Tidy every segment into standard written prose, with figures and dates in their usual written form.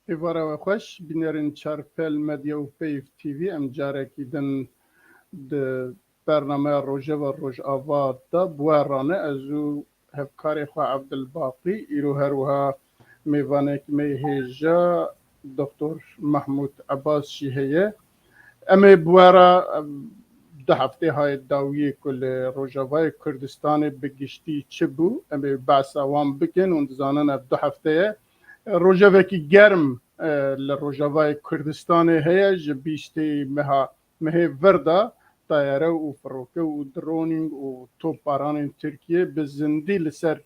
ایوارا خوش بینرین چارپل مدیا و پیف تیوی ام جارکی دن د برنامه روژه و روژ آواد دا بوارانه ازو هفکاری خواه عبدالباقی ایرو هروها میوانک میهجا دکتر محمود عباس شیهیه امی بوارا ده هفته های داویه کل روژاوای کردستان بگشتی چه بو امی بحث اوام بکن و دزانن ده هفته روژاوکی گرم لروژاوای کردستان هیا جبیشتی مه وردا طیاره و فروکه و درونینگ و توپاران ترکیه به زندی لسر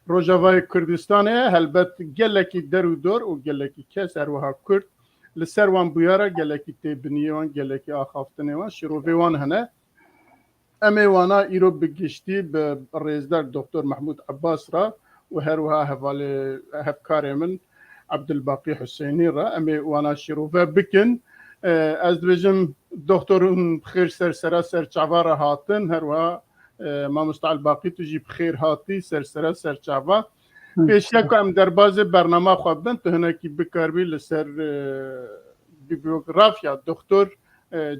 روژاوای کردستان هیا هلبت گلکی درو دور و گلکی کس اروها کرد لسر وان بیاره گلکی تبنیوان گلکی آخافتنی وان شروعی وان هنه امی وانا ایرو بگشتی به رئیسدار دکتر محمود عباس را و هروها حوالی هفکار من عبدالباقی حسینی را امی وانا شروع بکن از بجم دکتر بخیر سرسرا سرچاوا هاتن هروها ما مستعل باقی تجی بخیر هاتی سرسرا سرچاوا پیشیا که ام در باز برنامه خواب بند تو هنکی بکربی لسر بیبیوگرافیا دکتر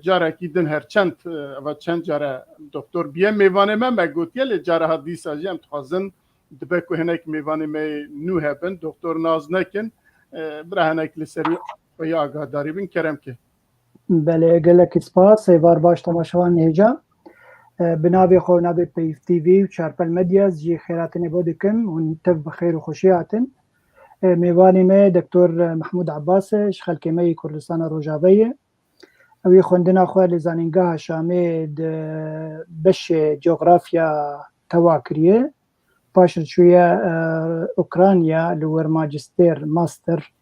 جاره کی دن هر چند جاره دکتر بیا میوانه من بگوتیه لی جاره ها دیساجی ام تخوازن دبه که هنک میوانه می نو هبن دکتر ناز نکن برای هنک لسری و یا آگاه داری بین کرم که بله گلک سپاس ایوار باش تماشوان نهجا بنابي خو نابي بي تي في وشاربل ميديا جي خيراتني بودكم ونتب بخير وخوشياتن ميواني مي دكتور محمود عباس شخل كيمي كردستان روجاوية او يخوندنا خو لزانينغا شامي بش جغرافيا تواكريه باشر شوية اوكرانيا لور ماجستير ماستر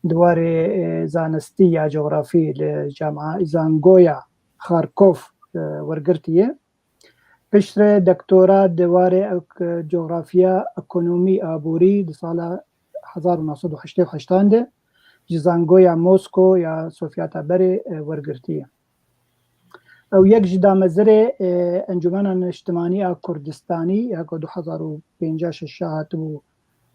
دواري زانستية جغرافي لجامعة زانغويا خاركوف ورگرتیه پشتر دکتورا دواره جغرافیا اکونومی آبوری در سال 1988 ده جزانگویا موسکو یا سوفیاتا بری ورگرتیه او یک جدا مزر انجمن اجتماعی کردستانی یا 2056 هاتو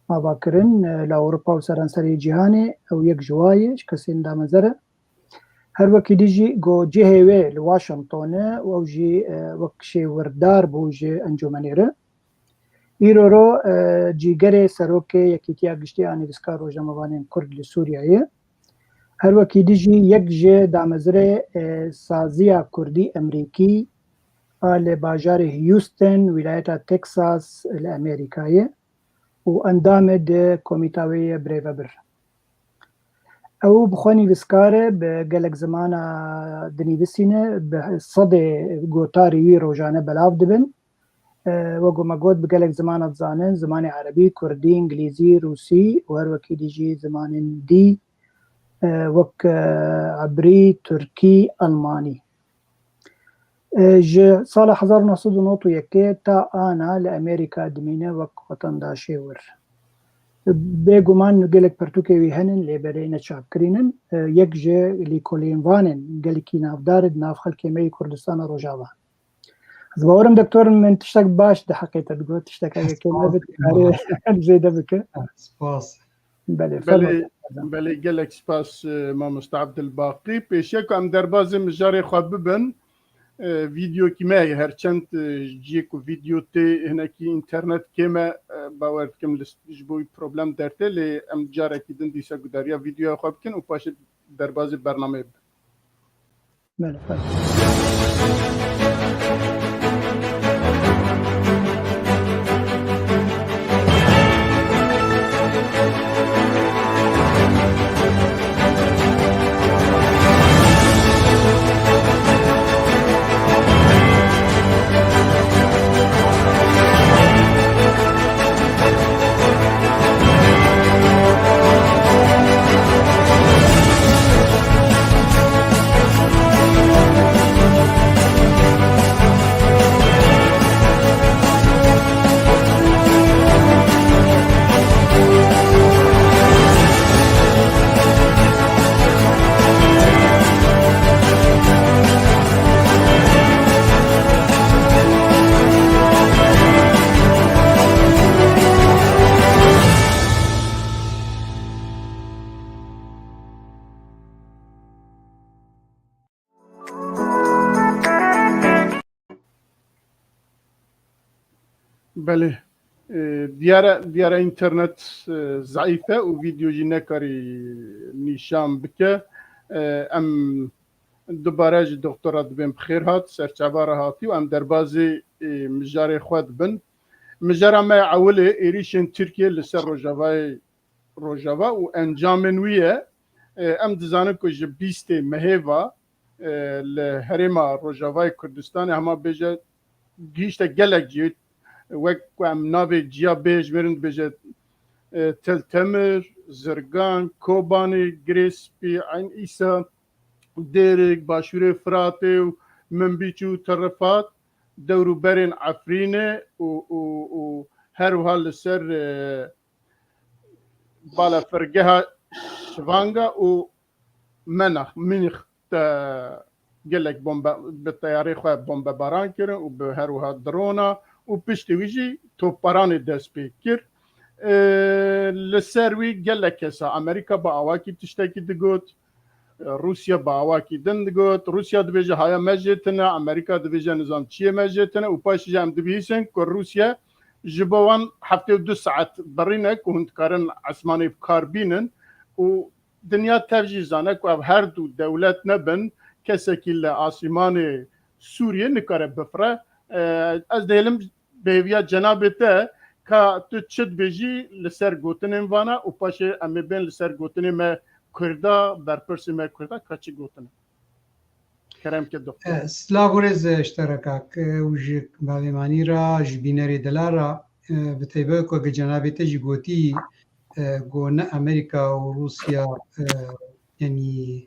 ماباکرن لاوروپا و سرانسری جهانی او یک جوایش کسی دا مزره هر وکی دیجی گو جهوی لواشنطونه و جی وکشی وردار بوجه انجمنیره ایرو رو جیگر سروک یکیتیا گشتی آنی دسکار روژه موانین کرد لسوریایه هر وکی دیجی یک جه دامزره سازیا کردی امریکی آل باجار هیوستن ولایت تکساس الامریکایه و اندام ده کمیتاوی بریوبر او بخوانی بسکاره به گلک زمان دنیویسینه به صد گوتاری روزانه بلاف دبن و گمگود به گلک زمان زانن زمان عربی کردی انگلیزی روسی و هر وکی دیجی زمان دی وک عبری ترکی المانی سال 1991 تا آنا لامریکا دمینه وک وطن داشته ور بگمان گلک پرتوکوی هنن لیبری نچاب کرینن یک جه لیکولین وانن گلکی نافدارد ناف خلکی می کردستان روجاوا از باورم دکتور من تشتاق باش ده حقیقت بگو تشتاق اگه که نبید زیده بکه سپاس بله گلک سپاس ما مستعبد الباقی پیشه که ام در باز مجاری خواب ببن ویدیو کی ما هرچند جیک و ویدیو تی هنکی اینترنت کم باورد کم لجبوی پروبلم درته لی ام جاره کی دن دیسا گداریا ویدیو خواب کن و پاش در باز برنامه بله بله دیاره اینترنت ضعیفه و ویدیو جی نکاری نیشان بکه ام دوباره جی دکترات بیم بخیر هات سرچاباره هاتی و ام در بازی مجاره خود بن مجاره ما اوله ایریشن ترکیه لسر روجاوا و انجام نویه ام دزانم که جی بیست مهیوا لهرما روجاوای کردستان هما بیجه گیشت گلک جیت وەک ئەم ناوێ جیا بێژ مرن بێژێت تەلتەمر زرگان کۆبانێ گرێسپی عین ئیسا دێرێک باشوورێ فراتێ و منبیچ و تەرەفات دەوروبەرێن عەفرینێ و هەروها لەسەر بالەفەرگەها شڤانگا و منەخ منیخ gelek bi teyarê xwe bombebaran kirin û bi herwiha drona û piştî wî jî topbaranê dest pê kir. Li ser wî gelek kesa Amerîka bi awakî tiştekî digot, Rusya bi awakî din digot, Rusya dibêje haya me jê tune, Amerîka dibêje nizamçiyê me jê tune û paşî jî em dibihîstin ku Rusya ji bo wan heftê û du saet birîne ku hûn dikarin esmanê bikar bînin û dinya tev jî zane ku ev her du dewlet nebin kesekî li asîmanê Sûriye nikare bifire. Ez dêlim bêviya cenabê te ka tu çi dibêjî li ser gotinên vana û paşê em ê bên li ser gotinê me Kurda berpirsê me Kurda ka çi gotine. Keremke doktor. Slavurez işterekak û ji bavêmanî ra ji bînerê dila ra bi teybe ku ge cenabê te jî gotî got ne Amerîka û Rusya yanî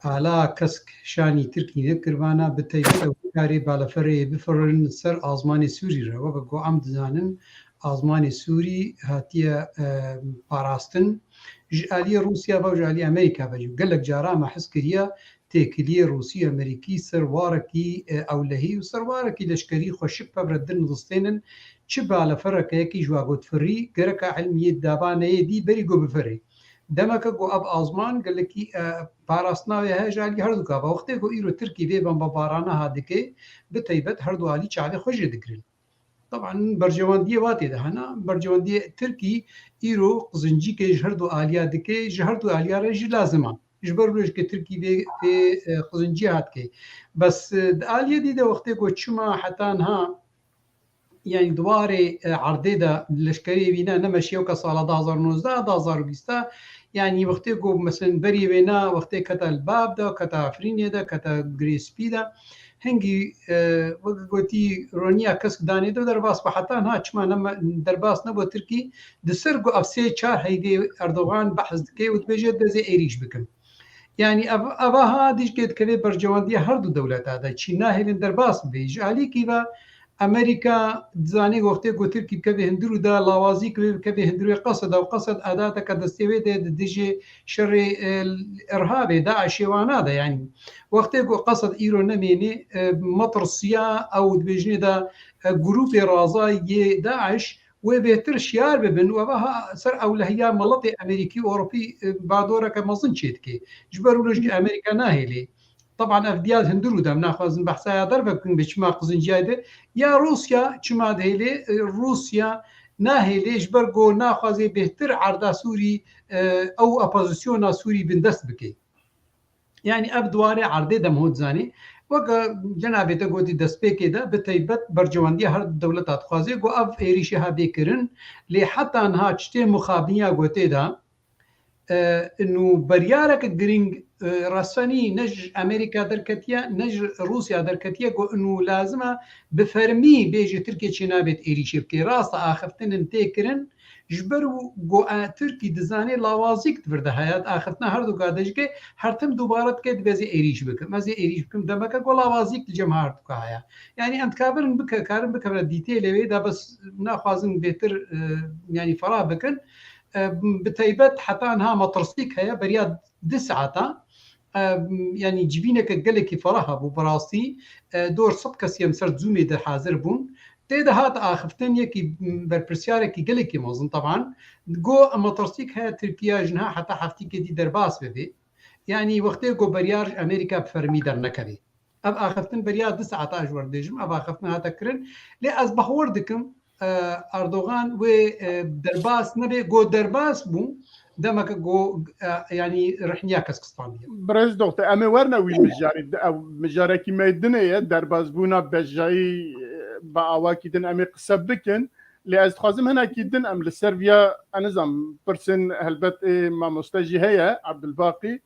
ala kesk şanî Tirkiyê nekirvana bi teybe karê balaferê bifirin ser azmanê Sûrî re wek got em dizanin azmanê Sûrî hatiye parastin ji aliyê Rusya ve ji aliyê Amerîka ve jî gelek caran me hes kiriye têkiliyê Rûsî Amerîkî ser warekî ewlehî û ser warekî leşkerî xweşik pevredin distênin çi balaferekeyekî ji wa gotfirî gereka elmiyê dabaneyê dî berî got bifirê. Demeke got ev azman gelekî parastinavê heye ji alî her du ka wextê got îro Tirkî vê bombebarana hat dike bi taybet her du alî çavê xwe jê dikirin. Taban bercewendiyê watê de hene bercewendiyê Tirkî îro zincîkê ji her du aliya dike ji her du aliya re jî lazim e. Ji ber wê Tirkî vê xizincî hatike. Bes di aliyê dî de wextê got çima heta niha yani duwarê erdê de leşkerê vîne ne meşîyewka sala 2019 2020 yani wextê got mesela berî wêne wextê kete li bav de kete Efrînê de kete Girêspî de hingî wek gotî roniya kesk danê de derbas be heta niha çima derbas nebû Tirkî di ser got ev sê çar heydê Erdogan behs dike û dibêje dezê êrîş bikin. Yani eva ha dîşkê dikeve bercewendiya her du dewleta de Çîn nahêlin derbas bibê ji alîkî ve Amerîka dizanê wextê got Tirkî bikeve hindir û da lawazî kive bikeve hindirê qeseda û qesed edateke destê wê de di dijî şerê irhabê Daişê wana de yani wextê got qesed îro nemênê metirsiya ew dibêjinê de grûpê razayê Daeş wê bêhtir şiyar bibin û eva ser ewlehiya miletê Amerîkî û Ewropî badoreke mezin çê dike ji ber wî Amerîka nahêlê. طبعا ev diyar hindir û dem naxwazin behsaya derve bikin bi çima qizinciyê de ya Rusya çima dihêlê Rusya nahêlê ji ber got naxwazê bêhtir erda Sûrî ew opozisyona Sûrî bin dest bike. Yani ev duwarê erdê dem hûn zanî wek cenabê te gotî destpêkê de bi taybet bercewendiya her dewleta dixwaze got ev êrîşê hevdê kirin lê heta niha tiştê mixabiniya gotê de nû beryareke giring rassenî ne ji Amerîka derketiye ne ji Rusya derketiye got nû lazim e bi fermî bêje Tirkiye çê nabêt êrîşê bike. Rast axiftinên tê kirin ji ber got Tirkî dizanê lawazîk divir de heyat axiftina her du ka dijike her tim dubare dike dibêje êrîş bikim. Ez ê êrîş bikim demeke got lawazîk li cem her du ka heye. Yani em dikabirin bikarin bikevre dîtêlê wê de bes naxwazin bêhtir yani ferah bikin. Bi taybet heta niha metirsîk heye beriya 2 saeta yani civîneke gelekî ferah hebû bi rastî 400 kesî em ser Zoomê de hazir bûn tê de hat axiftin yekî berpirsiyarekî gelekî mezin taban got metirsîk heye Tirkiye ji niha heta heftîkê dî derbas bibe yani wextê got beryar ji Amerîka bi fermî dernekeve. Ev axiftin beriya 2 saeta ji werdêjim ev axiftin hate kirin lê ez bahwer dikim اردوغان و درباس نبي جو درباس بو دمك جو يعني رحنيا كسكستانية برز دكتور أمي ورنا وين مجاري أو مجاري كي ميدنية درباس بونا بجاي بأواكي دن أمي قسبكن لأز خازم هنا كيدن أم لسيرفيا أنظام برسن هلبت ما مستجي هي عبد الباقي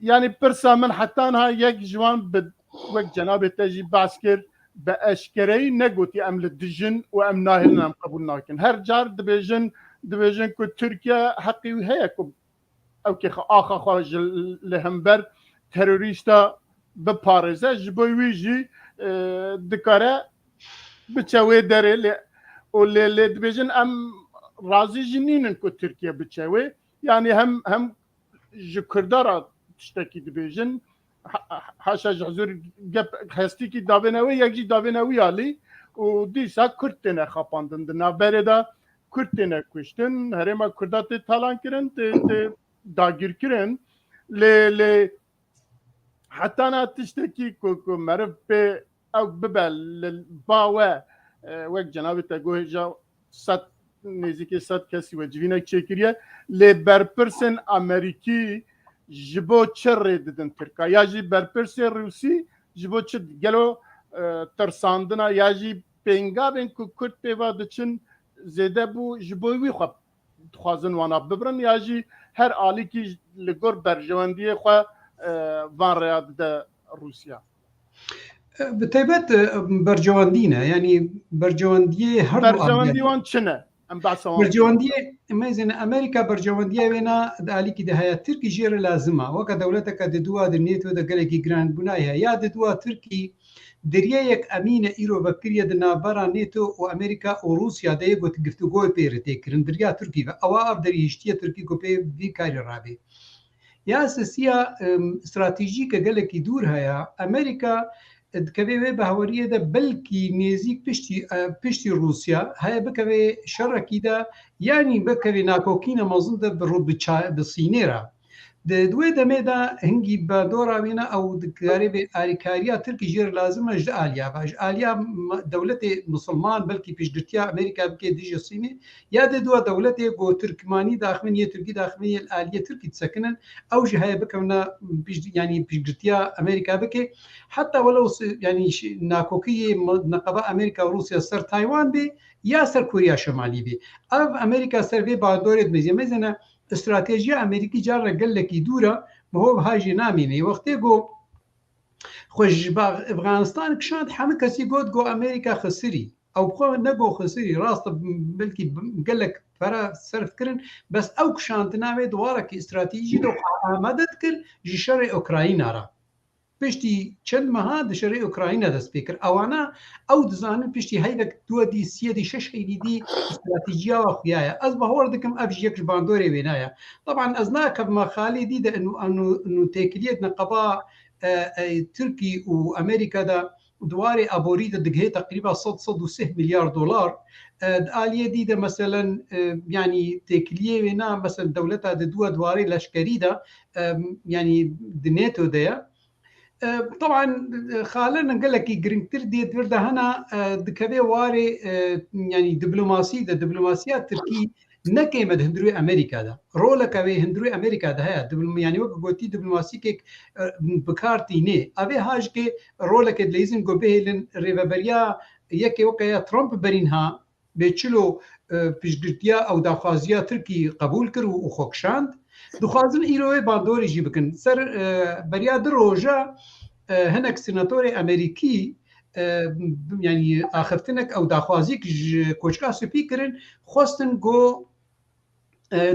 يعني برسا من حتى أنها يك جوان بد وقت جناب تجي بعسكر بأشكري نقوتي أم للدجن وأم ناهلنا أم قبولنا لكن هر جار دبيجن كو تركيا حقي وهي كو أو كي آخا خارج لهمبر تيروريستا بباريزا جبوي ويجي دكارة بتشاوي داري واللي دبيجن أم رازي جنين كو تركيا بتشاوي يعني هم جكردارا تشتكي دبيجن حاشا جحزور جب خستيكي دابناوي يجي دابناوي علي وديسا كرتنا خاباندن دنا بردا كرتنا كشتن هرما كردات تالان كرن داگیر کرن ل حتى انا تشتكي كو معرف به او ببل باوا وقت جناب تقول جا صد نزيك صد كسي وجوينا تشكريا ل برپرسن امريكي جبو چر ددن تركا يا جي برپرسن روسي جبو چ گلو ترساندنا يا جي پنگا بن کو كرت بيوا دچن زيده بو جبو وي خو خوازن وانا ببرن يا جي هر آلی کی لگور برجواندی خو وان ریاد ده روسیا بتایبەت برجواندینە یعنی برجواندی هەر برجواندی وان چنه ام باسوان برجواندی مازن ئەمریکا برجواندیە وێنە دالیکی دەهەیە ترکی ژێرە لازمە وەکە دەوڵەتەکە ددووە دنێتەوە دەگەلێکی گران بوونای هەیە یا ددووە ترکی دەریایەک ئەمینە ئیرۆ بەکریە دنابەرە نێتۆ و ئەمریکا و رووسیا دەیە گوت گفتوگۆی پێرتێکردن دریا تورکی بە ئەوە ئەف دەریشتیە تورکی گۆپێ وی کاری ڕابێ یا سسیە استراتیژیکە گەلێکی دوور هەیە ئەمریکا دکەوێ وێ بە هەوەریەدا بەلکی نێزیک پشتی رووسیا هەیە بکەوێ شەڕەکیدا یانی بکەوێ ناکۆکینە مەزندە بڕوو بسینێرە دوێ دەمێدا هەنگی بە دۆڕاوێنە ئەو دکارێ بێ ئاریکاریە ترکی ژێر لازمە ژ ئالیا باش ئالیا دەوڵەتێ مسلمان بەلکی پیشگرتیا ئەمریکا بکێ دژە سینێ یا دەدووە دەوڵەتێ بۆ ترکمانی داخمنیە تورکی داخمنیە ئالیە ترکی سەکنن ئەو ژ هەیە بکەونە ینی پیشگرتیا ئەمریکا بکێ حتا وەلو ینی ناکۆکی نەقەبە ئەمریکا و رووسیا سەر تایوان بێ یا سەر کوریا شەمالی بێ ئەف ئەمریکا سەرێ باندۆرێت مێزیە استراتیژیا ئەمریکی جارە گەلێکی دوورە بەهۆ هاژی نامینێ وەختێ گۆ خۆش ئەفغانستان کشاند هەموو کەسی گوت گۆ ئەمریکا خسری ئەو بخۆ نەگۆ خسری ڕاستە بلکی گەلێک پەرە سەرفکردن بەس ئەو کشاند ناوێ دووارەکی استراتیژی دۆ ئامادەت کرد ژی شەڕی ئۆکراینارە پشتی چەند مەها دشەڕی ئۆکراینە دەست پێ کرد ئەوانە ئەو دزانن پشتی هەیدەک دووەدی سیەدی شەش هەیدی استراتیژیاوە خوایە ئەس بەهۆڕ دەکەم ئەف یەکش باندۆرێ وێنایە طبعا ئەز ناکە مەخالی دیدە تێکلیت نەقەبا ترکی و ئەمریکادا دوارێ ئابۆریدە دگهەیە تقریبا 103 میلیارد دلار ئالیە دیدە مەسەلەن ینی تێکلیە وێنا مەسەل دەوڵەتە ددووە دوارەی لەشکەریدا ینی دنێتۆ دەیە طبعا خالنا قالك جرينتر دي تردا هنا دكبي واري يعني دبلوماسية تركي نكيمد هندروي امريكا دا رولا كوي هندروي امريكا دا هي يعني وقت قلتي دبلوماسي كيك بكارتي ني ابي هاج كي رولا كد لازم جو بهلن ريفابريا يكي وقيا ترامب برينها بيچلو بيشگرتيا او داخوازيا تركي قبول كر و خوكشاند دخوازن ایروی باندوری جی بکن سر بریاد روژا هنک سناتور امریکی یعنی آخرتنک او داخوازی که کوچکا سپی کرن خواستن گو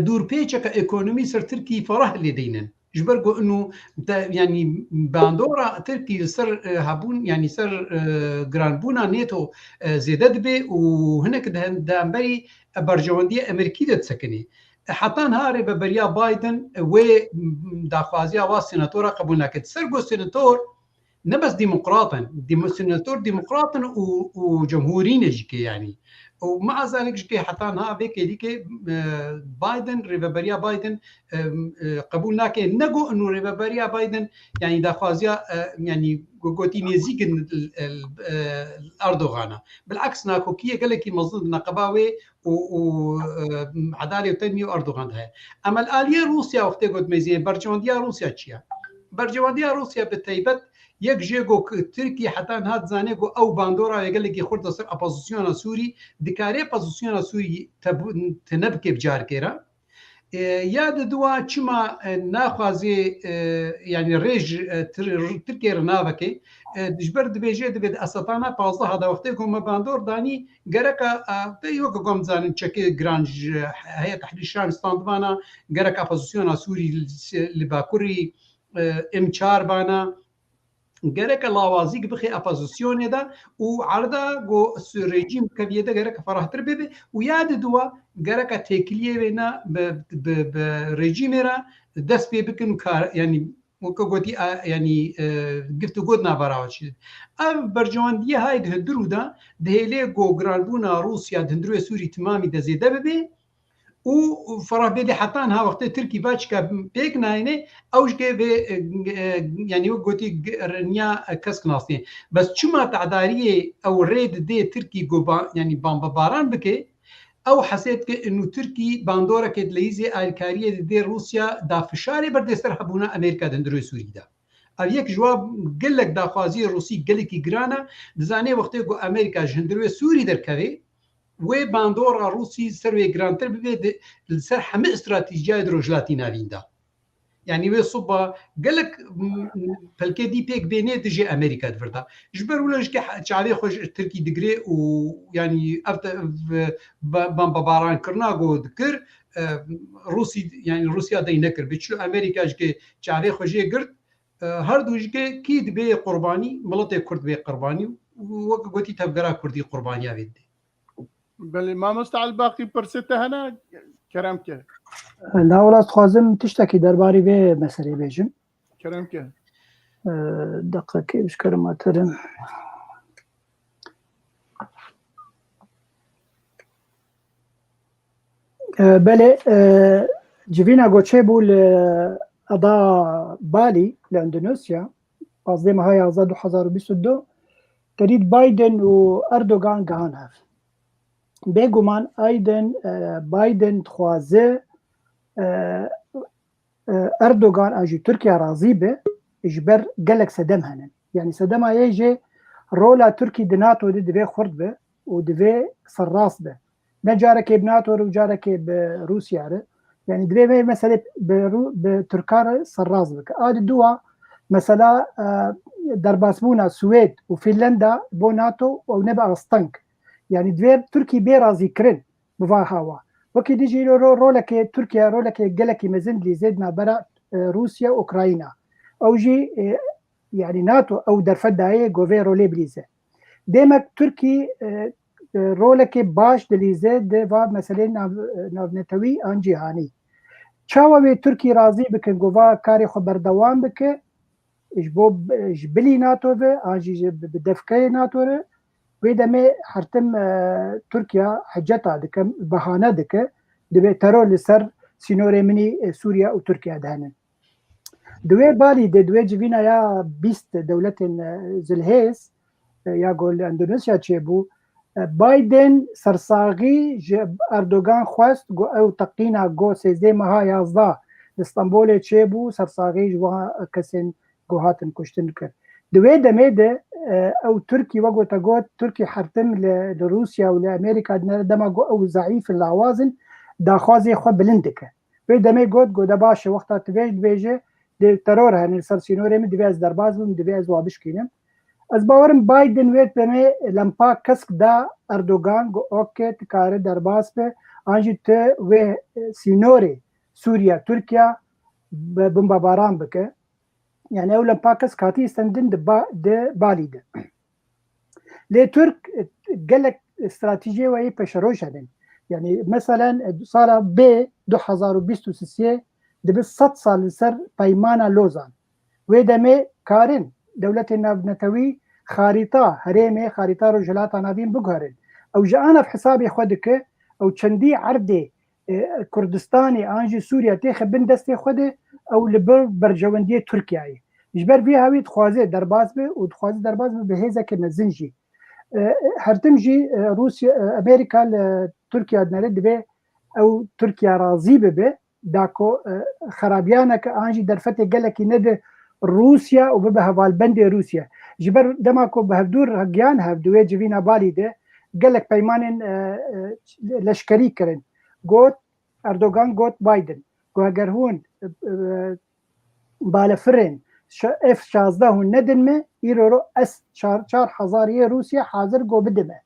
دور پیچک اکونومی سر ترکی فرح لیدینن جبر گو انو یعنی باندورا ترکی سر هبون یعنی سر گرانبونا نیتو زیده دبی و هنک دانبری برجواندی امریکی داد سکنی حتى نهاري ببريا بايدن و داخوازيا وا سيناتورا قبول نكت سرقو سيناتور نبس ديمقراطا سيناتور ديمقراطا وجمهوريين جيكي يعني ومع ذلك جكي حتى ها بك ديك بايدن ريفابريا بايدن قبول ناكي نگو انه ريفابريا بايدن يعني داخوازيا يعني قوتي نزيك اردوغان بالعكس ناكو كي قال لك مظلوم نقباوي وعداله وتنميه اردوغان هي اما الاليه روسيا وقت قد ميزي برجونديا روسيا تشيا برجونديا روسيا بالتيبت یک جيگو تركي حتى هاد زانيگو او باندورا يقول لك خرد صر اپوزيسيون سوري دكاري اپوزيسيون سوري تنبكي بجار كيرا ياد دوا چما ناخوازي يعني ريج تركي رنابكي دجبر دبيجي دبد اسطانا 15 هذا وقتكم باندور داني غركا تيوك قوم زان تشكي جرانج هي تحريشان ستاندبانا غركا اپوزيسيون سوري لباكوري ام4 بانا گرک لاوازیک بخی اپوزیسیون دا و عرضه گو رژیم کبیده گرک فراتر بده و یاد دوا گرک تکلیه وینا به رژیم را دست پی بکن کار یعنی وكوتي يعني قلت قدنا براوش ام برجوانديه هاي دهدرو دا دهيلي جو جراندونا روسيا دهدرو سوري تمامي ده زيده ببي و فرح بدي حطان ها وقت تركي باشكا بيك ناينه اوش يعني وقتي رنيا كسك ناصين بس شما تعداريه او ريد دي تركي جو يعني بامباران بكي او حسيت انه تركي باندورا كد ليزي الكاريه دي روسيا دا فشاري برد سرحبونا امريكا دندرو سوري دا اويك جواب قال لك دا خوازي روسي قال لك جرانا دزاني وقت جو امريكا جندرو سوري دركوي و باندورا روسي سروي جرانتر ببيد السر حمي استراتيجية دروجلاتي نافيندا يعني وي صبا قال لك فالكي دي بيك بيني تجي امريكا دفرتا جبر ولا جكي شعبي خوش تركي دغري ويعني بامبا باران كرناغو ذكر روسي يعني روسيا داي نكر بتشلو امريكا جكي شعبي خوشي قرد هر دو جكي كيد بي قرباني ملطي كرد بي قرباني وقتي تبقرا كردي قربانيا بيدي بل ما مستعل باقي برسته هنا كرمكه لا ولا خوازم تشتكي درباري به مسألة بيجم كرمكه دقيقة كيف كلماتهم بله جيفينا غوتشيبو لأضاء بالي لإندونيسيا قصدي ما هي أزاد 2022 تريد بايدن وأردوغان قهانهف بيجومان ايضا بايدن خوازه اردوغان اجي تركيا راضي به اجبر قالك سدم هنن يعني سدم يجي رولا تركي دناتو دي دبي خرد به ودبي صراص به نجارك بناتو وجارك بروسيا يعني دبي مثلا بتركار صراص بك ادي دوا مثلا درباسبونا السويد وفنلندا بوناتو ونبقى استنك يعني دوير تركي بيرازي كرن بفاهاوا وكي ديجي رولك تركيا رولك قالك مزند لي زدنا برا روسيا اوكرانيا او جي يعني ناتو او درفداي غوفيرو ليبليزه ديما تركي رولك باش دلي زد و مثلا نافتوي ان جهاني چاوي تركي راضي بكن غوفا كاري خبر دوام بك اجبوب جبلي ناتو به اجي بدفكاي ناتو ويدمي حرتم تركيا حجتها دكم بهانه دك دبي ترول لسر سينوري مني سوريا وتركيا دهنن دوي بالي دوي جيفينا يا بيست دولة زلهيس يا قول اندونيسيا تشيبو بايدن سرساغي اردوغان خواست او تقينا جو سيزي مها يازدا اسطنبول تشيبو سرساغي جوا كسن جوهاتن كشتن كر دوي دميده او تركي وقت تقول تركي حرتم لروسيا ولامريكا دمجو او ضعيف العوازل دا خوازي خو بلندك بيدمي قد باش وقت تبيج بيجي دي ترور هن سرسينوري من دبيز درباز من دبيز وابش كينم از باورم بايدن ويت بمي لمبا كسك دا اردوغان جو اوكي تكار درباز به انجي ت و سينوري سوريا تركيا بمباران بك يعني أولا باكس كاتي استندن د بالي ده ليه ترك قالك استراتيجية وهي بشروشة يعني مثلا صار ب 2023 دبس 6 سال سر بايمانا لوزان ويدمي كارن دولة ناتوي خارطة هريمي خارطة رجلات نابين بقهرن او جانا في حسابي خودك او چندی عرض کردستانی آنجی سوریا تیخ بن دستی خوده او لبر برجواندی ترکیه جبر بی هاوید خوازه درباز به و خوازه درباز به هزا که نزنجی هرتم جی روسیا امریکا ترکیه نرد به او ترکیه راضی به داکو خرابیانه که آنجی در فتح گلکی نده روسیا و به هوال بند روسیا جبر دماکو به دور هگیان هفدوی جوینا بالی ده گلک پیمان لشکری کرن گوت اردوغان گوت بایدن گو اگر هون بالفرن F-16 هون ندن me ایرو S-4000 روسيا حاضر گو بدمه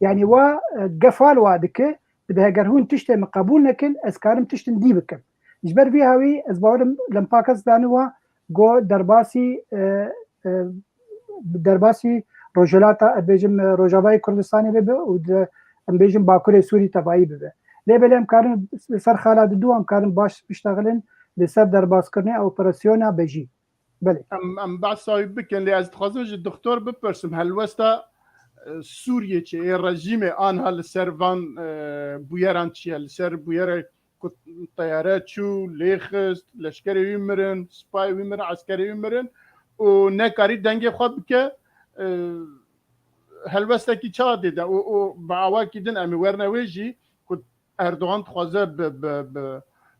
يعني وا قفال وادك بده اگر هون تشتم قبول نكن اسكارم تشتم دي بكم جبر بي هاوي از باورم لم باكستان وا گو درباسي روجلاتا بيجم روجاواي كردستاني بي و بيجم باكوري سوري تبعي بي لبل امكان سر خالد دو امكان باش بيشتغلن لسر درباسكرني اوبراسيونا بيجي بله ام بعد صاحب بكن اللي از تخازن الدكتور بپرسم هل وستا سوریه چه رژیم آنها لسروان بویران چیه لسر بویر طیاره چو لیخست لشکری ویمرن سپای ویمرن عسکری ویمرن و نکاری دنگی خواب که هل وستا کی چا دیده و با کدن امی ورنویجی که اردوغان خوازه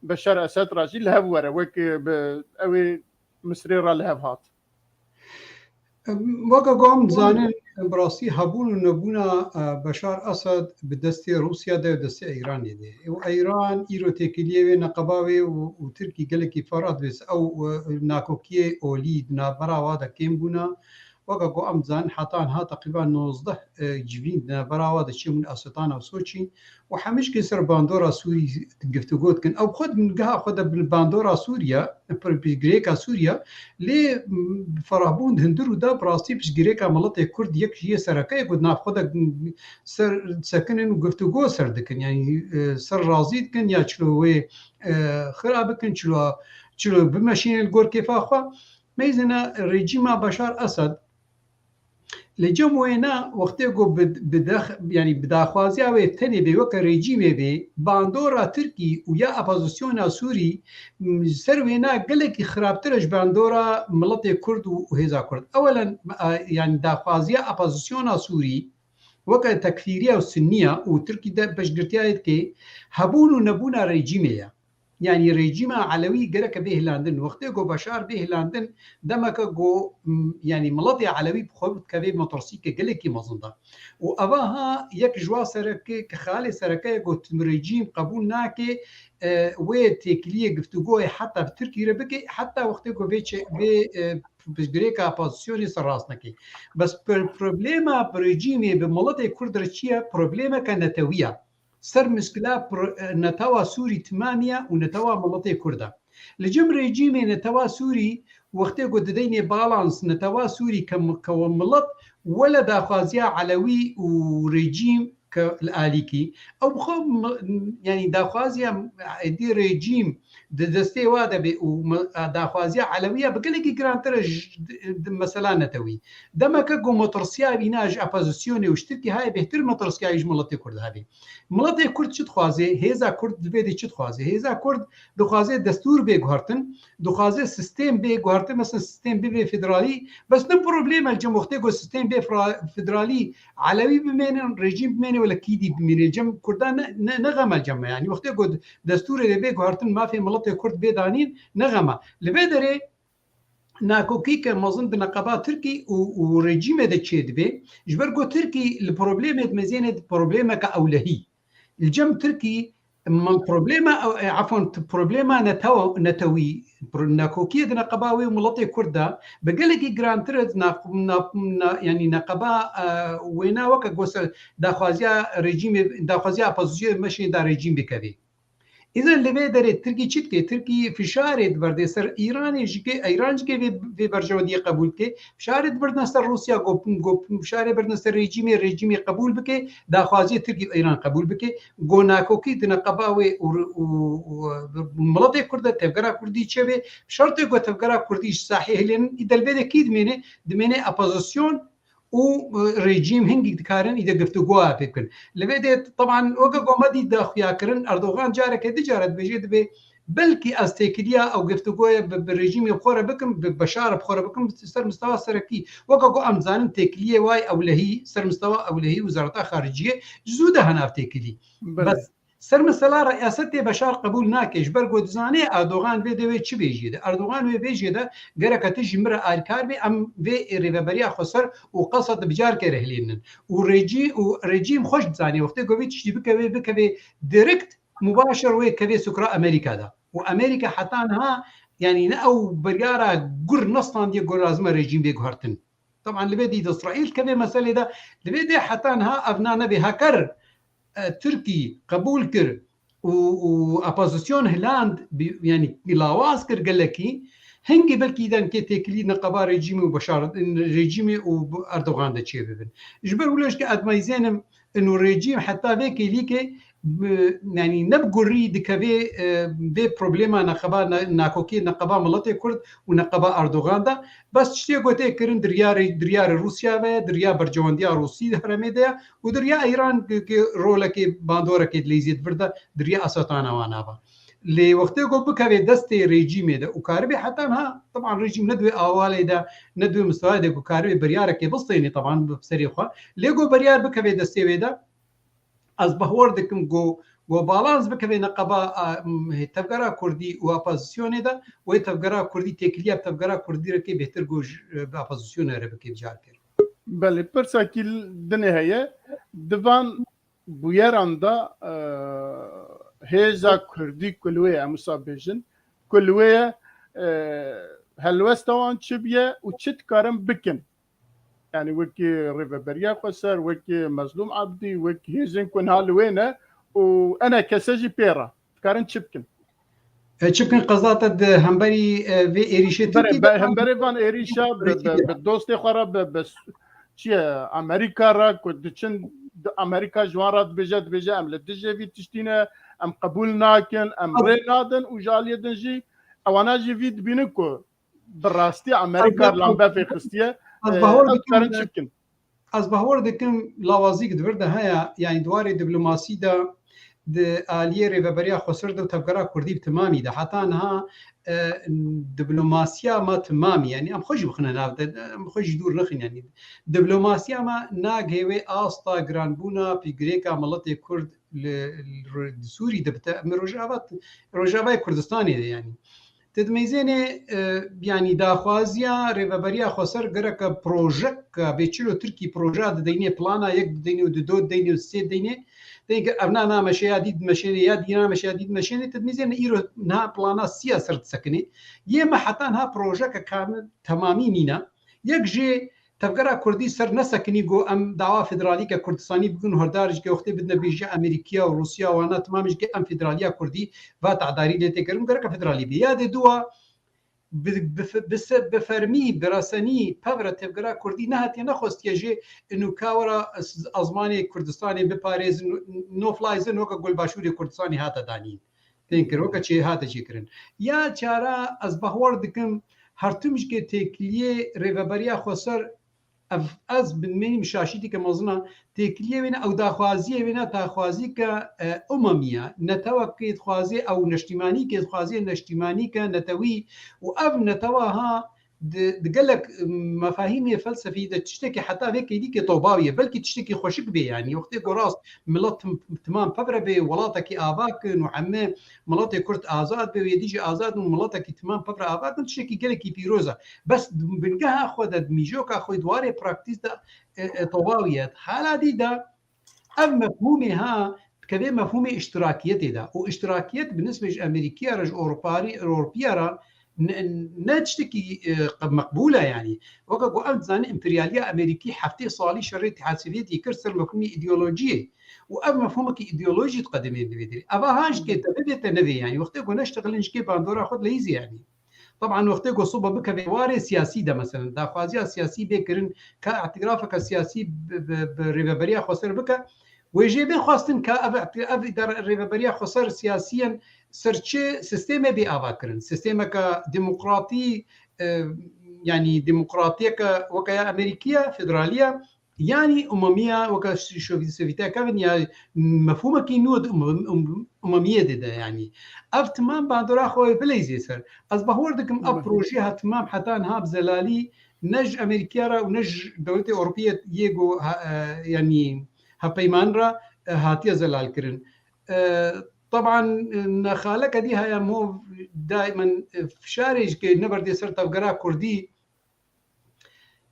بشار اسد راشی لهب وره وکی اوی مصری را لهب هات وەکە گۆم زانن بڕاستی هەبوون و نەبوونا بەشار ئەسەد بە دەستی رووسیا دە دەستی ئەیرانی دێ و ئەیران ئیرۆ تێکلیێوێ نەقەباوێ و ترکی گەلێکی فەرات بێت ئەو ناکۆکیە ئۆلی نابەراوا دەکەم بوونا وەکە گۆ ئەم زان حتان ها تقریبا 19 جوین نابەراوا دەچێمون ئەسەتانە و سۆچی و هەمیش کە سەر باندۆرا سووری گفتوگۆ دکن ئەو خۆت گەها خۆ دە باندۆرا سووریا پشتگirêka Sûriya lê ferahbûn hindir û da birastî piştgirêka miletê Kurd yek jiye serekeyek û navxwe de ser sekinin û guftûgo ser dikin yanî ser razî dikin ya çilo wê xira bikin çilo bimeşînin li gor kêfa xwe mêzina rejîma Beşar Esed li cem wêne wextê got yanî bi daxwaziya wê tenê bê weke rejîmê bê bandora Tirkî û ya opozisyona Sûrî ser wêne gelekî xirabtir ji bandora miletê Kurd û hêza Kurd ewelen yanî daxwaziya opozisyona Sûrî weke tekfîriya û sunniya û Tirkî de pêşgirtiyayê dike hebûn û nebûna rejîmê ye yani rejîma Elewî gerek bêhlandin wextê got Beşar bêhlandin demeke got yani miletê Elewî xwe dikeve motorsîke gelekî mezin de û eva ha yek ji wan serekê ki xalê serekeye got rejîm qebûl nake wê têkiliyê guftûgoyê heta bi Tirkî re bike heta wextê got vê piştgirêka opozisyonê serrast neke bes problêma rejîmê bi miletê Kurd re çi ye problêmeke netewî ye ser miskila netawa Sûrî timamiye û netawa miletê Kurd e li cem rejîmê netawa Sûrî wextê got dideyne balans netawa Sûrî ke milet wele daxwaziya Elewî û rejîm ke li alîkî ew bixwe yanî daxwaziya êdî rejîm di destê wa de bê û daxwaziya Elewî ya bi gelekî girantir e mesela netewî demeke got motorsiya bîna ji opozisyonê û ji Tirkî haye bêhtir motorsiyayê ji miletê Kurd hebe miletê Kurd çi dixwaze hêza Kurd divê de çi dixwaze hêza Kurd dixwaze destûr bê guhartin dixwaze sistêm bê guhartin mesela sistêm bibe federalî bes ne problême cem wextê got sistêm bê federalî Elewî bimênin rejîm bimêne wele kîdî bimêne cem Kurdan ne xemel cem yani wextê got destûrê de bê guhartin mafê miletê Kurd bê danîn ne xema li vê derê nakokîke mezin bi neqeba Tirkî û rejîmê de çê dibe ji ber got Tirkî li problemê dimezîne problemeke ewlehî li cem Tirkî problema problema netewî nakokiyê di neqeba wê miletê Kurd de bi gelekî girantir yanî neqeba wêne weke got daxwaziya rejîmê daxwaziya opozisyonê meşê da rejîm bikeve İzin li vê derê Tirkî çi dike Tirkî fişarê diberde ser İranê jî İran jî vê berjewendiyê qebûl bike fişarê dibirdin ser Rûsya got fişarê birdin ser rejîmê qebûl bike daxwaziyê Tirkî İran qebûl bike got nakokî di neqeba wê miletê Kurd de tevgera Kurdî çêvê şertê got tevgera Kurdî ji sahê hilênin îdel vê de kî dimêne opozisyon وريجيم هنگی دکارن ایده گفتگوها بکن لبیده طبعا وقا قومدی داخویا کرن اردوغان جاره که دیجارت بجید به بلکی از تکلیه او گفتگوی به رژیم بخوره بکن به بشار بخوره بکن سر مستوى سرکی وقا قو امزانن تکلیه وای اولهی سر مستوى اولهی وزارت خارجیه زوده هناف تکلی بس سر مثلا رئاست بشار قبول ناکش برگو دزانه اردوغان ویدوی چی بیجیده اردوغان وی بیجیده گره تجی مره آلکار بی ام وی ریوبریا خسر و قصد بجار که رهلینن و رژیم خوش دزانه وقتی گوی چی بکوی دایرکت مباشر وی کوي سكرا امريكا ده وامريكا حتى انها يعني او برياره قر نصان دي قر لازم ريجيم بيقهرتن طبعا اللي بدي اسرائيل كذا مساله ده اللي بدي حتى انها ابنانا بهكر تركي قبول كر وابوزيسيون هلاند يعني لاواز كر قال لك هنگي بلكي دان كي تكلي نقبا ريجيم وبشار ريجيم واردوغان ده تشي ببن جبر ولش كادمايزينم انه الريجيم حتى بك ليكي يعني نبقري دكبي بي بروبليما نقبا ناكوكي نقبا ملتي كرد ونقبا اردوغان ده بس تشتي قوتي كرن دريار روسيا و دريا برجوانديا روسي هرميديا ودريا ايران رولكي باندوركي ليزيد بردا دريا اساتانا وانابا لي وقتي قو بكبي دستي ريجيم ده وكاربي حتى انها طبعا ريجيم ندوي اوالي ده ندوي مستوى ده وكاربي برياركي بسطيني طبعا بسريخه ليغو بريار بكبي دستي ده از بهوردكم جو بالانس بكبي نقبا تفقرا كردي واپوزيسيون ده و تفقرا كردي تكليا تفقرا كردي ركي بهتر گوج واپوزيسيون ربكي بجار كر بله برساكيل دنهايه دفان بويراندا هيزا كردي كلوية مسابجن كلوية هلوستوان شبيه وشت كارم بكن يعني وكي ريفابريا خسر وكي مظلوم عبدي وكي هيزن كون هالوينه وانا كسجي بيرا كارن شبكن قصات همبري في إيريشة همبري فان إيريشا بالدوست خراب بس شيء أمريكا را كدشن أمريكا جوارات بجا أم لدجى في تشتينا أم قبول ناكن أم رينادن وجالية دنجي أو أنا جي فيد بينكو براستي أمريكا لامبا في خستية از بهور دکم لوازیک دورده هيا يعني دواري دبلوماسي ده آلية ريفابريا خسر ده تفكرا كردي بتمامي ده حتى انها دبلوماسيا ما تمامي يعني ام خوش بخنا ناف ام خوش دور نخن يعني دبلوماسيا ما ناغيوي استا جرانبونا في غريكا ملتي كرد سوري دبتا روجافا كردستاني ده يعني تدميزيني يعني داخوازيا ريفابريا خسر غرك بروجيك بيچلو تركي بروجا ديني بلانا يك ديني ودو ديني وسي ديني ابنا مشاهديد مشيني دينا مشاهديد مشيني تدميزين ايرو نها بلانا سياسه تسكني يما حتى انها بروجيك كامل تمامي نينا يك جي تفكرا كردي سر نسكني جو ام دعوه فدراليه كردستاني بكون هردارج كي وقت بدنا بيجي امريكيه وروسيا وانا تمامش كي ام فدراليه كردي فات عداري لي تكرم غير فدرالي بياد دوا بفرمي براسني بافرا تفكرا كردي نهاتي نخست يجي انه كاورا ازماني كردستاني بباريز نو فلايز نو كقول باشوري كردستاني هاتا داني تنكر وكشي هاتا شكرن يا چارا از بهور دكم هرتمش كي تكليه ريفابريا خسر از بنمینی مشاشیتی که مزنا تکلیه وینا او داخوازیه وینا تاخوازی که اممیه نتوقعت خوازی او نشتیمانی که خوازی نشتیمانی که نتوی و او نتواها دقلك مفاهيم فلسفي ده تشتكي حتى هيك يديك طوباويه بلكي تشتكي خوشك بي يعني وقت قراص ملط تمام فبره بي ولاتك اباك وحمه ملط كرت ازاد بي يديجي ازاد وملطك تمام فبره اباك تشتكي قالك بيروزا بس بنقها اخذ ميجوك اخذ دواري براكتيس ده طوباويه حاله دي ده ام مفهومها كذا مفهوم اشتراكيته ده واشتراكيات بالنسبه لامريكيه رج اوروبيه نتشتكي مقبوله يعني وقو امت زاني امبرياليه امريكي حفتي صالي شر الاتحاد السوفيتي كرسر مفهوم ايديولوجيه واب مفهومك ايديولوجي تقدمين بيدري ابا هاش كي تبدت نبي يعني وقتكو نشتغل نشكي باندورا خذ ليزي يعني طبعا وقتكو صوبه بك بواري سياسي ده مثلا دا خوازيا سياسي بكرن كاعترافك السياسي بريفابريا خسر بك ويجي بين خاصتن كأب ريفابريا خسر سياسيا سرچه سيستم بي آوا کرن سيستم کا ديمقراطي يعني ديمقراطية وكا أمريكية فيدرالية يعني أممية وكا سوفيتية كان يعني مفهومة كينود أممية ده يعني تمام بعد راخو بليزي سر أصبح وردكم أبروجيها تمام حتى أنها بزلالي نج أمريكية ونج دولة أوروبية يجو يعني هبيمان را هاتيا زلال كرن طبعا نخالك دي هيا مو دائما في شارج كي نبر دي سرطة وقرا كردي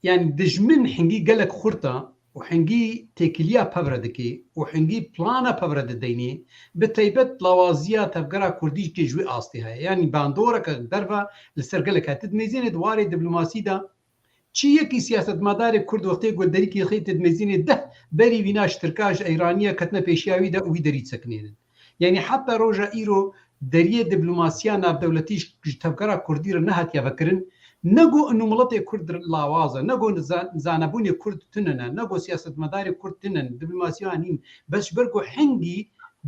يعني دجمن حنجي قالك خرطة وحنجي تكليا بفردكي وحنجي بلانا بفرد ديني بتيبت لوازيات وقرا كردي كي جوي آستي هاي يعني باندورك درفا لسرقلك هتدميزين دواري دبلوماسي دا چیه کی سیاست مدار کرد وقتی گودری کی خیت تدمزین ده بری ویناش ترکاش ایرانیه کتنه پیشیاوی ده وی دری سکنین یعنی حتی روجا ایرو دریه دیپلوماسیا ناف دولتیش تفکر کردی را نهات یا فکرن نگو انو ملت کرد لاوازه نگو زانبون کرد تنن نگو سیاست مدار کرد تنن دیپلوماسیا نیم بس برگو حنگی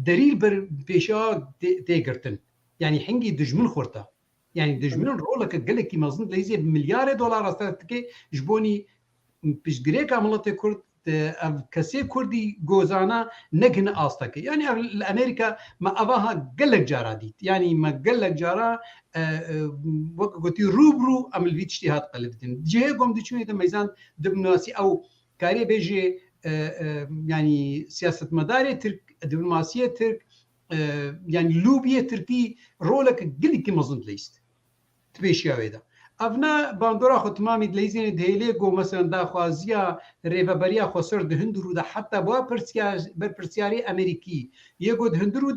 دلیل بر پیشا تیگرتن یعنی حنگی دجمن خورتا يعني دجمن رولك قال لك مازن ليزي بمليار دولار استاتكي جبوني بيش غريكا ملت كرد كسي كردي جوزانا نجن استاكي يعني الامريكا ما اباها قال لك جاراديت يعني ما قال لك جارا وقتي روبرو عمل في اجتهاد قلبتن جهه قوم دشوي ميزان دبلوماسي او كاري بيجي يعني سياسه مداري ترك دبلوماسيه ترك يعني لوبيه تركي رولك قال لك مازن ليست تبيشياوي ده افنا باندورا خو تمامي دليزين دهيليغو مثلا دا خوازيا ريفابريا خسر دهندرو ده حتى بوا برسياري امريكي يغو دهندرو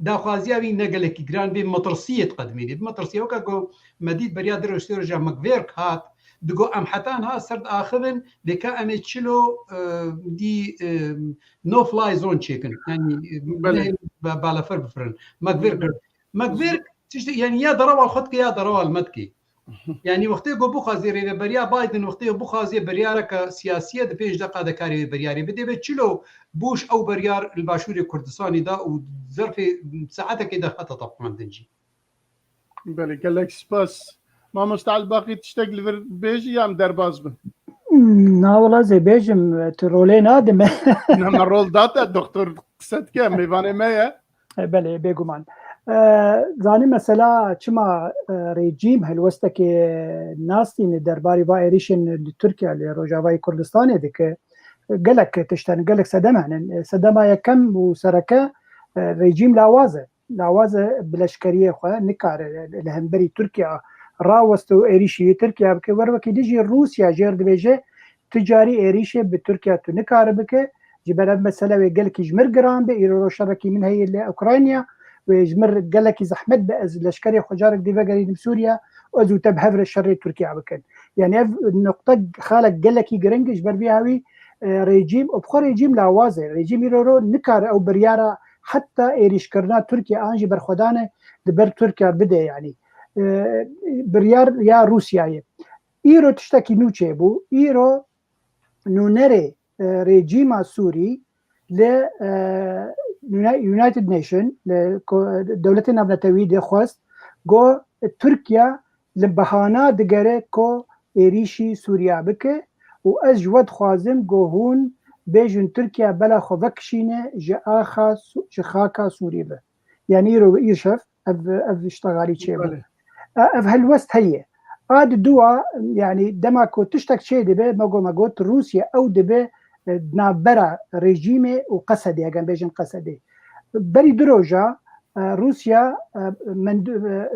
دا خوازيا وي نگلكي جران بي مطرسيه قدميني بمطرسيه وكاغو مديد بريا دروشتورجا ماكفيرك هات دغو ام حتان ها سرد اخرن بكا امتشلو دي نو فلاي زون تشيكن يعني بالافر بفرن ماكفيرك يعني يا دروا الخطك يا دروا المدكي يعني وقتی گو بخازی بریا بایدن وقتی بخازی بریارک سیاسیه د پیش دقه د کاری بریاری بده به چلو بوش او بریار الباشور کردستانی دا و ظرف ساعته كده خطه طبعا دنجي بله قال سپاس ما مستعد باقي تشتغل بيجي يا درباز بن نا والله زي بيجم ترولين ادم نعم رول داتا دكتور قصد كم ميفاني مايا بله بيجو مان زاني مثلا چما ريجيم هلوسته كي ناستي درباري با ايريشن تركيا لروجاواي كردستان ديك قالك تشتن قالك سدما يكم وسركه ريجيم لاوازه بلشكريه خو نكار الهمبري تركيا راوستو ايريشي تركيا بك وروكي ديجي روسيا جير دبيجه تجاري ايريشي بتركيا تنكار بك جبل مثلا قالك جمر جرام بيرو شركي من هي اوكرانيا ويجمر قال لك زحمت باز لشكري خجارك ديفاغري بسوريا وازو تبهفر الشر تركيا بكن يعني النقطه خالك قال لك جرنج جبر بيهاوي ريجيم وبخور ريجيم لاوازه ريجيم يرو نكار او برياره حتى ايريش كرنا تركيا انجي برخدانه دبر تركيا بدا يعني بريار يا روسيا ايرو تشتكي نوچه بو ايرو نونري ريجيم سوري ل يونايتد نيشن دولتنا بنتوي دي خواست جو تركيا لبهانا دگره كو ايريشي سوريا بك و از جود خوازم جو هون بيجن تركيا بلا خوكشينه جاخا شخاكا سوري به يعني يرو يشف اف اشتغالي تشيبو اف هالوست هي اد دوا يعني دماكو تشتك شي دبه ماغو روسيا او دبه نابرا رژیم و قصدی اگر بیشن قصدی بری دروجا روسیا من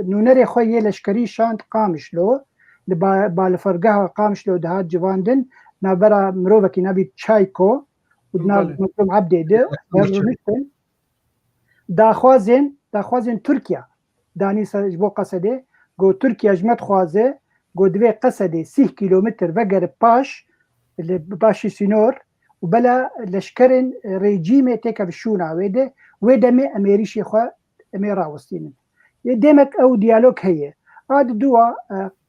نونری خوی لشکری شاند قامشلو بالفرقها قامشلو دهات جواندن نابرا مروفکی نبی چایکو و نابرا عبده ده داخوازن ترکیا دانی سجبو قصدی گو ترکیا جمت خوازه گو دوی قصدی 6 کیلومتر وگر باش اللي باشي سينور وبلا لشكرن ريجيمه تيكا بشونا ويدا مي اميريشي خو اميرا وستين يدمك او ديالوج هي هاد دوا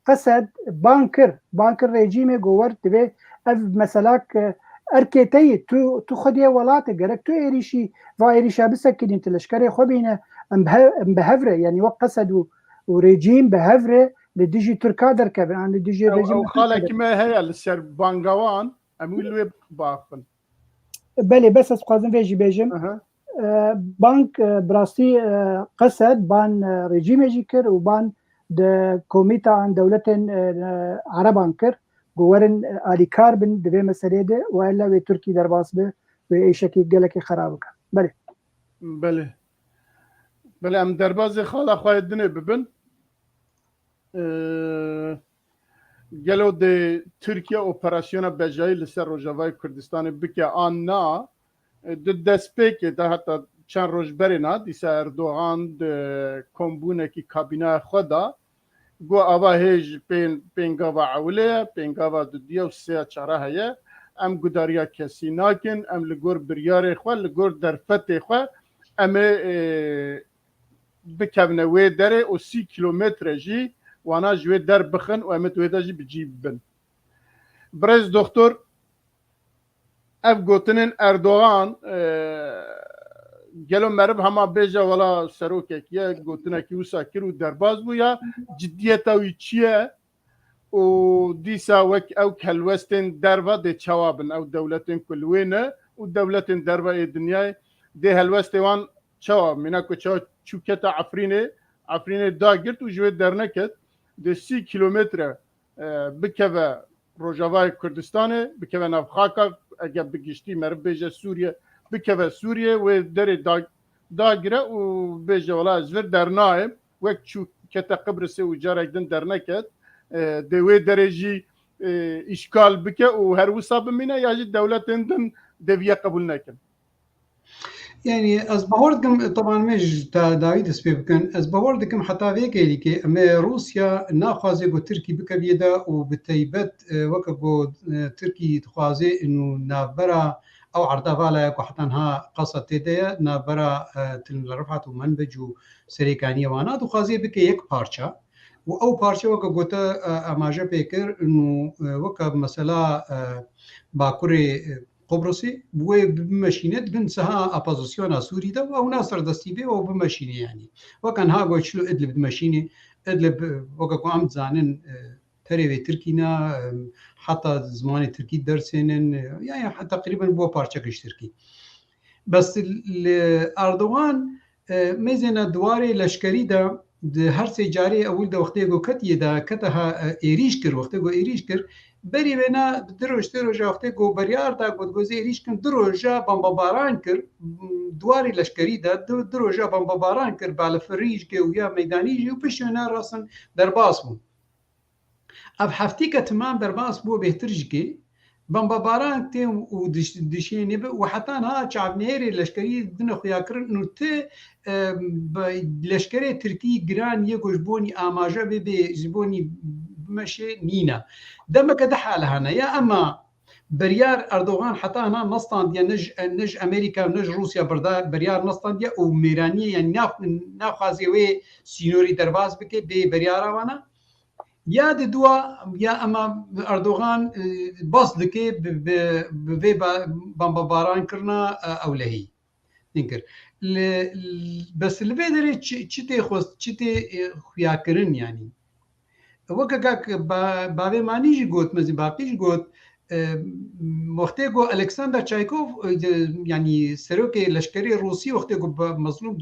قصد بانكر ريجيمه جوور تبي اف مسلاك اركيتي تو خدي ولات جرك تو ايريشي فايريشا بسكن انت لشكري خو بينا مبهفره يعني وقصد وريجيم بهفره لديجي تركا دركبن عن لديجي او رجيم خالك ما هي لسر بانغوان امول ويب باخن بله بس از خوازم ویجی بیجم بانک براستی قصد بان رژیم جی کر و بان د کومیتا عن دولت عربان کر گورن آلیکار بن دوی مسئله ده و الا وی ترکی در باس به و ایشکی گلکی خراب کن بله بله ام درباز خاله خواهد دنه ببن گلو ده ترکیه اپراسیون بجایی لسر روجاوای کردستان بکه آن نا ده دسپیک ده حتی چند روز برینا دیسا اردوغان ده کمبونه کی کابینه خدا گو آوا هیج پینگاوا عوله پینگاوا دودیه و سه چاره هیه ام گداریا کسی ناکن ام لگور بریار خواه لگور درفت خواه ام بکبنه وی داره و 30 کیلومتر جی وانا جوی در بخن و امت وی جی بجیب بن برز دکتر اف گوتنین اردوغان گلو مرب هما بیجا ولا سروکه کیه گوتنه کی وسا کرو درباز بویا جدیت اوی چیه و دیسا وک او کلوستن دروا ده چوابن او دولتن کلوینه و دولتن دروا دنیای ده هلوسته وان چواب مینا کو چوکتا عفرینه داگرت و جوی درنکت ده 30 کیلومتر بکوه روجاوای کردستانه بکوه نفخاکا اگر بگشتی مرب بیجه سوریه بکوه سوریه و در داگره و بیجه ولا ازور درنایم وک چوکتا قبرسه و جارک دن درنکت دوی درجی اشکال بکه و هر وصاب منه یا جی دولت اندن دویه قبول نکن يعني از باوردكم طبعا مش داويد سبيبكن از باوردكم حتى فيك اللي اما روسيا ناخذ جو تركي بكبيدا وبتيبت وكبو تركي تخازي انه نابرا او عرضه فالا يكو حتى انها قصه تيديا نابرا تلرفعت ومنبج سريكانيه وانا تخازي بك يك بارشا او بارشا وكا غوتا اماجا بيكر انه وكا مثلا باكوري قبرصي بوي بمشينات بنسها ابوزيسيون سوري دا او ناصر دستيبي او بمشينه يعني وكان هاغو شلو ادلب بمشينه ادلب وكا عم زانن تري تركينا حتى زمان تركي درسين يعني حتى تقريبا بو بارتشكش تركي بس اردوغان ميزنا دواري لشكري دا هر سه جاری اول د وختي گو کتی دا کته ایریش کر وختي گو ایریش کر بری ونا دروشته روجا وختي گو بریار دا گو ایریش کن دروجا بمباران کر دواری لشکری دا دروجا بمباران کر بال فریج گو یا میدانی جو پشنا راسن درباس بو اب هفتی که تمام درباس بو بهترج کی بمباران تي ودشيني وحتى انا شعب نهري لشكري دنا خويا كرن نوت لشكري تركي جران يجبوني اماجا بي جبوني بمشي نينا دم كده حالها هنا يا اما بريار اردوغان حتى هنا نصطان دي نج امريكا ونج روسيا بردا بريار نصطان دي وميرانيه يعني ناخذي وي سينوري درباس بكي بريار وانا یا دوا یا اما اردوغان باس دکه به بمباران کرنا اولهی نکر بس الفيدري چته خوست چته خویا کرن يعني وكاك بابي مانيجي قلت مزي باقيش قلت وقتی گو الکساندر چایکوف يعني سروكي لشكري الروسي وقتی گو مظلوم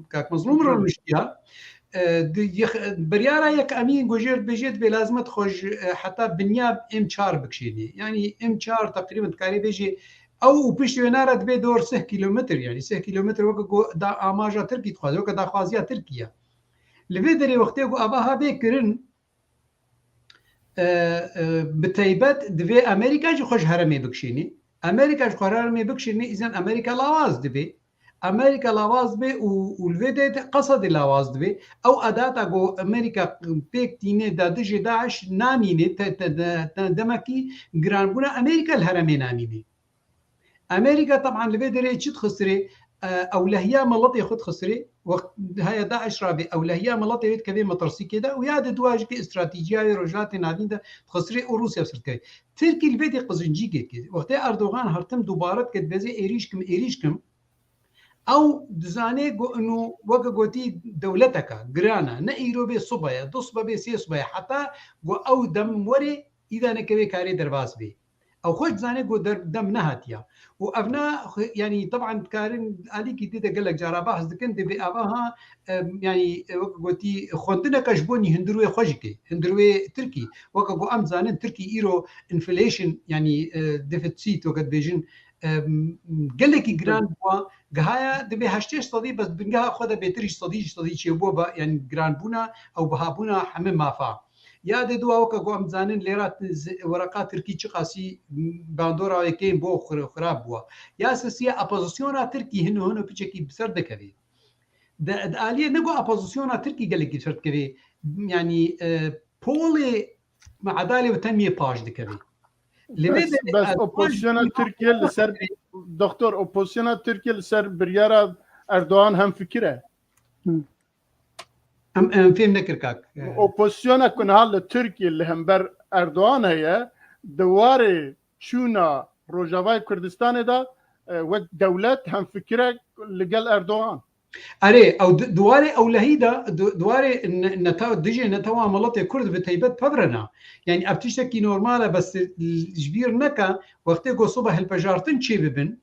كاك مظلوم روشيا بريارا يك امين جوجير بجد بلازمت خوش حتى بنياب ام 4 بكشيني يعني ام 4 تقريبا تكاري بيجي او بيش ونارد بي دور 6 كيلومتر يعني 6 كيلومتر وكو دا اماجا تركي تخوازو كدا خوازيا تركيا لفيدري وقتي جو اباها بكرن بتيبت دبي امريكا جو خوش هرمي بكشيني امريكا جو هرمي بكشيني اذا امريكا لاواز دبي امريكا لاواز به والفيديو قصد لاواز به او اداتا جو امريكا بيك تيني دادج داعش ناميني دمكي جرانبونا امريكا الهرمين ناميني امريكا طبعا الفيديو تشد خسري اولهيه ملطي خد خسري وقت هيا داعش رابي اولهيه ملطي يد كبي مترسي كده ويا دواج كي استراتيجيه رجات نادين خسري روسيا سركي تركي الفيديو قزنجي كده وقت اردوغان هرتم دوباره كد بزي ايريشكم او دزانه انه وقا قوتي دولتك جرانا نايرو بي صبايا دوصبا بي سي صبايا حتى او دم وري اذا نكبي كاري درباس بي او خوش زانه قو دم نهاتيا وابناء يعني طبعا كارين عليك تيتا قال لك جارا بحث دكن دي اباها يعني قوتي خوندنا كشبوني هندروي خوجكي هندروي تركي وقا قو ام زانن تركي ايرو انفليشن يعني ديفيتسيت وقد بيجن قال لك جران بوا قهايا دبي هشتيش صدي بس بنقها خذها بيتريش صدي شي بوا يعني جران بونا او بهابونا حمم مافا يا دو وقا قو ام زانن ليرات ورقات تركي تشقاسي باندورا يكين بو خراب بوا يا اساسيه اپوزيسيونا تركي هنو بيچكي بسر دكوي د اليه نگو اپوزيسيونا تركي قال لك بسر دكوي يعني بولي مع عداله وتنميه باج دكوي بس اوبوزيسيون تركيا لسر دكتور اوبوزيسيون تركيا لسر بريارا اردوغان هم فكره ام فهم نكركاك اوبوزيسيون كنها لتركيا اللي هم بر اردوغان هي دواري شونا روجافاي كردستان دا ودولت هم فكره لقال اردوغان اري او دواري او لهيدا دواري نتاو دجي نتاو ملطي كرد بتيبت ببرنا يعني ابتشتكي نورماله بس جبير نكا وقت جو صبح البجارتن شي ببن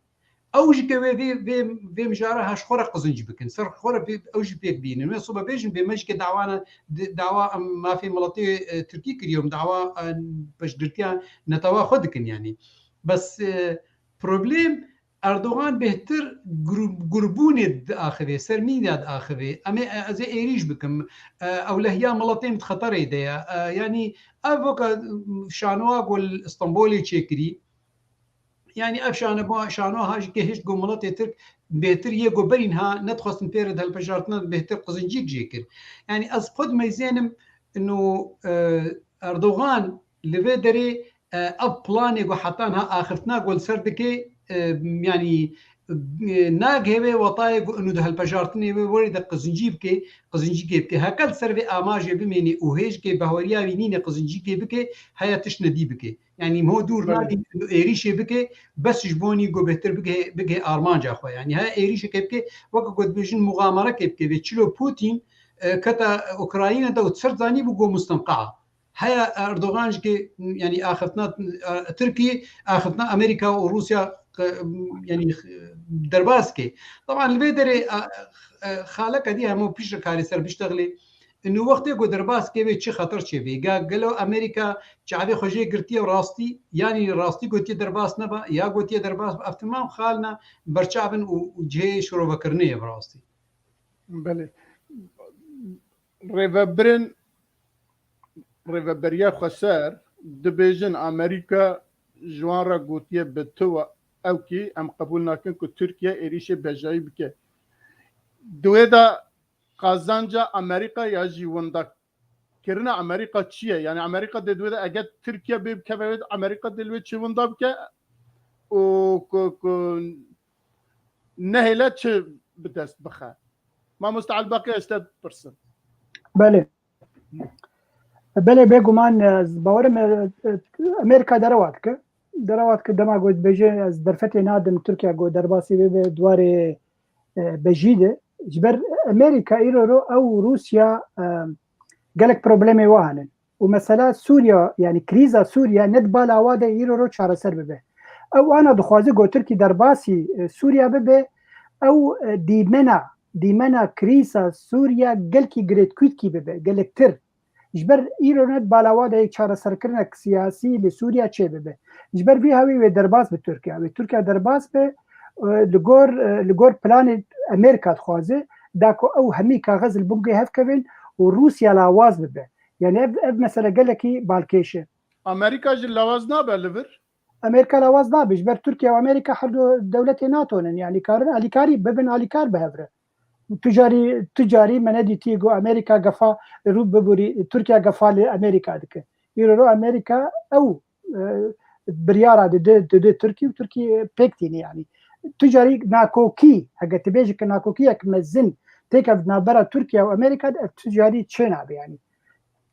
اوج كوي في مجاره هاش خرق قزنج بكن سر خرق اوج بيك بين من صبح بيجن بمشك دعوانا دعوه ما في ملطي تركي اليوم دعوه باش درتيا نتاو خدكن يعني بس بروبليم اردوغان بهتر قربوني اخذي سرمينياد اخذي اما زي ايريش بكم او لهيا ملطين خطر يديا يعني افوكا شانوا قول اسطنبولي تشيكري يعني افشان شانوا هاج كهش قول ملطي ترك بهتر يجو بينها ندخل نبيرد هالبجارتنا بهتر قزنجيك جيكر يعني از خد ميزانم انه اردوغان لفيدري اب بلاني وحطانها اخرتنا قول سردكي يعني ناقه وطايق انه ده هالبجارتني وريد قزنجيبكي قزنجيبكي هكذا سربي اماجي بميني وهيجكي بهوريا بينيني قزنجيبكي هيا تشندي بكي يعني مو دور نادي انه ايريشي بكي بس جبوني جو بهتر بكي ارمانجا اخويا يعني ها ايريشي كيبكي وقد بيجن مغامره كيبكي بتشلو بوتين كتا اوكراينا ده تسرزاني بقو مستنقعه هيا اردوغان كي يعني اخذنا تركي اخذنا امريكا وروسيا يعني درباسكي طبعا الفيدري خالك دي مو بيش كاري سر بيشتغلي انه وقت يقول درباسكي بي شي خطر شي بي قالوا امريكا شعبي خوجي قرتي وراستي يعني راستي قلت درباس نبا يا قلت درباس افتمام خالنا برشعبن وجهي شروع بكرنيه براستي بله ريفبريا خسار دبيجن امريكا جوان قوتيه بتوا اوكي ام قبولنا كنكو تركيا ايريشي بجاي بكي دويدا قازانجا امريكا يا جيوندا كرنا امريكا تشيه يعني امريكا دويدا اجت تركيا بكبد امريكا دلوي تشوندا بكي و نهلت بدست بخا ما مستعد باقي استاذ برسن بله بگومان باورم امریکا دروات که دما گوید بجه از درفت نادم ترکیه گو درباسی به دواره بجیده جبر امریکا ایرو رو او روسیا گلک پروبلمی واهنن و مثلا سوریا يعني كريزا سوريا ندبال اواده ایرو رو چاره سر ببه او انا دخوازه گو ترکی درباسی سوریا ببه او دیمنا كريزا سوريا گلکی گریت کویت کی ببه گلک تر جبر ایرانت بالاواده یک چاره سرکرنک سیاسی لسوریا چه ببه جبر بی هاوی و درباس به ترکیه درباس به لگور پلان امریکا خوازه داکو او همی کاغذ البنگی هف کبین و روسیا لاواز ببه يعني اب مثلا قال لك بالكيشه امريكا جلاواز نابه لفر امريكا لاواز نابه جبر تركيا وامريكا حدو دولتي ناتو يعني كارن اليكاري ببن اليكار بهفره تجاري مندي تيجو امريكا قفا روب ببوري تركيا قفا لامريكا دك يرو امريكا او بريارة دي تركي وتركي بيكتين يعني تجاري ناكوكي حق تبيجك ناكوكي مزن تيكف نابرا تركيا وامريكا تجاري تشينا يعني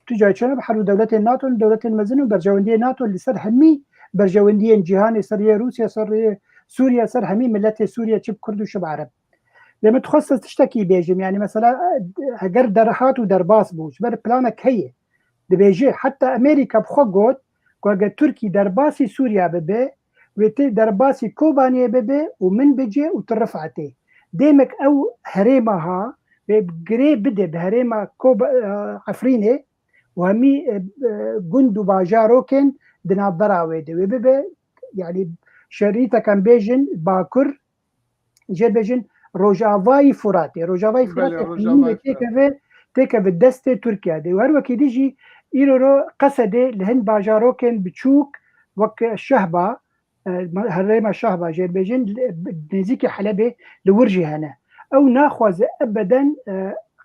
تجاري تشينا بحرو دولة الناتو دولة المزن وبرجوندية ناتو اللي صار همي برجوندية جهاني صار روسيا صار سوريا صار همي ملت سوريا شب كرد وشب عرب لما تخصص تشتكي بيجم يعني مثلا اگر درهات ودرباس بوش بر بلانك هي دبيجي حتى امريكا بخوغوت كوغا تركي درباسي سوريا ببي ويتي درباسي كوبانيه ببي ومن بيجي وترفعتي ديمك او هريمها بجري بده بهريما كوب عفرينه وهمي جندو باجاروكن دنابرا ويدي وببي يعني شريطه كان بيجن باكر جي بيجن روجافاي فراتي روجافاي فراتي تيكا في الدست تركيا دي وهر وكي ديجي إيرو قصدي لهن باجاروكن بتشوك وك الشهبة هريما الشهبة جي بيجن نزيكي حلبة لورجي هنا أو ناخوز أبدا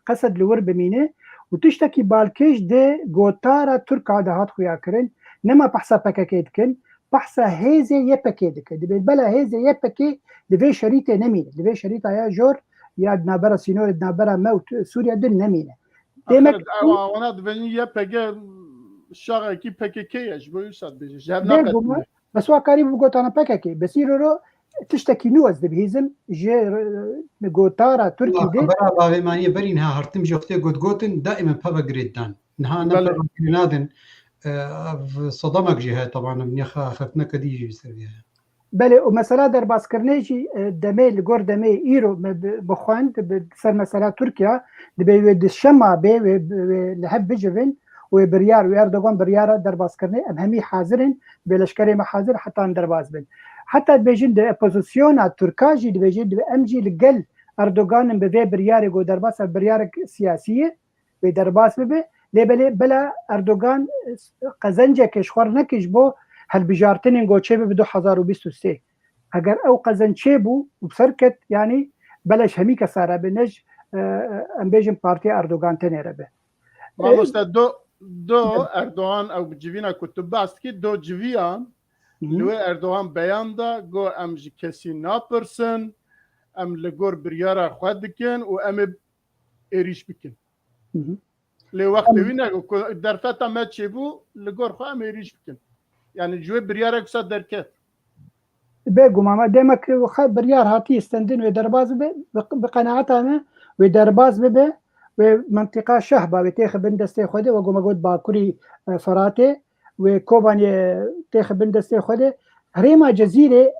قصد لور بمينه وتشتكي بالكيش دي غوتارا تركا دهات خويا كرن نما بحثا بكاكيد كن بحثا هيزي يبكيدك دي بلا هيزي يبكي لفي شريطة نمينة لفي شريطة يا جور يا دنابرا سينور دنابرا موت سوريا دل نمينة ديمك وانا دبني يبكي الشغل كي بكيكيش بو يصد بيجي جاب ناقد بس هو قريب غوتانا بكاكي بس يرو تشتكي نوز دبهيزم جي غوتارا تركي دي برا باوي ماني برينها هرتم جوختي غوتغوتن دائما بابا جريدان نها نبر جرينادن صدمك جهه طبعا من خفتنا كديجي سريها بله ومسألة در باسكرنيجي دمي لغور دمي إيرو بخواند بسر مسألة تركيا دبي الشمع بي لحب بجفن وبريار ويردوغان بريارة در باسكرني همي حاضرين بلشكري ما حاضر حتى در باسبن حتى بيجين دي اپوزيسيون تركاجي دي بيجين دي امجي لقل اردوغان بفي برياري جو در باس بريارة سياسية بدر باس ببي لبلي بلا اردوغان قزنجه كشخور نكش بو هل بجارتنين جو تشيبي بدو 2023 اگر او قزن تشيبو وبسركت يعني بلاش هميك سارة بنج ام بيجن بارتي اردوغان تنيره به ما مستد دو اردوغان او بجيفينا كتب باستكي دو جيفيان لو اردوغان بيان دا جو ام جي كسي نابرسن ام لغور بريارا خودكن و ام اريش بكن لو وقت وينا درفتا ما تشيبو لغور خو ام اريش بكن يعني جوي بريارا كسا دركت بيقو ماما ديمك بريار هاتي استندن ودرباز بقناعتنا ودرباز ببه ومنطقة شهبة وتاخ بندستي خوده وقو مقود باكوري فراتي وكوباني تاخ بندستي خوده هريما جزيرة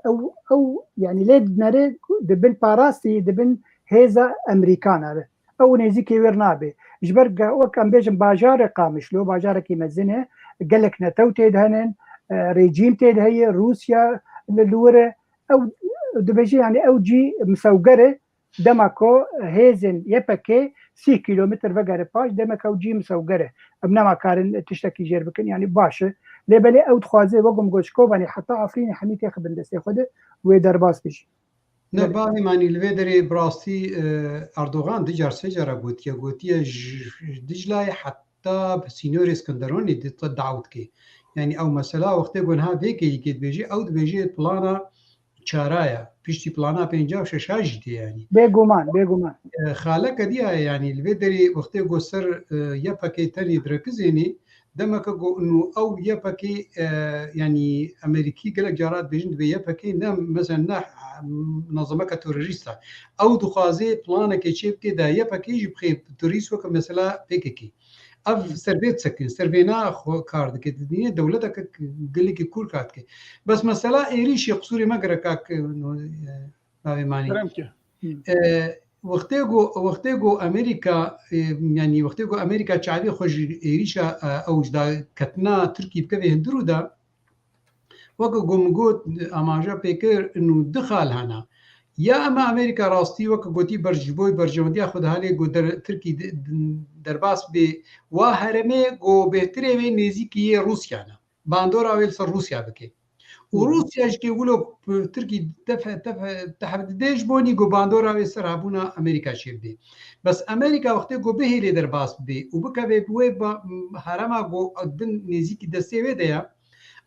أو يعني ليد ناري دبن باراستي دبن هيزا أمريكانا أو نيزيكي ورنابي جبرقا وكان بيجن باجار قامش لو باجار كي مزنه قالك نتو تيدهنن ريجيم تيدهي روسيا اللورة أو دبيجي يعني أو جي مسوقرة دمكو هيزن يبكي 6 كيلومتر وقرة باش دمكو جي مسوقرة ابنما كارن تشتكي جيربكن يعني باشا لبلي أو تخوازي وقم قوشكو باني حتى عفريني حميتي خبن دستي خوده ويدرباس بيجي نباني ماني الفيدري براستي أردوغان دجار سجارة قوتيا دجلاي حتى بسينوري اسكندروني دي دعوتكي يعني او مثلا وقتی گونها ویکی یکید بیجی او بیجی پلانا چارایا پیشتی پلانا 56 دی يعني بيغومان خاله کدیا يعني الفيدري وقتی گوسر يپکی تنی درکزینی دمك جو انه او يپکی يعني امريكي قالك جارات بيجند بيپکی نم مثلا منظمه توريستا او دخوازي پلانا کې چيپ کې دا يپکی جبخي توريسو که مثلا پککی اف سربيت سكن سربينا خو كارد كي الدنيا دولتك قال لك كل كارد كي بس مساله ايريش قصوري ما قركاك ما ماني وقتيغو امريكا يعني وقتيغو امريكا شعبي خوش ايريشا او جدا كتنا تركي بكفي هندرو دا وقو مقود اماجا بيكر انه دخل هنا يا اما امريكا راستي وك گوتي برجبوي برجمدي خود حالي گو در تركي درباس به وهرمه گو بهتره و نزيكي روسيا نه باندورا ويل سر روسيا بكي وروسيا جكي ولو تركي دفع تحديدش بوني گو باندورا ويل سر ابونا امريكا شيبدي بس امريكا وقت گو به لي درباس به وبكا به هرمه گو بن نزيكي دسي وديا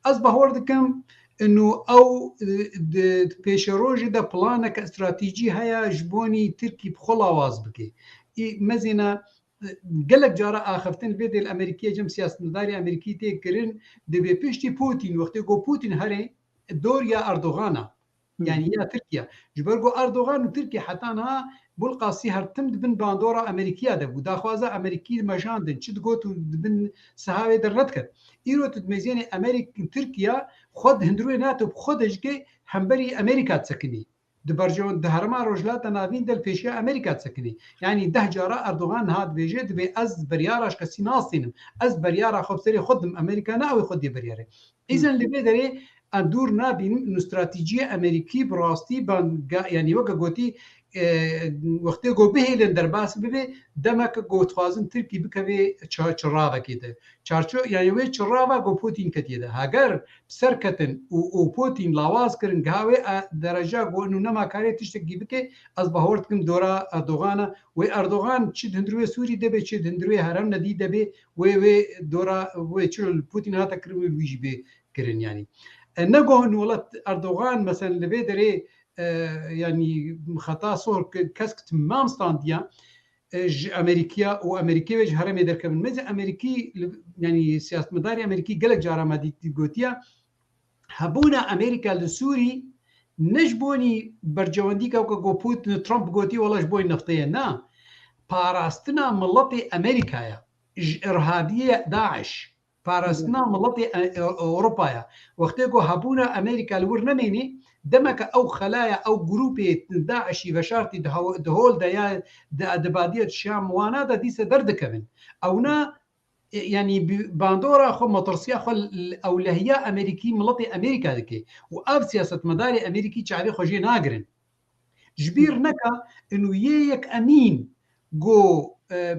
اصبح وردكم انه او بيشروج ده بلانك استراتيجي هيا جبوني تركي بخلا واز بكي مزينا قالك جارة اخفتن الفيديو الامريكيه جم سياسه مداري امريكي تكرن دبي بيشتي بوتين وقت جو بوتين هري دور يا اردوغانا يعني يا تركيا جبرجو أردوغان وتركيا حتى أنا بالقاسي هرتمد بن باندورا أمريكية ده وداخوازا أمريكي مجاندن شد قوتو بن سهاوي درتك إيرو تدمزيني تركيا خود هندروي ناتو بخودش كي همبري أمريكا تسكني دبرجون دهرما رجلات نافين دل فيشيا أمريكا تسكني يعني ده جارة أردوغان هاد بيجد بي أز برياراش كسي ناصينم أز بريارا خبسري خدم أمريكا ناوي خدي برياري إذن اللي بيدري أدور نابين إنه استراتيجية أمريكي براستي يعني وقا قوتي وقتی گو بهیلن در باس ببی دمک گو توازن ترکی بکوی چراغ کیده چارچو یعنی وی چراغ گو پوتین کتیده هاگر سرکتن و پوتین لاواز کرن گاوی درجه گو انو نما کاری تشتک گیبکه از بهورت کم دورا اردوغان و اردوغان چه هندروی سوری دبی چه هندروی هرم ندی دبی و دورا و چلو پوتین هاتا کرن ویجی بی کرن يعني نگو نولت اردوغان مثلا لبی داره يعني خطا صور كسك تمام ستانديا امريكيه وامريكيه وجه هرمي درك من مز امريكي يعني سياسه مداري امريكي قالك جاره ما دي غوتيا هبونا امريكا لسوري نجبوني برجواندي كو بوتين ترامب غوتي والله جبوني نفطيه نا باراستنا ملطي امريكا ارهابيه داعش باراستنا ملطي اوروبا وقتكو هبونا امريكا الور نميني دمك او خلايا او جروبي داعشي بشارتي دهول ديا دباديه الشام وانا دا ديس درد كمن او نا يعني باندورا خو مطرسيا خو اولهيه امريكي ملطي امريكا دكي واب سياسه مداري امريكي شعبي خوجي ناقرن جبير نكا انه يك امين جو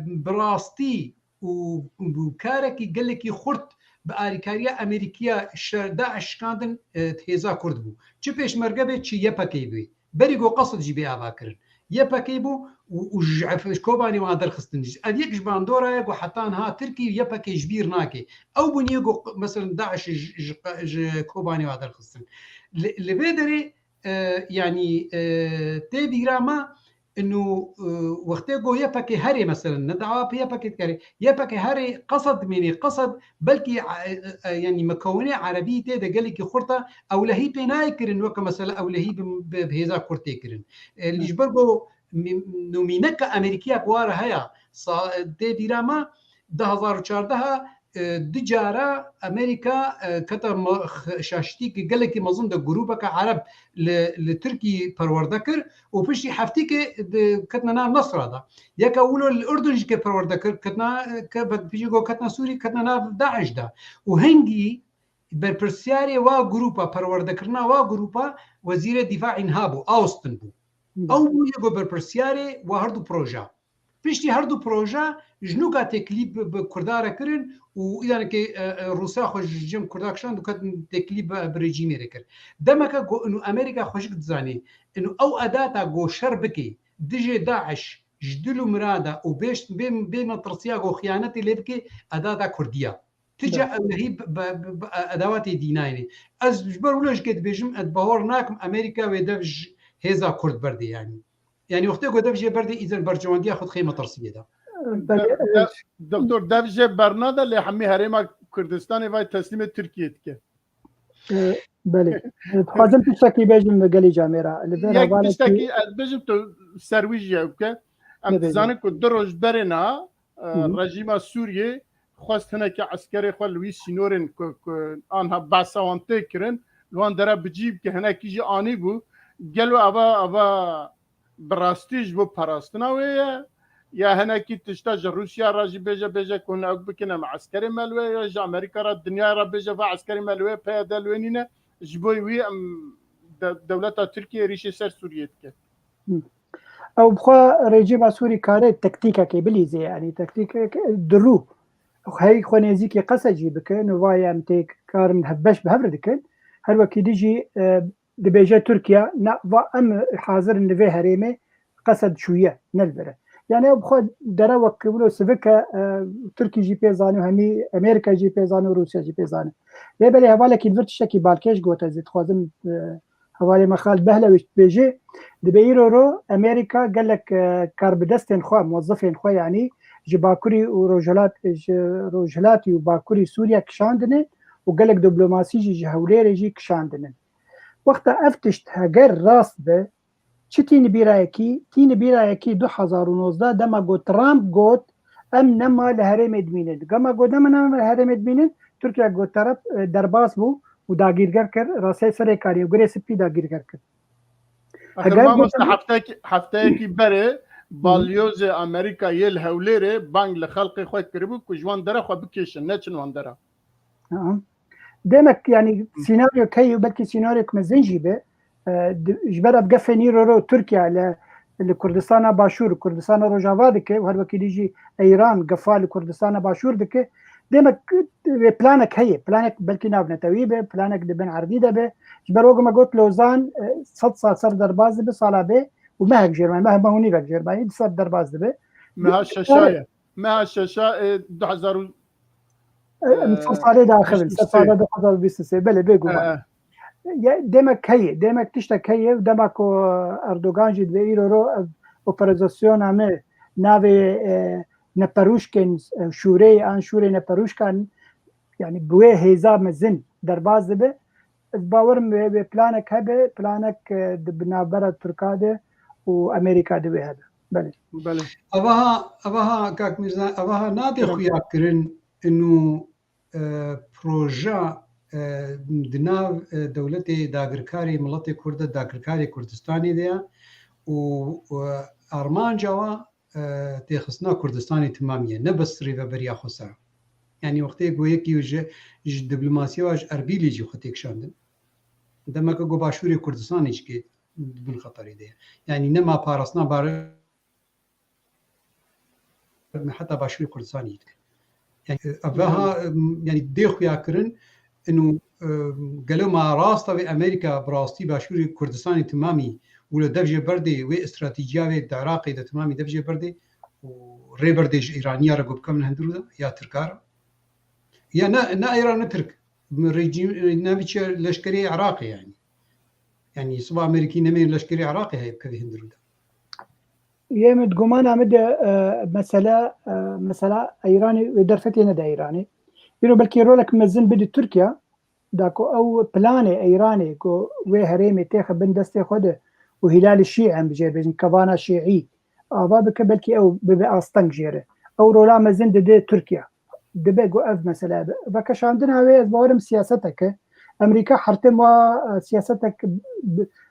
براستي وكاركي قال لك خرط باريكاريا امريكيه داعش كاندن تهيزا كرد بو چه پیش مرگه چه يپكي بي بريغو قصد جيبي افاكر يپكي بو وجعف كوباني ما درخستن اديك باندورا جو حتى ها تركي يپكي جبير ناكي او بنيغو مثلا داعش كوباني ما درخستن اللي بيدري يعني تبيراما انه وقتها يبكي هري مثلا ندعوا يبكي كاري يبكي هري قصد مني قصد بلكي يعني مكونه عربيه تيدا قال لك خرطه او لهي بينايكرن وك مثلا او لهي بهذا كورتيكرن اللي جبرغو نومينك امريكيه قواره هيا دي ديراما 2014 دجارة أمريكا كتب شاشتي قال لك مظن ده جروبك عرب لتركي پروردكر وفشي حفتيك كتنا نصر هذا ياك أولو الأردن جي كپروردكر كتنا بيجي جو كتنا سوري كتنا داعش ده وهنجي برپرسياري وا جروبا پروردكرنا وا جروبا وزير الدفاع انهابو أوستن بو أو يجو برپرسياري وهردو بروجا فيشتي هردو بروجا جنوكا تكليب بكردارة كرن وإذا كي روسيا خوش جم كردار كشان دوكات تكليب بريجيمي ركر دمك جو إنه أمريكا خوشك تزاني إنه أو أداتا جو شربكي دجي داعش جدلو مرادة وبيش بين ترسيا جو خيانتي لبكي أداتا كردية تجا هي أدوات دينايني أز جبر ولش كده بيجم أتبهور ناكم أمريكا ودفج هذا كرد بردي يعني وقتی که دفجه برده ایزن برجواندی خود خیمه ترسیه ده. دکتر دفجه برناده لی همی هرم کردستان وای تسلیم ترکیه که. بله. خواستم تشکی بیشتر مگلی جامعه. یک تشکی بیشتر تو سرویجیه که امتزانی که دروج برنا رژیم سوریه خواستنه که عسکری خال لوی سینورن که آنها باسوانته کرن لوان داره بجیب که هنه کیجی آنی بو گلو آوا براستیج بو پاراستنا ويا يا هنا كي تشتاج روسيا راجي بيجا كنا بكنا مع عسكري مالوي يا جا امريكا را الدنيا را بيجا فا عسكري مالوي بيدا لوينينا جبوي وي دولة تركيا ريشي سر سوريا كه او بخوا رژیم سوری کاره تکتیکا کی بلیزه يعني تکتیک درو هي خو نزيكي قسجي بكن ويا امتك كارن هبش بهبر دكن هر وقت ديجي دبيجه تركيا نا ام حاضر نفي هريمه قصد شويه نلبره يعني بخو درا وكبلو سفكا تركي جي بيزانو همي امريكا جي بيزانو روسيا جي بيزانو لبلي حواله كي فرت شكي بالكش جوتا زيت خوازم حواله مخال بهلوش بيجي دبيرو رو امريكا قال لك كاربدستن خو موظفين خو يعني جباكوري وروجلاتي وباكوري سوريا كشاندنه وقال لك دبلوماسي جي هوليري جي كشاندنه وقتا افتشت هجر راست به چی تین بیرایکی 2019 دما گو ترامپ گوت ام نما لهرم دمینن گما گو نما لهرم دمینن ترکیه گو طرف درباس بو و داگیرگر کر راسه سر کاری و گره سپی داگیرگر کر اخر ما مثل هفته کی بره بالیوز امریکا یل هولره بانگ لخلق خود کربو کجوان داره خو بکشن نه چنوان داره دمك يعني سيناريو كي بلكي سيناريو كمزنجي به جبر بقفني رو تركيا لكردستان باشور كردستان روجافا دك وهر وكي يجي ايران قفال كردستان باشور دك دمك بلانك هي بلانك بلكي ناب نتوي به بلانك دبن عربي ده جبر وقت ما قلت لوزان صد صار درباز به صاله به وما هك جرماني ما هوني بك جرماني صار درباز به ما الشاشايه 2000 صار داخل صار 2023 بله بگو دمك هي دمك تشتك هي دمك اردوغان جد بيرو رو اوبرازيون عمل ناوي نپروشكن شوري ان شوري نپروشكن يعني بوي هيزا مزن درباز به باور بلانك هبه بلانك بنابره تركاده وامريكا دبي هذا بله ابها كاك ميزان ابها نادي خويا كرن انه بروجا دناو دولتي داگرکاری ملت کرد داگرکاری کردستانی دیا و ارمان جوا تخصنا کردستانی تمامیه نه بس ریو بریا خسا يعني وقتی گویه کی دیپلماسی واج اربیلی جو خطیک شاندن دما که گو باشوری کردستانی چکی بن خطری ده يعني نما بارسنا بار حتى باشوری کردستانی يعني ابها يعني دي خويا كرن انه قالوا ما راسته في امريكا براستي باشوري كردستاني تمامي ولا دفجه بردي واستراتيجيه العراقي ده تمامي دفجه بردي وريبرديج ايرانيه رقب كم هندرو يا تركار يا نا ايران ترك ريجيم نافيتش لشكري عراقي يعني صبا امريكي نمي لشكري عراقي هي بكذا هندرو يمد قمانا مدى مسألة ايراني درفتي ندى ايراني ينو بلكي رولك مزن بدي تركيا داكو او بلاني ايراني كو وي هريمي تاخذ بن دستي خده وهلال الشيعي بجير بجن كفانا شيعي بابك بلكي او ببي استنج جيره او رولا مزن دي تركيا دبي اف مثلا بكش عندنا هي بورم سياستك امريكا حرتم سياستك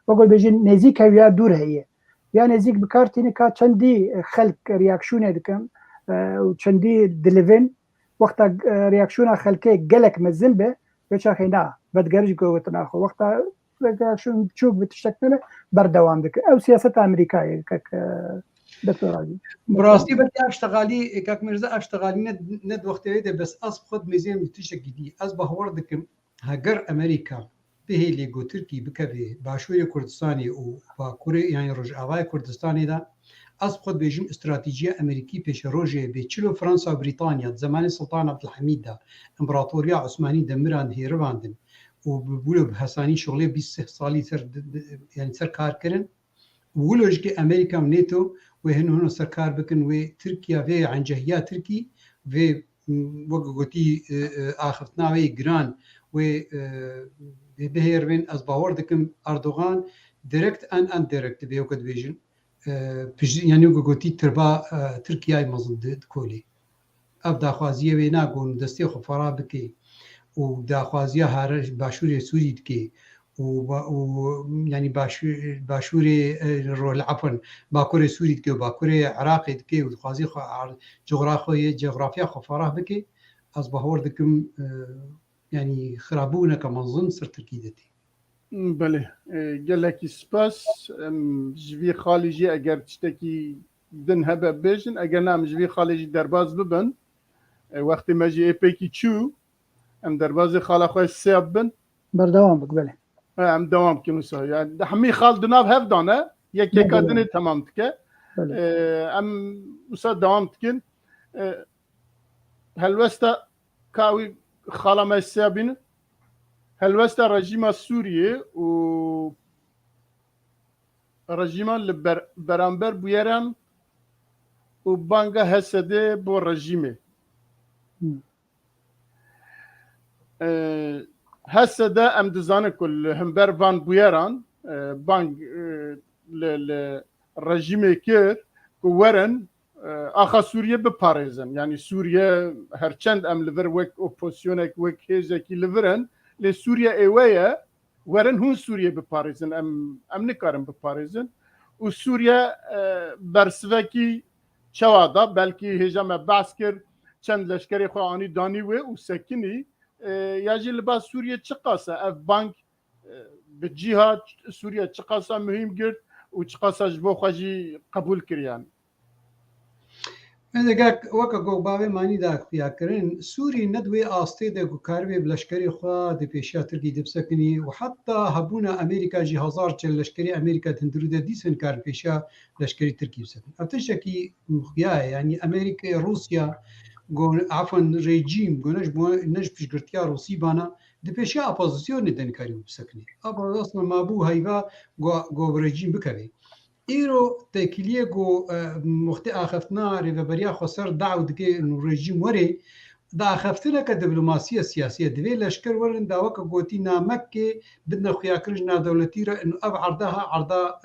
بقول بجن نزيك يا دور هي يا نزيك بكارتيني كا چندي خلق رياكشن دكم وچندي دليفن وقتا رياكشن خلقي قلك مزن به بچاخينا بدگرج قوتنا خو وقتا رياكشن تشوك بتشتكله بردوام دك او سياسه امريكا كك دكتور علي براستي بدي اشتغالي كاك مرزا اشتغالي ند وقتي بس اصب خد ميزان بتشك جدي اصبح وردك هاجر امريكا به اللي جو تركي بكبي باشوري كردستاني وكوري يعني رجعوا كردستاني ده اصب خد بيجم استراتيجيه امريكي بيش روجي بتشلو فرنسا وبريطانيا زمان السلطان عبد الحميد ده امبراطوريه عثماني دمران هيرواندن وبقولوا بحساني شغله 20 سالي يعني سر كار كرن ولوجك امريكا وناتو وهن سركار بكن وتركيا في عنجهية تركي في وقوتي آخفتنا في جران و بهير بين أصبحور دكم أردوغان ديركت أن ديركت بيوكد فيجن يعني وقوتي تربا تركيا مزند كولي أبدا خوازية ويناقون دستي خفرا بكي وداخوازية هارش باشوري سوري دكي يعني باشوري رول عفوا باكوري سوري دكي وباكوري عراقي دكي وخازي جغرافيا خفراه بكي أصبح وردكم يعني خرابونا كمنظم سر تركيدتي بله گلکی سپاس جوی خارجی اگر تشتکی دن هبه بیشن اگر نام جوی خارجی درباز ببن وقتی مجی اپیکی چو ام درباز خاله خواه سیاب بن بردوام بك بله ام دوام کنو سا يعني حمي خال دناب هفدانه يك كادني تمام تك ام وسا دوام تكن هلوستا كاوي خاله ما سيابين هلوستا رژیم سوریه و رژیم برانبر بویرن و بانگا حسده با رژیمه هسه دا ام دزانه كل همبر فان بويران بانك الرجيم كير كورن اخا سوريا بباريزن يعني سوريا هرچند ام لفر وك اوبوزيونك وك هيزكي لفرن لسوريا ايويا ورن هون سوريا بباريزن ام نكارن بباريزن وسوريا برسوكي چوادا بلكي هجام باسكر چند لشکری خوانی دانی و سکنی یاجی لباس سوریه چقاسه اف بانک به جهاد سوریه چقاسه مهم گرد و چقاسه جبو خواجی قبول کریان دقیق وقت گوباوی مانی داخل کردن سوری ندوی آسته دو کاروی بلشکری خوا دی پیشیا ترکی دبسکنی و حتی هبونا امریکا جی هزار چل لشکری امریکا تندرود دیسن کار پیشیا لشکری ترکی بسکن افتش کی مخیاه یعنی امریکا روسیا عفوا رژیم نج پیشگرتیا روسی بانا دی پیشیا اپوزیسیون دن کاری بسکنی اما اصلا ما بو هایوا گو رژیم بکوی ایرو تکلیه گو مختی آخفتنا ریوبریا خسر دعوت که رژیم وری دا آخفتنا که دیپلماسی سیاسی دوی لشکر ورن داوک گوتی نامک که بدنا خویا کرج نا دولتی را انه اب عرضها عرضا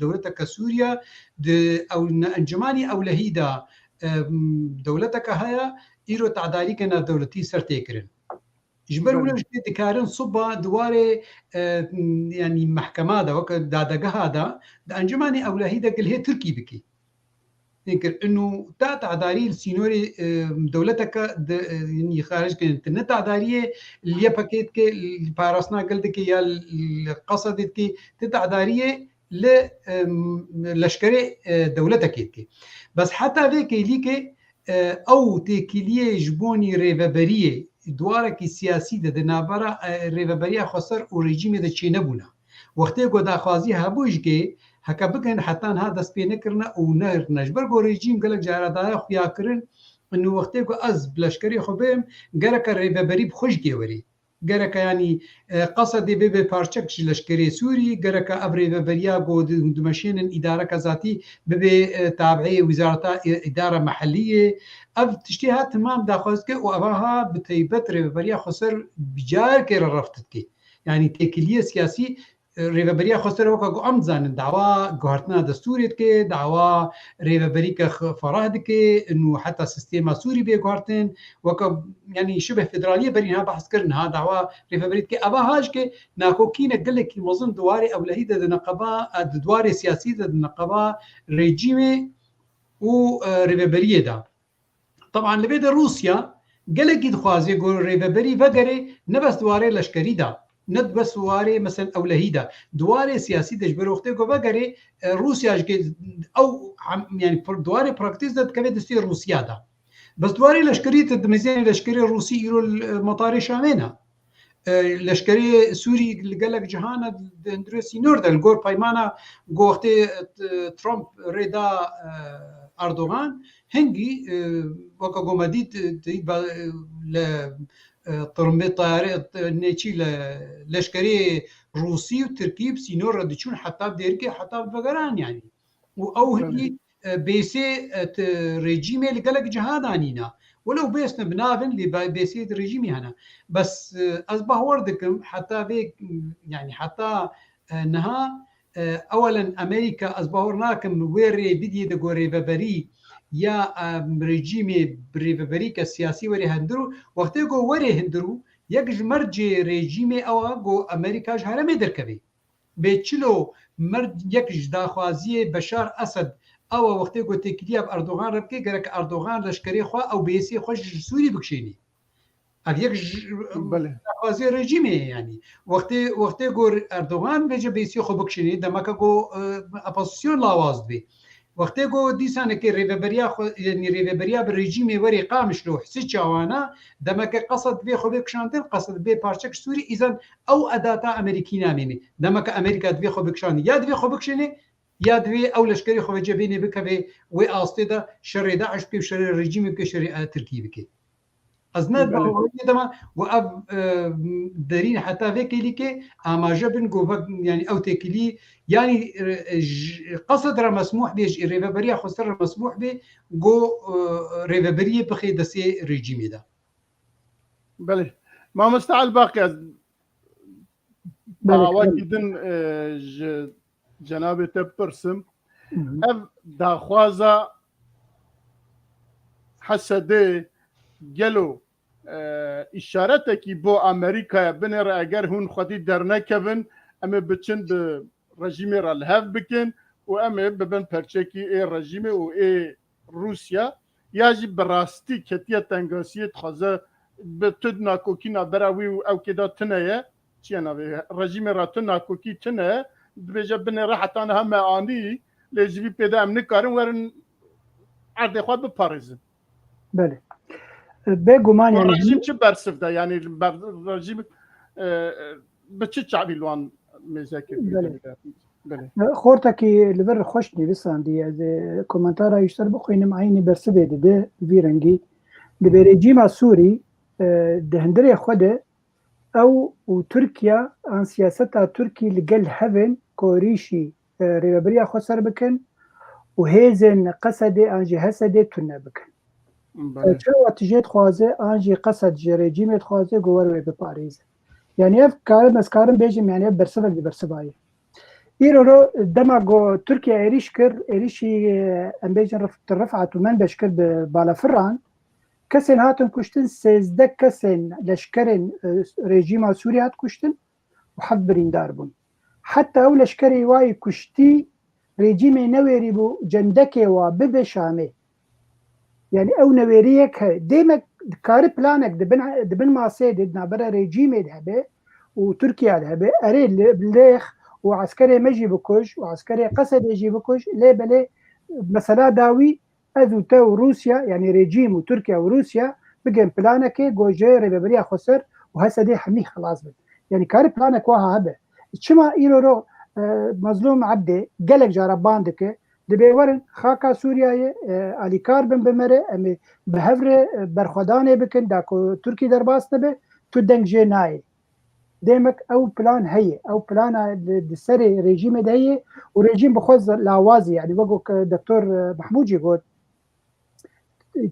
دولتك سوريا او انجماني او لهيدا دولتك هيا ايرو تعدالي كنا دولتي سرتيكرن جبر ولا جديد كارن صبا دواري يعني محكمة دا وك دادقة هذا دا انجماني او لهيدا قل هي تركي بكي يمكن انه تا تعدالي السينوري دولتك يعني خارج كانت تعداليه اللي باكيت كي بارسنا قلت كي يا القصد كي تعداليه لشكري دولتك كي بس حتى ذيك ليك او تكليه جبوني ريفابريه دوارك سياسي د نابرا ريفابريه خسر او رژیم د چینه بونه وقتی کو دا خوازی هبوش کې هکه بکن حتی نه د سپینه کرنه او نه نجبر کو رژیم گلک جاره دا خویا کرن انه وقتی کو از بلشکری خو بهم گرک ريفابري بخوش گوري گرک يعني قصد به پارچک لشکری سوري گرک اب ريفابريا گو د ماشين اداره کذاتی به تابعيه وزاره اداره محليه اف تشتيها تمام داخلك واباها بتيبت ريفابريا خسر بجار كير رفتت كي يعني تكليه سياسي ريفابريا خسر وكا امزان دعوه غورتنا دستوريت كي دعوه ريفابريكا فرهد كي انه حتى سيستم سوري بيغورتن وكا يعني شبه فدراليه برينها بحث كرنها دعوه ريفابريت كي اباهاج كي ناكوكينا قال لك مظن دواري او لهيدا نقبا دواري سياسي نقبا ريجيمي و ريفابريه دا طبعا لبيد روسيا قالك يدخوازي يقول ريفابري فقري نبس دواري لشكري دا ند بس دواري مثلا او لهيدا دواري سياسي دجبر وقتي كو فقري روسيا او يعني دواري براكتيس دا كبد تصير روسيا دا بس دواري لشكري تدمزين لشكري روسي يرو المطاري شامينا لشكري سوري اللي قالك جهانا اندروسي نورد الجور بايمانا جو وقتي ترامب ريدا اردوغان هنجي وكا قومديت ل طرمبي طيارة نيتشي لشكري روسي وتركي بسينور ردشون حتى بديركي حتى بفقران يعني او هنجي بيسي ريجيمي اللي قالك جهادانينا ولو بيسنا بنافن اللي بيسي ريجيمي هنا بس اصبح وردكم حتى بيك يعني حتى نها اولا امريكا اصبح ورناكم ويري بدي دغوري ببري يا رژیم بریفبریک سیاسی وری هندرو وقتی گو وری هندرو یک مرج رژیم او گو امریکا هرم درکوي به چلو مرج یک داخوازی بشار اسد او وقتی گو تکلیف اردوغان رب کې ګرک اردوغان لشکری خو او بیسی خوش سوری بکشینی اب یک داخوازی رژیم يعني وقتی گو اردوغان به بیسی خو بکشینی دمکه گو اپوزیسیون لاواز بی وقتی گو دیسانه که ريفابريا يعني ريفابريا بالرژیم وری قامش له حسي چاوانا دمك قصد به خو بکشاندن قصد به پارچک سوری اذن او اداتا امریکی نامینی دمك امریکا به خو بکشان یا به خو بکشنه یا دوی او لشکری خو جبینه بکوي و استدا شر داعش به شر رژیم به شر ترکیه بکی از نه دما و اب دارين حتى فيك ليك اما جبن جو يعني او تكلي يعني قصد را مسموح به ريفابريا خسر مسموح به جو ريفابريا بخي دسي ريجيمي ده بله ما مستعل باقي باوکی دن جناب تپرسم اف داخوازا حسده گلو اشارتکی بو امریکا بنر اگر هون خودی در نکبن اما بچن به رژیم را الهف بکن و اما ببن پرچکی ای رژیم و ای روسیا یاجی براستی کتیه تنگاسیت خوزه به تد ناکوکی نبراوی و او کدا تنه چیه نوی رژیم را تن ناکوکی تنه بجا بنه راحتان همه آنی لیجوی پیدا ام نکارن ورن عرض خواه بپارزن. بله بگمان یعنی رژیم چه برسف ده یعنی رژیم به چه چعبی لوان مزاکر بله خورتکی لبر خوش نویساندی از کومنتارا یشتر بخوینم عینی برسه ده ویرنگی ده رژیم سوری دهندری خوده او و ترکیا ان سیاستا ترکی لگل هفن کوریشی ریبریا خود سر بکن و هیزن قصد انجی حسد تونه بکن چه واتجیت خوازه انجی قصد رژیمت خوازه گوار به پاریز یعنی اف کارم از کارم بیجم یعنی برسبه برسبایی ایرو رو دماغو ترکیا ایریش کر ایریشی ام بیجن رفعت و من بشکر بالا فران کسین هاتن کشتن 13 کسین لشکرین رژیم سوری هات کشتن و حق بریندار بون حتی او لشکری وای کشتی رژیم نویری بو جندکه و ببشامه یعنی او نویریک دیمک کار پلانک دبن ماسه دنا برا رژیم ده و ترکیا ده اری لیخ و عسکری مجی بکش و عسکری قصد يجي بکش لی بله مثلا داوی ازو تو روسيا يعني ريجيم وتركيا وروسيا بقى بلانك جوجي ريبريا خسر وهسه دي حمي خلاص بد يعني كار بلانك وها هذا شما ايرو مظلوم عبدي قالك جرباندك دبي ورن خاكا سوريا علي كار بن بمره ام بهفر برخدانه بكن داكو تركي درباس نبه تدنج جناي ديمك او بلان هي او بلان السري ريجيم ده هي وريجيم بخوز لاوازي يعني بقول دكتور محمود يقول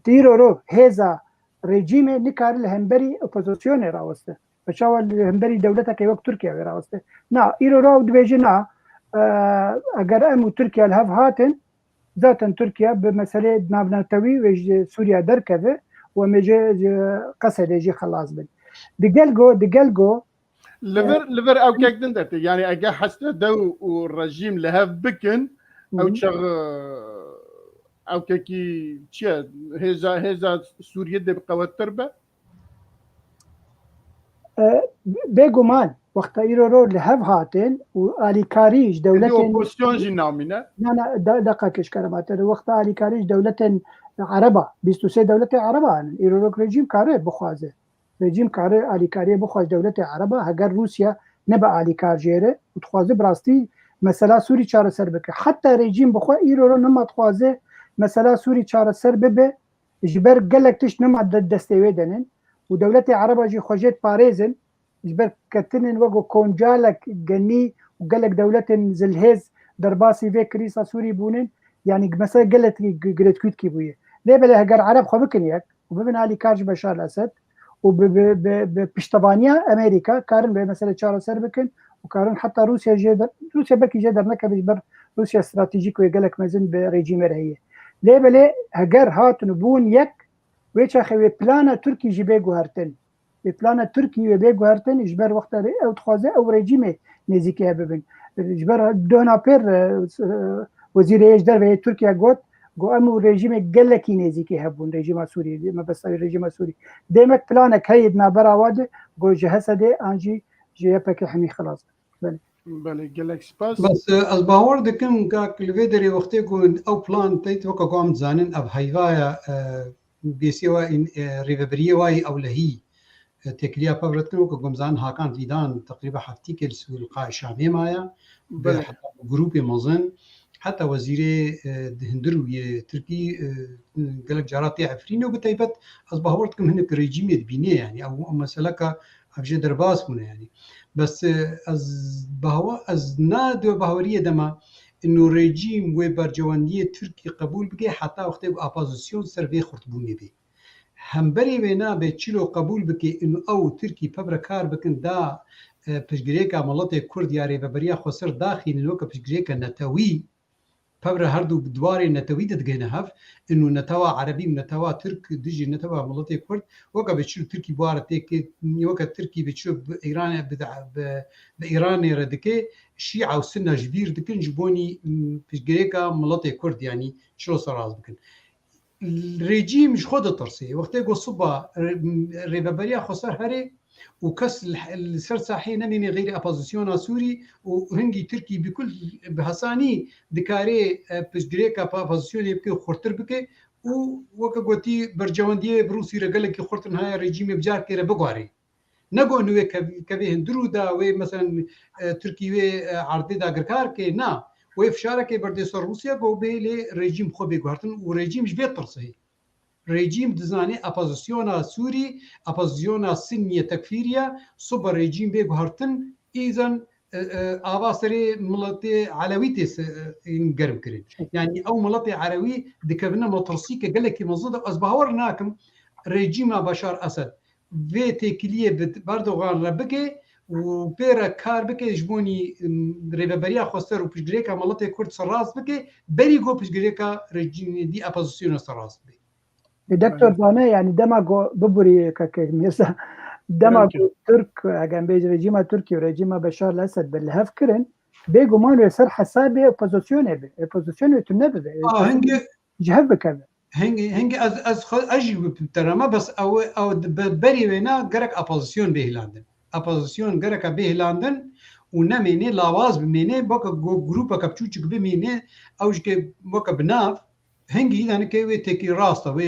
تيرو رو هذا رژیم نکار لهمبری اپوزیسیون راوسته بچاو لهمبری دولت که وقت ترکیه راوسته نه ایرو رو دویجه نه اگر ام ترکیه الهف هاتن ذاتا ترکیه بمساله نابناتوی و سوریا درکه و مجه قصد يجي خلاص بن دقلقو لفر او كاكدن درت يعني اجا حسنا دو والرجيم لهف بكن او تشغ او كي تشا هذا سوريا دي بقوات تربه بيجومان وقت ايرو لهف هاتن والي كاريج دولتين اوبوزيسيون جي نامينه لا دقيقه كلمات وقت الي كاريج دولتين عربه 23 دولت عربه ايرو رژیم کاره بخوازه رژیم کاره الي کاری بخواز دولت عربه اگر روسيا نبا الي کار جيره وتخوازه براستی مثلا سوری چاره سر بك حتى رژیم بخوا ايرو نما تخوازه مثلا سوری چاره سر ببه جبر قلقتش نما دستوي دنن ودولت عربه جي خوجت باريزن جبر كتنن وقو كونجالك جني وقالك دولة زلهز درباسي في كريسا سوري بونن يعني مثلا قلت كويت كيبويه ليه بلا هجر عرب خو بكنيك وببن علي كارج بشار الاسد وبشتبانيا امريكا كارن مثلا شارع سربكن وكارن حتى روسيا بركي جدر نكب جبر روسيا استراتيجيك ويقالك مازن بريجيم رهيه ليه بلا هجر هات نبون يك ويش اخوي بلانا تركي جيبي جوهرتن بلان تركي وبيجو هرتن إجبار وقت أو تخازه أو رژیم نزیکی هببن إجبار دونا بير وزير إجدار به تركيا قلت قو أمو رژیم جلكي نزیکی هبون رژیم سوري ما بس رژیم سوري ديمك بلانك هيد نابرا واده قو جهسه ده أنجي جيبك حمي خلاص بله جلك سباس بس از باور دكم كاك الفيدري وقتي قول أو بلان تيت وكا قام زانن أب هيفايا بيسيوا إن ريفبريه واي أو لهي تكليا بابرت كنو كقمزان هاكان فيدان تقريبا حفتي كل سوق القاع شامي مايا حتى جروب مازن حتى وزير هندروي تركي قالك جاراتي عفرين وبتيبت اصبح ورتكم هناك ريجيم بينيه يعني او مسلكه افجي درباس هنا يعني بس از نادو بهوريه دما انه ريجيم وبرجوانديه تركي قبول بقي حتى وقت ابوزيسيون سيرفي خرطبوني بي همبری وینا به چلو قبول بکی انو او ترکی پبر کار بکن دا پشگریکا ملت کرد یاری و بریا خسر داخل نوک پشگریکا نتوی پبر هر دو دواری نتوی ددگنه هف انو نتوا عربی و نتوا ترک دجی نتوا ملت کرد وکا به چلو ترکی بوارته که وکا ترکی به چلو ایران به ایران ردکه شیعه و سنه جبیر دکن جبونی پشگریکا ملت کرد یعنی چلو سراز بکن الرجيم مش خود الترسي وقت يقول صبا ريبابريا خسر هري وكس السر صحيح نمي غير أبوزيسيون سوري وهنجي تركي بكل بحساني دكاري بسجريكا أبوزيسيون يبكي خورتر بكي ووكا قوتي برجواندية بروسي رجالك خورتر هاي الرجيم بجار كيرا بقواري نقول إنه كبيه هندرو دا ومثلا تركي وعرضي دا قركار كي نا وإفشارك برديسور روسيا قوبي لرجيم خو بيقهرتن ورجيم مش بيطرسه رجيم دزاني أبوزيسيونا سوري أبوزيسيونا سنية تكفيرية صبر رجيم بيقهرتن إذن آواسري ملتي علويتي نقرب كرين يعني أو ملتي علوي دكبنا مطرسيك قال لك مزود أصبحور ناكم رجيم بشار أسد في تكلية بردوغان ربكي وبيرا كار بكي جبوني ريبابريا خسر وبشجريكا ملتي كرد سراس بكي بريغو بشجريكا رجيم دي أبوزيسيونا سراس بكي دكتور دانه يعني دماغو ببري كميسا دماغو ترك اگه بيج رژیم ترکی و رژیم بشار الاسد بالهف كرن بيجو مانو يصير حسابي اوبوزيسيون تنبذ هنجي جهب بكذا هنجي از اجي بترما بس او بري وينا غرق اوبوزيسيون بهلاندن اوبوزيسيون غرق بهلاندن ونميني لاواز بميني بوكا جروبا كابتشوچ بميني اوجك بوكا بناف هنجي يعني كي تكي راسته و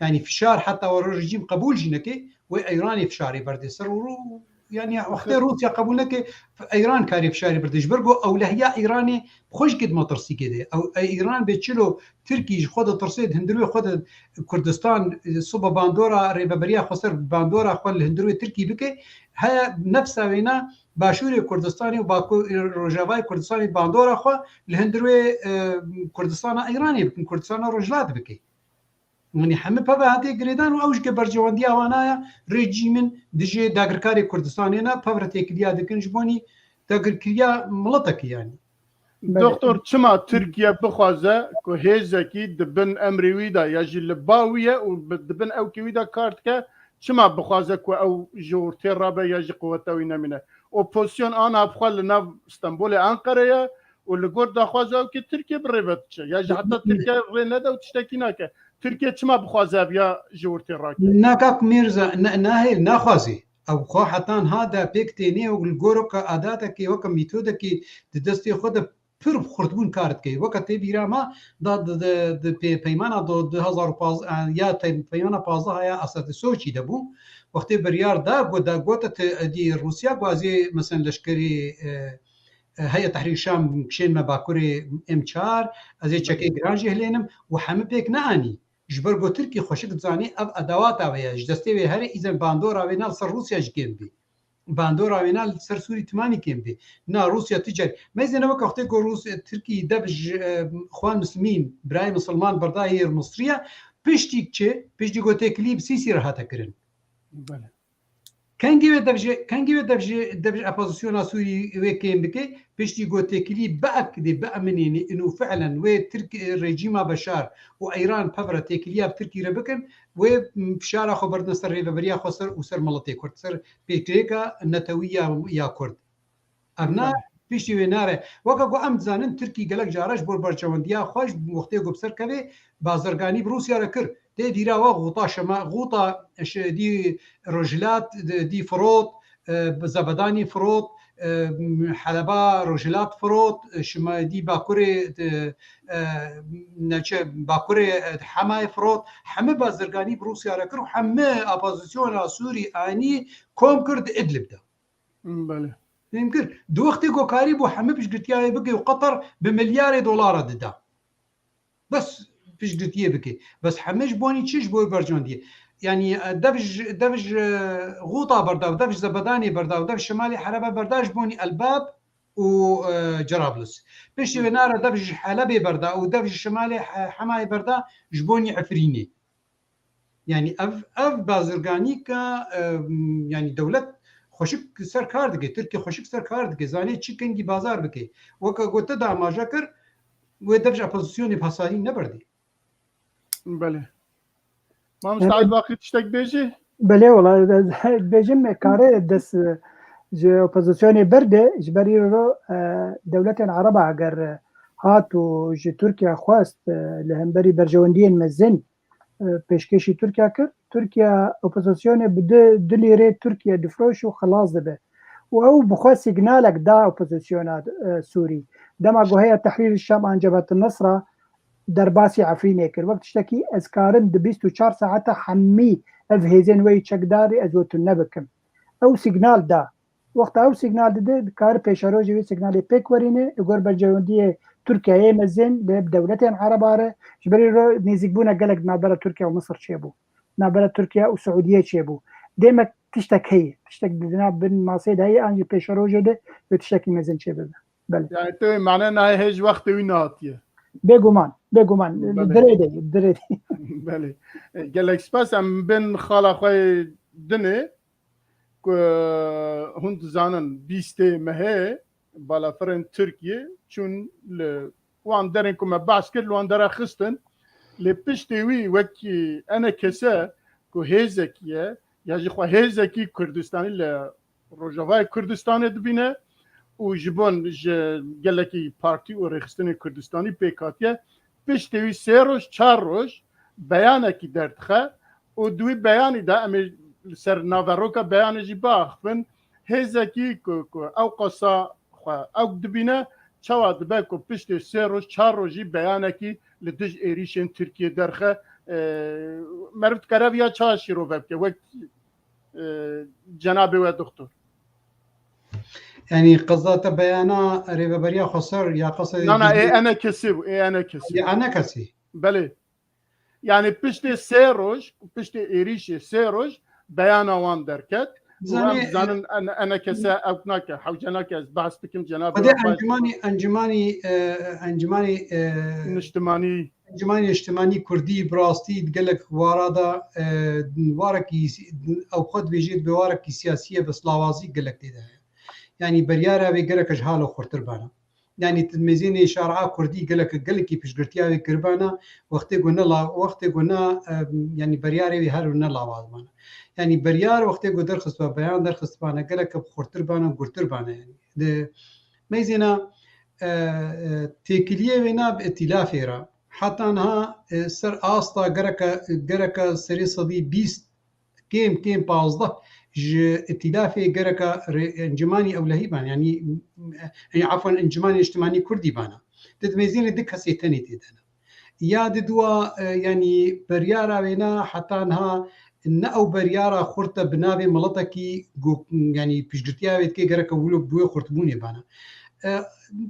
يعني فشار حتى والرجيم قبول جنكي وايران فشاري بردي سر يعني وقت روسيا قبول لك ايران كاري فشاري بردي جبرغو او لهيا ايراني خوش قد ما ترسي كده او ايران بتشلو تركي خد ترسيد هندروي خد كردستان صوبا باندورا ريبابريا خسر باندورا خل الهندروي تركي بك هي نفسها وينا باشوري كردستاني وباكو روجافاي كردستاني باندورا خو الهندروي كردستان ايراني بكن كردستان رجلات بكي يعني حمي بابا هاتي جريدان واوج كبرجواندي اوانايا ريجيمن دجي داغركاري كردستانينا بافرتي كليا دكنجبوني داغركيا ملتك يعني دكتور چما تركيا بخوازه كو هيزكي دبن امريويدا يجي لباويه ودبن اوكيويدا كارتكا چما بخوازه كو او جورتي رابا يجي قوتوينا منه اوبوزيسيون انا بخوال ناف اسطنبول انقره واللي داخوازه كي تركيا بريفتش يجي حتى تركيا ريندا وتشتكيناك تركيا چما بخوازه بيا جورتي راكي ناكاك ميرزا ناهي ناخوازي او خو حتى هذا بيكتيني والجوروك عاداتك وكم ميثودك دستي خد پر خردبون کارت کی وقتی بیراما د پیمانه 2015 یا پیمانه 15 یا اساس سوچی دبو وقتی بریار دا گوت دی روسیا گوازی مثلا لشکری هيئه تحرير الشام كشين ما باكوري ام4 ازي تشكي جراجي هلينم وحمد بيك ناني جبرغو تركي خوشك زاني اب ادوات اويا جدستي هري اذا باندورا وينال سر روسيا جيم بي باندورا وينال سر سوري تمامي كيم بي نا روسيا تجاري ما زين وقت وقت روس تركي دبج اخوان مسلمين براي مسلمان برداي مصريه بيشتي غوتي كليب سيسي راحت كرن كان جيب دبج أبوزيسيون سوري وكيم بكي بيشتي غوتي كليب بأكد بأمنيني إنه فعلا وتركي الرجيم بشار وإيران بفرة تكليا بتركي ربكن وفشارة خبرنا سر ريبابريا خسر وسر ملتي كرد سر بيتريكا النتوية يا كرد أبناء بيشتي ويناره وقاقو أمد زانن تركي قلق جارش بور برجوانديا خوش وقتي بسر كبه بازرگاني بروسيا ركر دي ديرا غوطا شما غوطا دي رجلات دي فروت زبداني فروت حلبا رجلات فروت شما دي باكوري باكوري حماي فروت حمى بازرگاني بروسيا ركر وحمى أبوزيسيون سوري آني كوم كرد إدلب ده بله يمكن دو وقتي جو كاريبو حمى بيش قلت يا بقي وقطر بمليار دولار ددا بس فيش قلت يا بقي بس حمش بوني تشيش بوي برجون دي يعني دفج غوطة بردا ودفج زبداني بردا ودفج شمالي حلبة برداش بوني الباب وجرابلس بيش نارا دفج حلبة بردا ودفج شمالي حماي بردا جبوني عفريني يعني اف بازرگانی که يعني دولت خوشک سر کار دکه ترکیه خوشک سر کار دکه زانی چی کنگی بازار بکه وکا گوته دا ماجا کر و دفش اپوزیسیون پاساری نبردی. بله ما مستعد باقی تشتك بيجي بله والله بيجم كاره دس جو اپوزیسیون برده جبری رو دولت عربه اگر هات و جو ترکیه خواست لهمبری برجواندین مزن پیشکشی ترکیه کرد ترکیه اپوزیسیون بده دلیره ترکیه دفروش و خلاص ده و او بخوا سیگنالک دا اپوزیسیون سوری دما گوهی تحریر الشام عن جبهة النصرة در باسی عفرینه کرد وقت شتکی از کارم ده 24 ساعت حمی اف هیزن وی چکداری از وتو نبکم او سیگنال دا وقت او سیگنال ده کار پیشروجی وی سیگنال پیک ورینه اگر برجواندی ترکیه مزن به دولت عرباره جبري رو نيزيبونا قالك نابرة تركيا ومصر شيبو نابرة تركيا وسعودية شيبو ديما تشتك هي تشتك بناب بن ماسيد هي انجي بيشروجه ده وتشتكي مزن شيبو بله يعني تو معناه انها هيج وقت ويناتيه بيجومان بله. دريدي بله قال لك سباس ام بن خاله خوي دني هند زانن بيستي مهي بالا فرن تركيا چون وان درن كما باس كل وان درا خستن لبشتي وي وكي انا كسا كو هيزكيه ياجي خو هيزكي كردستاني ل روجاواي كردستان دبينه وجبون قال لك بارتي ورخستني كردستاني بيكاتيه بشتي وي سيروش چاروش بيانك دردخه ودوي بياني دا ام سر نافاروكا بيان جي باخفن هيزكي كو او قصا او دبينه چوا دبکو پشت سه روز 4 روزی بیانکی لدج ایریشن ترکیه درخه مربوط کرده یا چه شیرو ببکه وقت جناب و دکتر يعني قصة بيانا ريبا بريا خسر يا قصة نه انا كسب انا كسب انا كسي بله يعني پشت سه روز پشت ایریش سه روز بیان وان درکت زانن انا كسا او ناك حوجناك بحث بكم جناب ودي انجماني اجتماعي كردي براستي قال لك ورادا واركي او خد بيجيت بواركي سياسيه بس لاوازي قال لك ده يعني برياره بيقرك جهاله خرتر بانا يعني تلميذين شارعه كردي قال لك كيفاش قرتيا كربانا وقت قلنا يعني برياره بهر لاواز بانا يعني بريار وقت يقول درخص بيان درخص بانا قال لك بخرتر بانا وقرتر بانا يعني ده ميزنا تكليه بنا بائتلافيرا حتى انها سر اسطا قرك سري صدي 20 كيم بازده ائتلافي قرك انجماني او لهيبان يعني عفوا انجماني اجتماعي كردي بانا تدميزين دك هسيتني تدنا يا ددوا يعني بريارا بنا حتى انها ان او بريارا خرطه بنابي ملطكي يعني بيشقرتيا بيتكي قرك ولو بوي خرطبوني بانا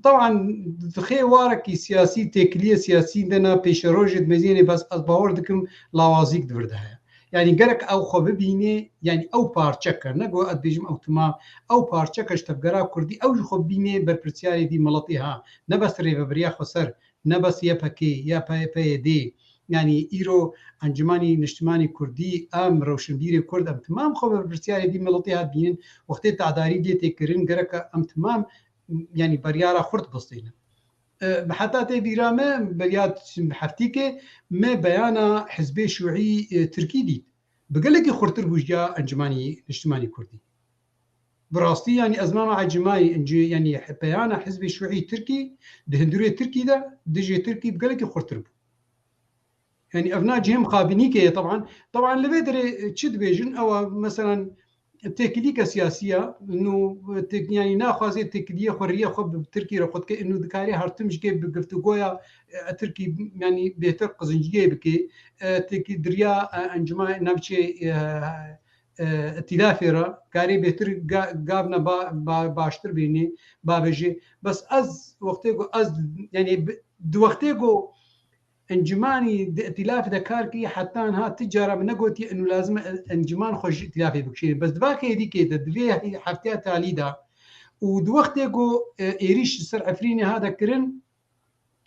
طبعا تخي واركي سياسي تكليه سياسي دنا بيشروج مزيني بس باور دكم لاوازيك دبردها يعني قرك او خببيني يعني او بارچكر نگو ادبيجم او تمام او بارچكش تبقرا كردي او خبيني بربرتياري دي ملطيها نبس ريبريا خسر نبس يبكي يا باي دي يعني ايرو انجماني نجتماني كردي ام روشنبيري كرد ام تمام خبر برسياري دي ملطيها بين وقت تعداري دي تكرين قرك ام تمام يعني بريارة خرط بسطينا حتى تبيرا ما بريات حفتيك ما بيانا حزبي شيوعي تركي دي بقلك خرطر بوجيا انجماني نجتماني كردي براستي يعني ازمام عجماي يعني بيانا حزبي شيوعي تركي دهندوري تركي ده دجي تركي بقلك خرطر بو يعني ابناء جهم خابينيكي طبعا لبيدري تشد بيجن او مثلا تكليكا سياسيه انه يعني ناخذ تكليه حريه خب تركي رخد كانه ذكاري هرتمش جيب بقفتوغويا تركي يعني بيتر قزنجيه بكي تكي دريا انجما نبشي ائتلافيرا كاري بيتر قابنا باشتر بيني بابجي بس از وقتيغو از يعني دو وقتيغو انجماني ائتلاف دكاركي حتى انها تجاره من نقولتي انه لازم انجمان خوش ائتلافي بكشي بس دباكي دي كده دبي حفتها تاليدا ودوقتيغو ايريش سر عفريني هذا كرن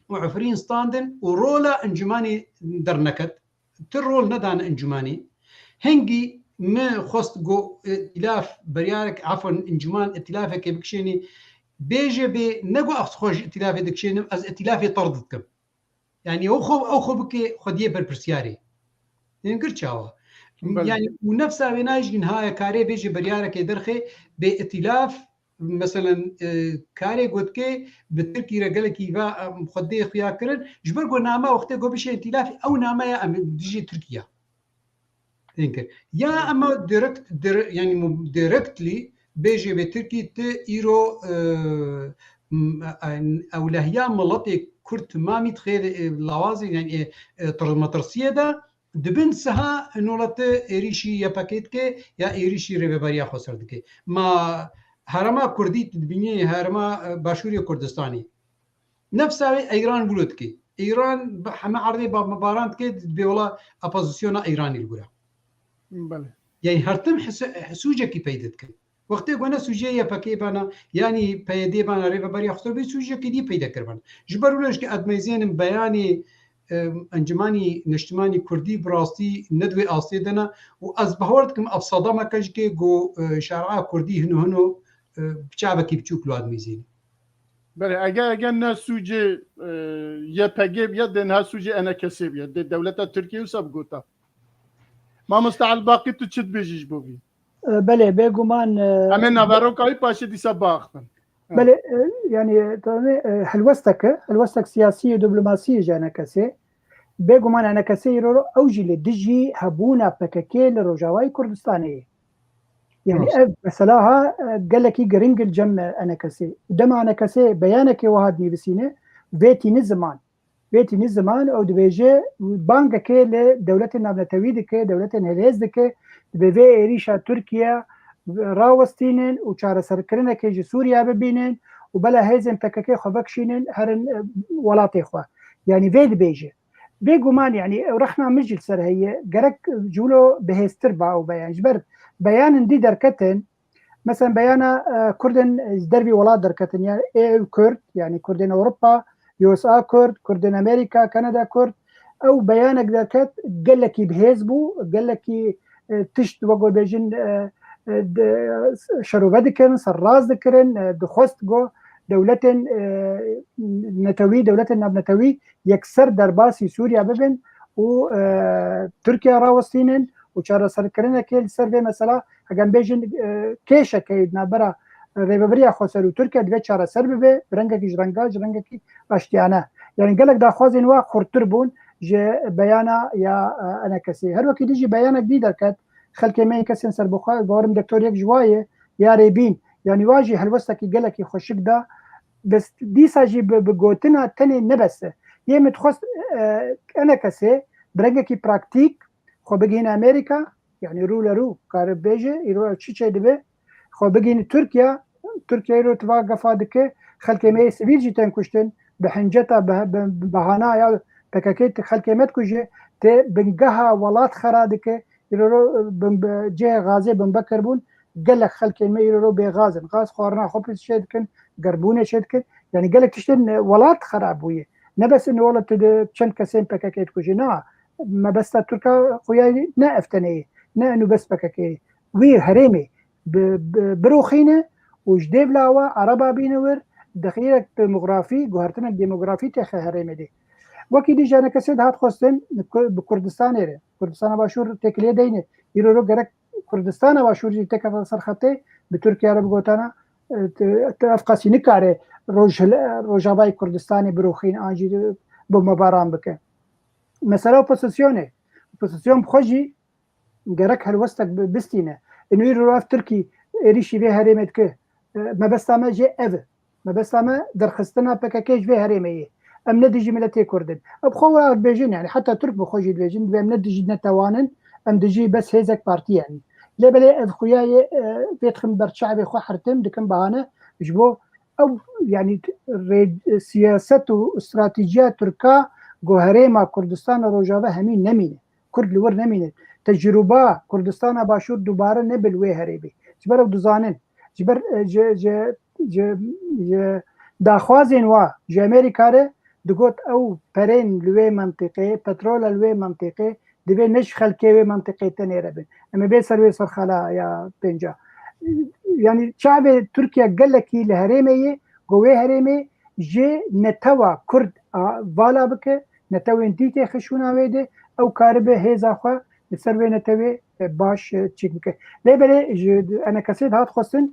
وعفرين ستاندن ورولا انجماني درنكت ترول ندان انجماني هنجي ما خست جو ائتلاف بريارك عفوا انجمان ائتلافك بكشيني بيجي بي نقو أخوش ائتلاف دكشينم از ائتلاف طردتكم يعني أو خو بك خديه بالبرسياري ينقر شاوا يعني ونفسها بيناج نهاية كاري بيجي بريارك درخي بائتلاف مثلا كاري قلت كي بالتركي رجال كيفا خديه خيا كرن جبر قو نامه وقت قو بشي ائتلاف أو نامه يا ديجي تركيا ينقر يا أما ديركت يعني ديركتلي بيجي بتركي تيرو او لهيا ملطي كرت مامي تخيل لوازي يعني مترسيه ده دبن سها نولت ايريشي يا باكيتك يا ايريشي ريباريا خسردك ما هرما كردي تدبيني هرما باشوري كردستاني نفسها ايران بلودكي ايران حما عرضي بمبارانت كي بيولا اپوزيسيون ايراني الغرا يعني هرتم حسوجه كي بيدتك وقتی گونه سوژه یا پکی بنا یعنی پیدا بنا ری ببری اختر بی سوژه کی دی پیدا کردن جبرولش که ادمیزین بیانی انجمانی نشتمانی کردی براستی ندوی آسیدنا و از بهورد کم افساده مکش که گو شرعه کردی هنو بچه کی بچوک لو ادمیزین بله اگر نه سوژه یا پکی بیا دنها سوژه انا کسی بیا دولت ترکیه و سب گوتا ما مستعل باقی تو چت بیجیش بوی بله بگمان همین نوارکای پاشه دیسا باختن بله يعني هلوستك سياسية ودبلوماسية جانا كسي بيقومان أنا كسي رو أوجي لدجي هبونا بككي لرجاواي كردستانية يعني مثلاها قال لك قرنق الجمع أنا كسي دم أنا كسي بيانك وهادني بسينة بيتي نزمان أو دبيجي بانك كي لدولتنا بنتويدك دولتنا هليزدك بفي إريشا تركيا راوستينن و چاره سرکرنه که جی سوریا ببینن و بلا هیزن پککه خو بکشینن هرن ولاتی خو يعني فيد بيجي بيجومان يعني رحنا مجل سر هي جرك جولو بهستر باو بيان جبر بيان دي دركتن مثلا بيانا كردن دربي ولا دركتن يعني اي كرد يعني كردن اوروبا يو اس كرد كردن امريكا كندا كرد او بيانك دركت قال لك بهزبو قال لك تشت وقو بيجن شروع ذكرن سراز ذكرن دخست جو دولتن نتوي دولتن نتوي يكسر درباسي سوريا ببن و تركيا راوستينن وشار سركرنا كيل سر مثلا اگه بيجن كيشه كيدنا برا ريبريا خسرو تركيا دغه چاره سر به رنگه کی اشتيانه يعني قالك دا خوازن وا خرتربون ج بيانا يا انا كسي هر وقت يجي بيانك دي دركت خلك ما كسن سر بخار بورم دكتور يك جوايه يا ريبين يعني واجي هلوستك قالك خوشك دا بس دي ساجي بقوتنا تاني نبس يمت خص انا كسي برنگه براكتيك خو بگين امريكا يعني رو كار بيجي يرو تشي دبه خو بگين تركيا يرو توقف هذاك خلك ما سيفيل جيتن كشتن بحنجتا بهانا يا بكاكيت خلك ما تكوجي ت بنقها ولات خرادك يرو جه غازي بنبكربون قال لك خلك ما يرو بغازن غاز خورنا خبز شدكن قربونه شدكن يعني قال لك تشتن ولات خرابويه نبس انه والله تشن كسين بكاكيت كوجي نا ما بس تركا خويا نا افتنيه نا انه بس بكاكي وي هريمي بروخينه وجديب لاوا عربا بينور دخيلك ديموغرافي جوهرتنا الديموغرافي تخ هريمي دي وكي دي جانا كسد هات خصن بكردستان ايره كردستان باشور تكليه دينه يرو غرك كردستان باشور تك سرخته بتركيا عرب غوتانا افقاسي نكاره روجاباي كردستاني بروخين انجي بمباران بك مثلا بوزيسيون بخوجي غرك هلوستك بستينه انه يرو تركي ريشي به هريمتك ما بس ما جي ما بس ما درخستنا بكاكيج به هريميه ام ندجي ملتي كردن بخور بيجين يعني حتى ترك بخوجي بيجين بام ندجي نتوانن ام دجي بس هيزك بارتي يعني لا بلا خوياي بيتخم برشعبي خو حرتم دكم بهانه جبو او يعني سياسه واستراتيجيه تركا جوهريما كردستان روجافا همين نمينه كرد لور نمينه تجربه كردستان باشور دوباره نبل وي هريبي جبر دوزانن جبر داخوازن وا جامريكا دغوت او برين لوي منطقه بترول لوي منطقه دبي نش خلكي منطقة تنيرة أما بي سروي صرخلا يا بنجا يعني شعب تركيا قال لك لهريمي قوي هريمي جي نتوا كرد فالا بك نتوا انتيتي خشونا ويدي او كاربه هيزا خوا سروي نتوي باش تشيك بك لي بلي انا كسيد هات خصن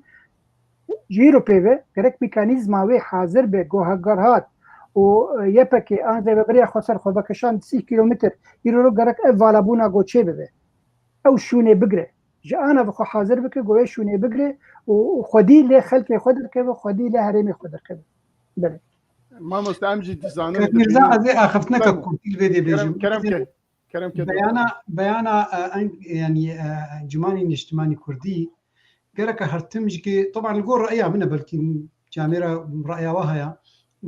جيرو بيفي كرك ميكانيزم وي حاضر به جوهرات و يبكي ان زي بريا خسر خو بكشان 6 كيلومتر يرو غرك فالابونا غوتشي به او شونه بگره جا انا بخو حاضر بك گوي شونه بگره و خودي له خلق خود ركبه خودي له حريمي خود ركبه بله ما مستعمجي ديزاينر ميرزا ازي اخفتنا كوتيل بيدي بيجي كلام بيانا يعني جماني اجتماعي كردي قالك هرتمجكي طبعا القول رأيها منها بلكي جاميرا رأيها وهايا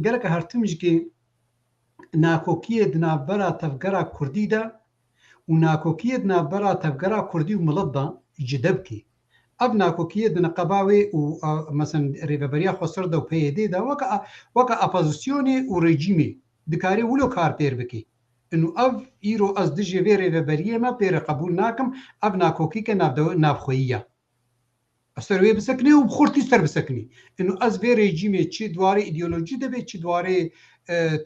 قالك هرتمجكي ناكوكيد نابرا تفقرا كردي دا وناكوكيد نابرا تفقرا كردي وملضة جدبكي اب ناكوكيد نقباوي ومثلا ريفابريا خسر دا وبيدي دا وكا اپوزيسيوني وريجيمي دكاري ولو كار بير بكي انه اف ايرو از دجي في ريفابريا ما بير قبول ناكم اب ناكوكي نابخوية استروي بسكني وبخورتي استر بسكني انه از في ريجيمي تشي دواري ايديولوجي دبي تشي دواري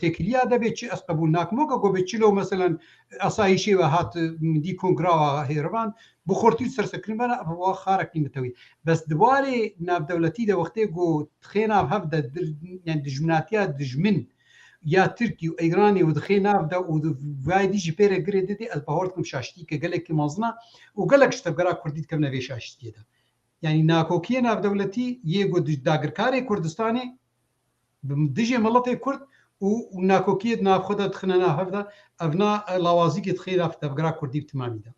تكليا دبي تشي اس قبول ناكم وكا بتشيلو مثلا اسايشي وهات دي كونغرا هيرفان بخورتي استر سكني بنا هو خارق متوي بس دواري ناب دولتي ده وقتي جو تخينا هفدا يعني دجمناتيا دجمن يا تركي وايراني ودخينا بدا وفاي دي جي بير جريدتي الباورتكم شاشتي كقالك مازنا وقالك اشتبقرا كرديت كم نبي شاشتي ده يعني ناكوكي ناف دولتي يجو داغركاري كردستاني بمدجي ملطي كرد وناكوكي ناف خدا دخلنا ناف هفدا ابنا لوازيكي تخيل في تبقرا كردي بتمامي ده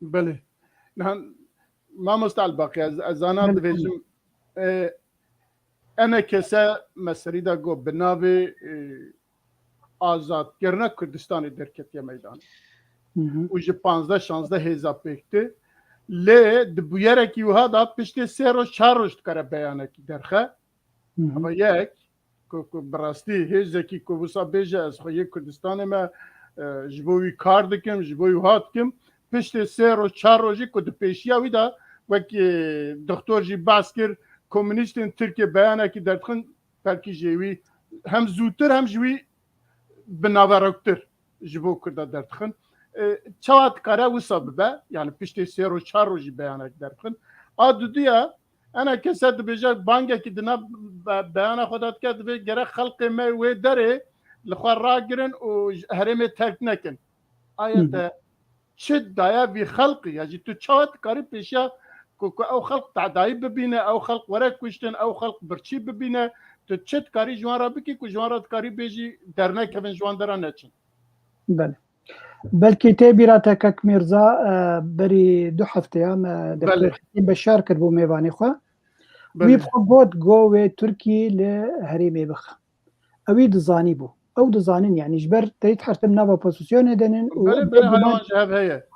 بله نحن ما مستعل باقي ازانا دفيجم انا كسا مسريدا جو بنابي آزاد کرنا کردستان درکت یا میدان و جی 15-16 هزا پیکتی لی دبویره کی وها دا پشت 3 روز 4 روز کاره بیانه کی درخه اما یک که براستی هزا کی که وسا بیجه از خوی کردستان ما جبوی کار دکم جبوی وها دکم پشت 3 روز 4 روزی که دپیشیا وی دا وکی دکتر جی باس کر کمونیستین ترکیه بیانه کی درخن بلکی جوی هم زودتر هم جوی بناورکتر جبو کرده درخن چوات کاره و سببه یعنی پشت 3 روز 4 روزی بیانه کی درخن آدودیا انا کسات بیجه بانگه کی دنا بیانه خودت کرد به گره خلق ما و داره لخوار را گرن و هرم ترک نکن آیت چه دایا بی خلقی یعنی تو چوات کاری پیشا او خلق تعدایی ببینه او خلق ورق کشتن او خلق برچی ببینه تو چت کاری جوان را بکی که جوان را کاری بیجی درنه که جوان درا نچن بله بلکه تیبی را تکک میرزا بری 2 هفته هم دکتر حکیم بشار کرد بو میوانی خواه وی بخو گود گوه ترکی لحریمه بخ اوی دزانی بو او دزانین يعني جبر تريد حرتم نافا بوزيسيون دنن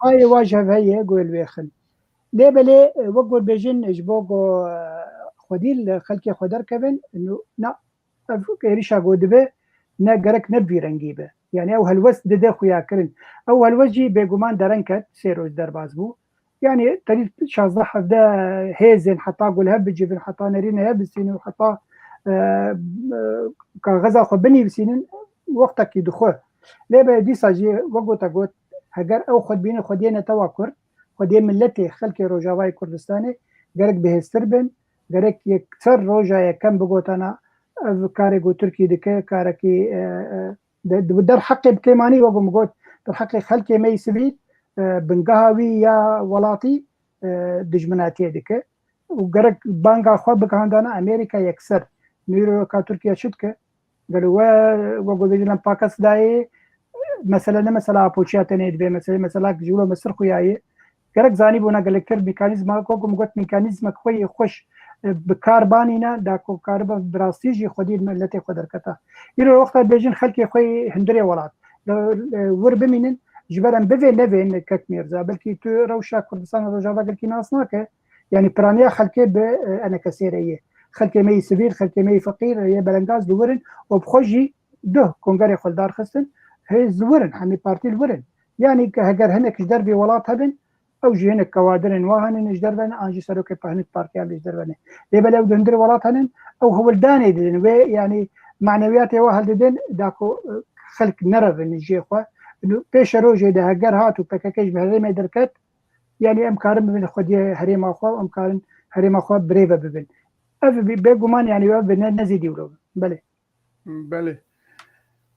هاي واجهه هي قول بيخل ليه بلي وقول بيجن جبوغو خديل خلكي خدر كبن انه نا ريشا قودبه نا قرك نبي رنجيبه يعني او هالوس دده خويا كرن او هالوجي بيقومان درنكت سيروج درباز بو يعني تريد شازح ده هيزن حتى قول هب جيبن حتى نرين هب سين وحتى كغزا خبني بسينن وقتك يدخل ليه بدي ساجي وقت تقول هجر او خد بين خدينا توكر خدي ملتي خلكي روجاواي كردستاني قرك بهستربن قرك يكثر روجا كم بقوتنا كاريجو تركي دك كاركي بدر حقي بكيماني وقوم قلت در حقي خلكي مي سبيل بنقهوي يا ولاتي دجمناتي دك وقرك بانغا خو بكاندانا امريكا يكسر نيرو كا تركيا شتك قالوا وقول بيجنا باكس داي مثلا بوشيات نيد بي مثلا جولو مصر خوياي قالك زاني بونا قالك كر ميكانيزم كوكم قلت ميكانيزم خوي خوش بكاربانينا داكو كاربا براستيجي خدي ملتي قدركتا يرو وقت بيجن خلكي خوي هندري ولات ور بمنن جبران بفي ليفين كتميرزا بلكي تو روشا كردستان روجاوا قالكي ناسناك يعني برانيا خلكي انا كسيريه خلكي مي سبيل خلكي مي فقير هي بلنغاز دورن وبخوجي ده كونغاري خلدار خستن هي زورن همي بارتي الورن يعني هجر هنك جدر بي ولات هبن او جي هنك كوادرن واهن جدر بن انجي سروكي بهنك بارتي اللي جدر بن يبقى لو دندر ولات هنن او هو الداني دين يعني معنويات واهل دين داكو خلق نرف نجي خو انه بيش روجي ده هجر هاتو بككش بهذه ما دركت يعني امكارن من خدي هريم اخو امكارن هريم اخو بريفه ببن اف بيجومان يعني بن نزيد ولو بله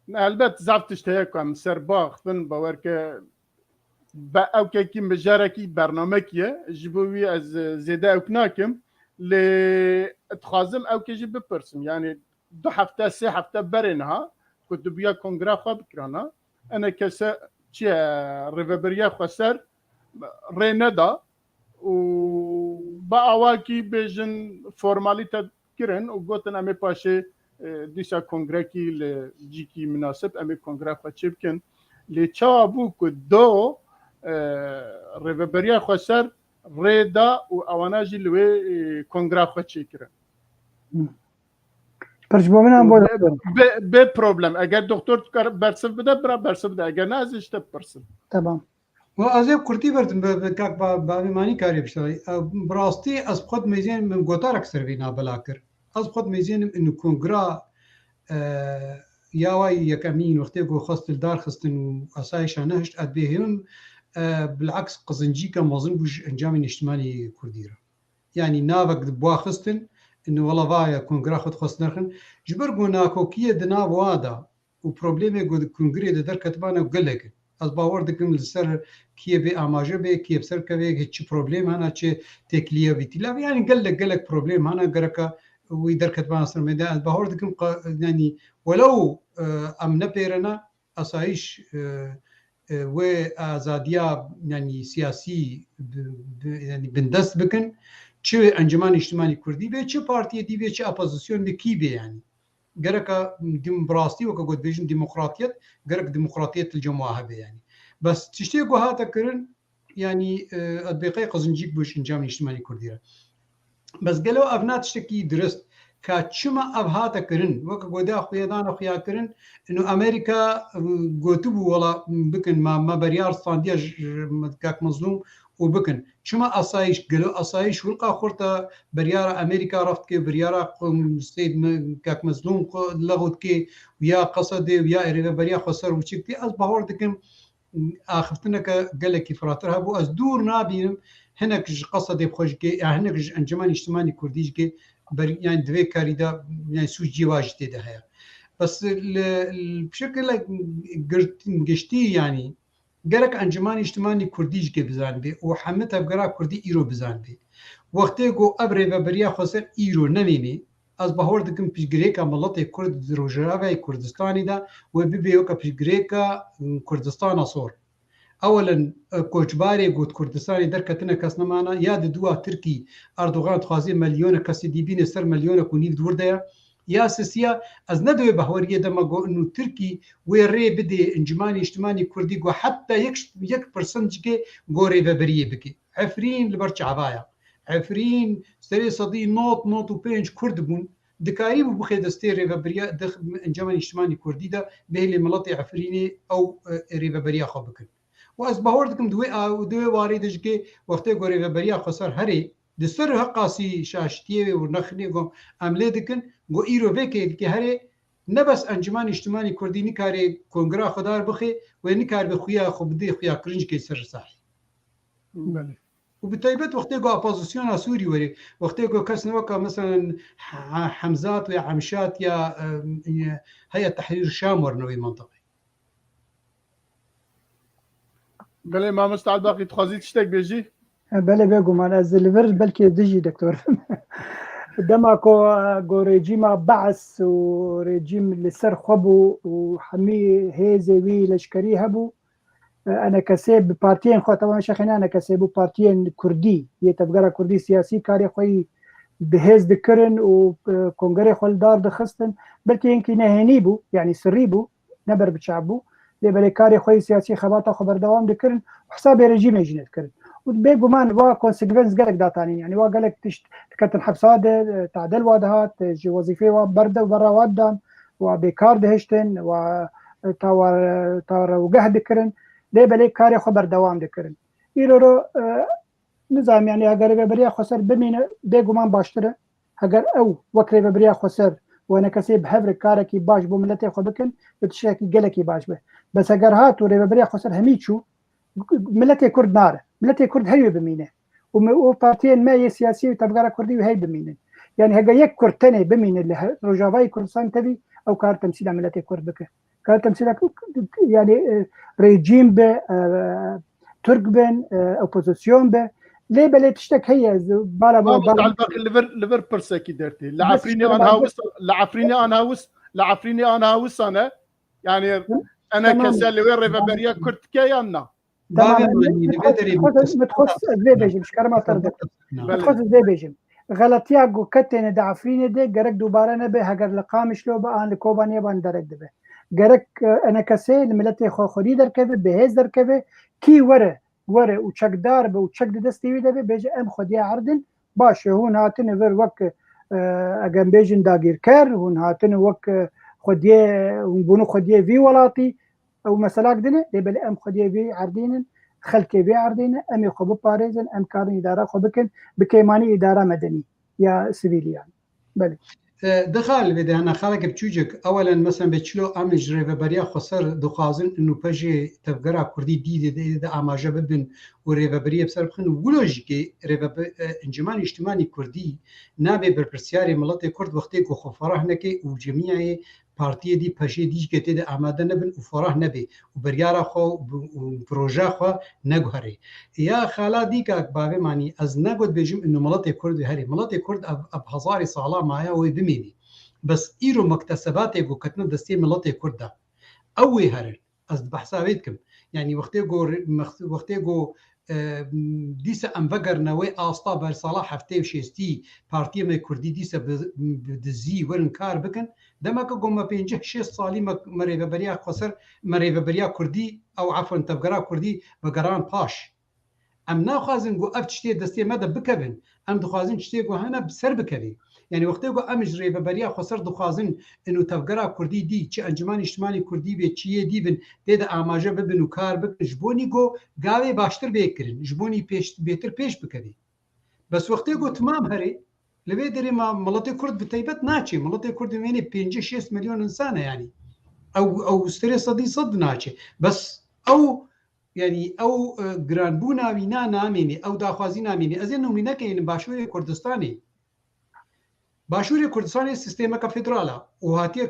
البته زعفت تشتهيكم سرباخ بن باورك با او كي مجاركي برنامجيه جبوي از زياده اوكناكم ل تخازم او كي جيب بيرسون يعني 2 هفته 3 هفته برينها كنت بيا كونغرا خو بكرانا انا كسا تشي ريفبريا خسر ريندا و باواكي بيجن فورماليتا كرن وقلت امي باشي ديشا كونغرا كي جيكي مناسب امي كونغرا خو تشيبكن لي تشابو كدو ريفبريا خسر ريدا و اواناجي لوي كونغرا خو تشيكرن برجبو من ام به بروبلم اگر دکتر برسف بده برا برسف بده اگر نه ازش تپرسن تمام و از کورتی برد بکاک با مانی کاری بشتری براستی از خود میزین من گوتار اکثر وینا بلاکر از خود میزین انه کنگرا یا وای یکمین وقتی گو خواست الدار خستن و اسایش نهشت ادبهم بالعكس قزنجي كموزن بوش انجام اجتماعي كرديرا يعني نافك دبوا خستن انه والله فايا كونغرا خد خص نرخن جبرغو ناكوكيه دنا وادا وبروبليمي قد كونغري در كتبانا وقلك از باور دكم لسر كيه بي اماجه بي كيه بسر كبي هيك بروبليم انا تشي تكليه بيتلا يعني قلك بروبليم انا قركا ويدر كتبانا سر ميدان از باور دكم يعني ولو ام نبيرنا اسايش وازاديا يعني سياسي يعني بندست بكن چه انجمن اجتماعی کردی به چه پارتی دی به چه اپوزیسیون به کی به يعني گرک ديمقراطي وكقول بيجن ديمقراطية گرك ديمقراطية الجماعة به يعني بس تشتي جو هاتا كرن يعني ادبيقي قزنجيك بوش انجام اجتماعي كردي بس قالوا افنات تشتكي درست كاتشما ابهاتا كرن وكقول دا خويدان خويا كرن انه امريكا قوتبو ولا بكن ما بريار صانديا كاك مظلوم وبكن شما أصايش قالوا أصايش ولقى خورتا بريارة أمريكا رفت كي بريارة سيد كاك مظلوم لغوت كي ويا قصدي ويا إريغا بريا خسر وشكتي أز بهور دكم آخفتنك قال لك فراترها بو أز دور نابينم هناك قصدي بخوش كي يعني هناك أنجمان اجتماعي كرديش كي يعني دوي كاريدا يعني سوش جواجتي ده هيا بس بشكل قشتي يعني گرک انجمن اجتماعی کردیش که بزن به و همه تبگرا کردی ایرو بزن به وقتی گو ابره و بریا خسر ایرو نمیمی از بهور دکم پیشگیری که ملت کرد روجراوی کردستانی دا و بیو که پیشگیری که کردستان اصور اولا کوچباری گوت کردستانی در کتنه کس نمانا یاد دوا ترکی اردوغان تخوازی میلیون کسی دیبین سر میلیون کنیف دور دیا یا سیاسیا از ندوی بهوریه دما گو انه ترکی ويري بدي انجماني اجتماعي كردي جو حتى 1% كي غوري ببريه بكي عفرين لبرش عبايا عفرين سري صدي نوت وبينج كرد بون دكاري بخي دستيري ببريه دخ انجماني اجتماعي كردي دا بهلي ملطي عفريني او ريببريه خو بكن واز باوردكم دوي واردج كي وقت غوري ببريه خسر هري دستر حقاسي شاشتيه ونخنيغو عمله دكن گو ایرو وکی که هره نه بس انجمن اجتماعی کردی نکاره کنگره خدار بخی و نکار به خویا خو بده خویا کرنج که سر صحیح بله و بالتایبت وقتی گو اپوزیسیون سوری وری وقتی گو کس نوکا مثلا حمزات و عمشات یا هيئه تحرير الشام ورنوي منطقه بله ما مستعد باقي تخازي تشتك بيجي بله بگو من از الورج بلکه دجی دکتور دماكو ريجيم بعث وريجيم لسر خبو وحمي هيزوي لشكري هبو انا كسب بارتيين خو طبعا شيخنا انا كسب بارتيين كردي يتبقى كردي سياسي كاري خوي بهز دكرن وكونغري خو دار دخستن بلكي يمكن هنيبو يعني سريبو نبر بتشعبو لبلي كاري خوي سياسي خباطه خبر دوام دكرن وحساب ريجيم يجي كرن وبيجو مان وا كونسيكونس قالك داتاني يعني وا قالك كتن حبسات تعدل وادهات جي وظيفه وبرده وبرا وادان وبيكار دهشتن و تاور وجه دكرن لي بلي كاري خبر دوام دكرن يلو نظام يعني اگر بريا خسر بمين بيغمان باشتره اگر او وكري بريا خسر وانا كسي بحفر كاركي باش بو ملتي خبكن بتشاكي جلكي باش به بس اگر هات وري بريا خسر هميچو ملتي كرد نار ملتي كرد هي بمينه وبارتيين ما سياسي تبقى كردي وهي بمينه يعني هجا يك كرتني بمين اللي رجافاي كردستان تبي او كار تمثيل ملتي كرد بك كار تمثيل يعني ريجيم به ترك بن اوبوزيسيون به ليه بلي تشتك هي بالا ما على الباقي ليفر برسكي درتي لعفريني انا هاوس انا يعني انا كسالي وين ريفابريا كرت كيانا تمام متخصص زي بيجي مش كرما تردد متخصص زي بيجي غلطيا جو كتن دعفريني دي جرك دوباره نبه هگر لقامش لو بان لكوبانيه بان درك دبه جرك انا كسي الملتي خودي دركبه بهز دركبه كي وره وچکدار به وچک دستی ویده به بیجه ام خودی عردن باشه هون هاتن ور وک اگم بیجن داگیر کر هون هاتن وک خودی هون بونو خودی وی ولاتی او مثلا دنه بل ام خودی وی عردین خلکی وی عردین ام خو باريزن ام کارن اداره خو بکن بکیمانی اداره مدنی یا سیویلی يعني بله دخل بده انا خلق بچوجك اولا مثلا بچلو امج ريفبريا خسر دخازن انه بجي تفقرا كردي دي ده اماجه ببن وريفبريا بسر بخن ولوجيكي انجمان اجتماعي كردي نابي بربرسياري ملتي كرد وقتي كو خفراه نكي وجميع بارتي دي بجي دي كتي ده اماده نبن وفراه نبي وبريارا خو وبروجا خو نغهري يا خالا ديك بابي ماني از نغود بجم انه ملتي كرد هري ملتي كرد اب هزاري صالا معايا وبميني بس ايرو مكتسباتي جو كتن دستي ملتي كرد اوي هرن از بحسابيتكم يعني وقتي جو دیسه ام وگر نوی آستا بر صلاح هفته و شستی پارتی ما کردی دیسه بدزی ورن کار بکن دما که گم 5-6 سالی مریوبریا خسر مریوبریا کردی او عفوا تبگرا کردی بگران پاش ام ناخوازن گو اف چتی دستی مده بکبن ام دخوازن چتی گو هنه بسر بکبی يعني وقتی گو امج ریوبریا خسر دخوازن انو تبگرا کردی دی چه انجمان اجتماعی کردی به چیه دی بن دیده آماجه ببن و کار بکن جبونی گو گاوی باشتر بیکرین جبونی بهتر پیش بکبی بس وقتی گو تمام هری لبی داری ما ملت کرد بتایبت ناچی ملت کرد یعنی 5-6 مليون انسان يعني او استری صد ناچی بس او يعني او گرانبونا وینا نامینی او داخوازی نامینی از این نمونه که این باشور کردستانی باشور کردستان سیستم کا فدرالا و هاتی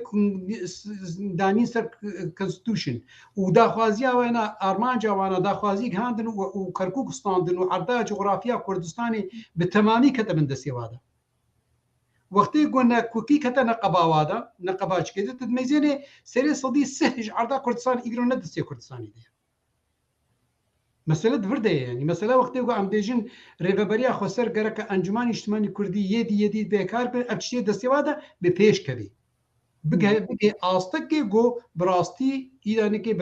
دانی سر کنستیتوشن و داخوازی وانا ارمانجا وانا داخوازی هاندن و کرکوکستان و عرضه جغرافیا کردستانی به تمامی کتبن دسیوادا وقتی قلنا کوکی کتا نقباوادا نقباش كده تدميزينه سري صدي سهج عرضه كردستان يقدروا ندسي كردستاني ده مسألة فرده يعني مسألة وقتی گو ام دیجن ریوبریا خسر گرک انجمن اجتماعی کردی یدی بیکار به ابشی دستیوادا به پیش کبی بگه آستک گو براستی ایرانی که